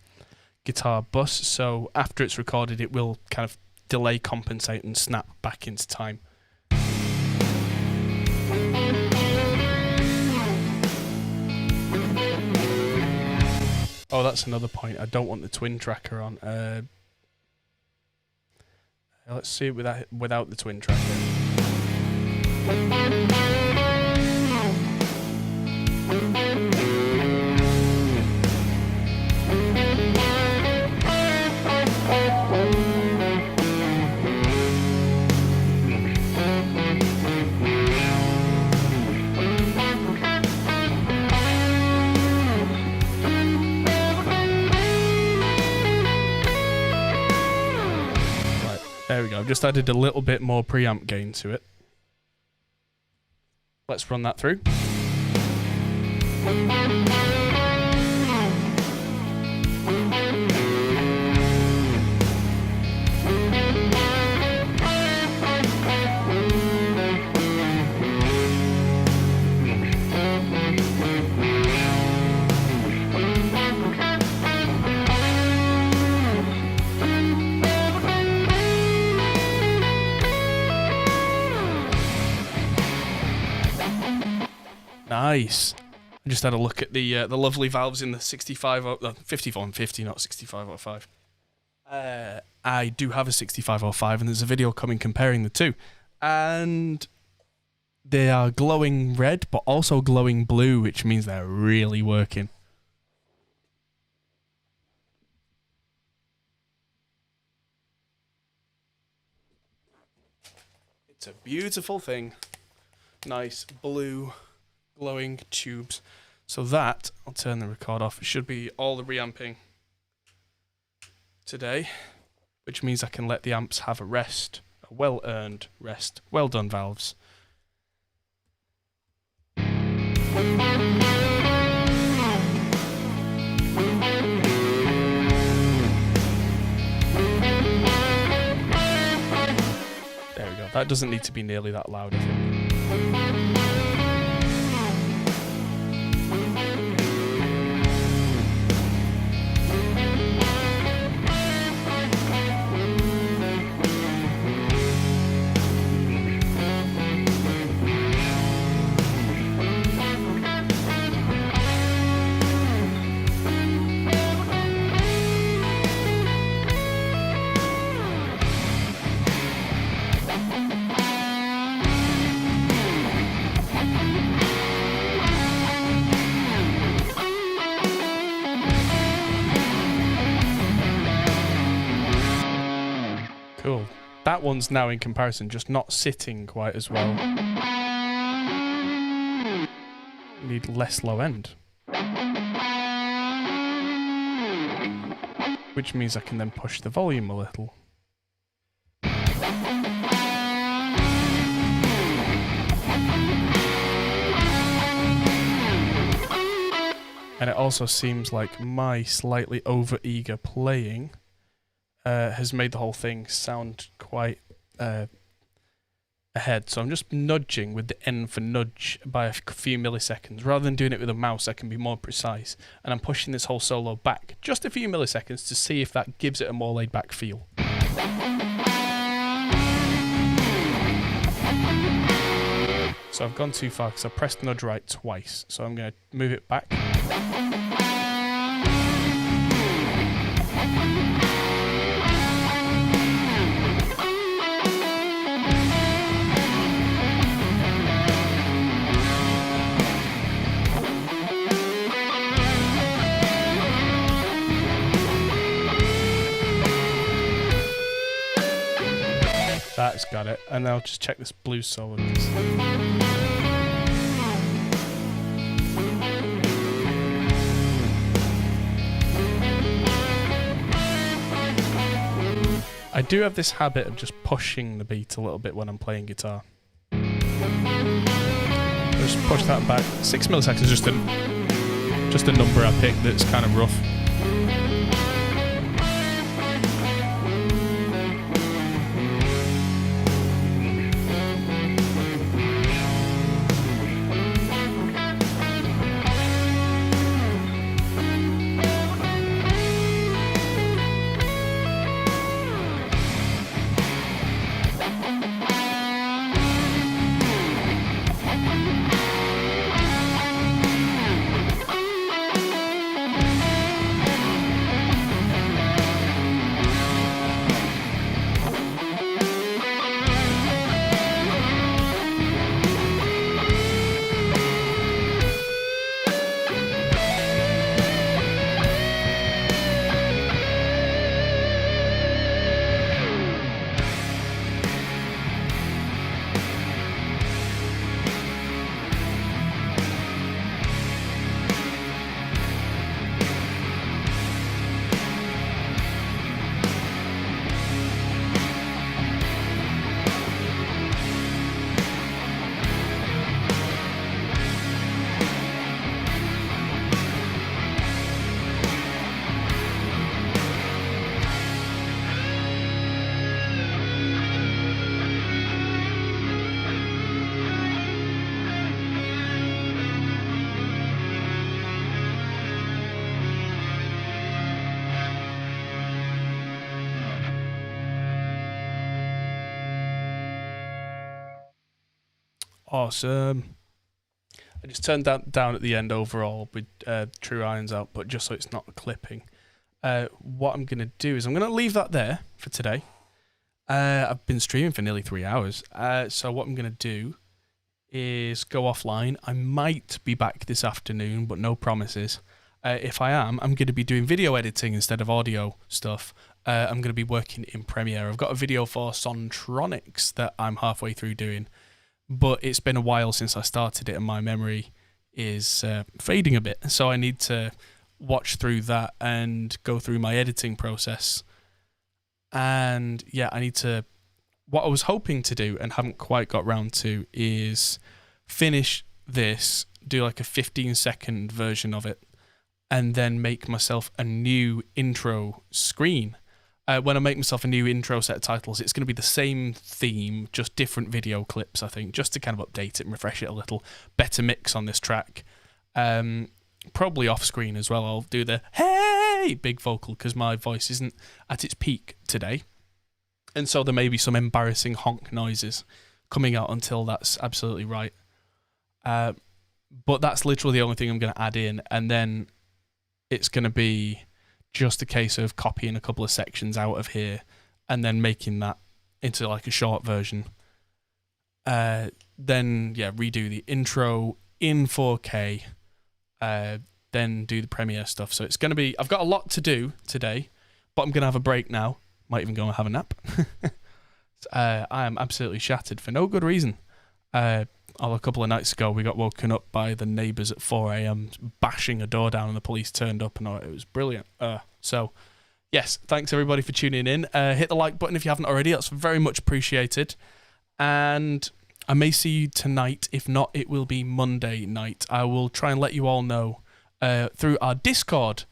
guitar bus, so after it's recorded it will kind of delay compensate and snap back into time. Oh, that's another point. I don't want the twin tracker on. Let's see it without the twin tracker. There we go. I've just added a little bit more preamp gain to it. Let's run that through. Nice. I just had a look at the lovely valves in the 5450, not 6505. I do have a 6505, and there's a video coming comparing the two, and they are glowing red, but also glowing blue, which means they're really working. It's a beautiful thing. Nice blue glowing tubes. So that, I'll turn the record off. It should be all the reamping today, which means I can let the amps have a rest, a well-earned rest. Well done, valves. There we go. That doesn't need to be nearly that loud, I think. Cool. That one's now, in comparison, just not sitting quite as well. Need less low end. Which means I can then push the volume a little. And it also seems like my slightly over-eager playing has made the whole thing sound quite ahead. So I'm just nudging with the N for nudge by a few milliseconds. Rather than doing it with a mouse, I can be more precise. And I'm pushing this whole solo back just a few milliseconds to see if that gives it a more laid-back feel. So I've gone too far because I pressed nudge right twice. So I'm going to move it back. That's got it. And I'll just check this blues solo. I do have this habit of just pushing the beat a little bit when I'm playing guitar. Just push that back. 6 milliseconds is just a number I picked that's kind of rough. Awesome. I just turned that down at the end overall with true irons output, just so it's not clipping. What I'm going to do is I'm going to leave that there for today. I've been streaming for nearly 3 hours. So what I'm going to do is go offline. I might be back this afternoon, but no promises. If I am, I'm going to be doing video editing instead of audio stuff. I'm going to be working in Premiere. I've got a video for Sontronics that I'm halfway through doing, but it's been a while since I started it and my memory is fading a bit. So I need to watch through that and go through my editing process. And yeah, I need to... What I was hoping to do and haven't quite got round to is finish this, do like a 15-second version of it, and then make myself a new intro screen. When I make myself a new intro set of titles, it's going to be the same theme, just different video clips, I think, just to kind of update it and refresh it a little. Better mix on this track. Probably off screen as well. I'll do the hey big vocal because my voice isn't at its peak today. And so there may be some embarrassing honk noises coming out until that's absolutely right. But that's literally the only thing I'm going to add in. And then it's going to be just a case of copying a couple of sections out of here and then making that into like a short version. Then, yeah, redo the intro in 4K. Then do the Premiere stuff. So it's going to be... I've got a lot to do today, but I'm going to have a break now. Might even go and have a nap. I am absolutely shattered for no good reason. A couple of nights ago, we got woken up by the neighbours at 4 a.m. bashing a door down, and the police turned up, and it was brilliant. So, yes, thanks everybody for tuning in. Hit the like button if you haven't already. That's very much appreciated. And I may see you tonight. If not, it will be Monday night. I will try and let you all know through our Discord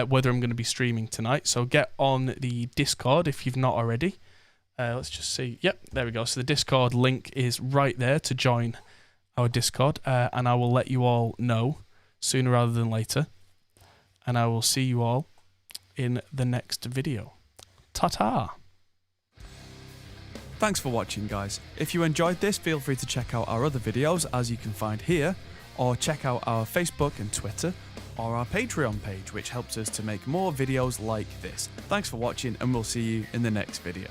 whether I'm going to be streaming tonight. So get on the Discord if you've not already. Let's just see. Yep, there we go. So the Discord link is right there to join our Discord, and I will let you all know sooner rather than later. And I will see you all in the next video. Ta-ta! Thanks for watching, guys. If you enjoyed this, feel free to check out our other videos, as you can find here, or check out our Facebook and Twitter, or our Patreon page, which helps us to make more videos like this. Thanks for watching, and we'll see you in the next video.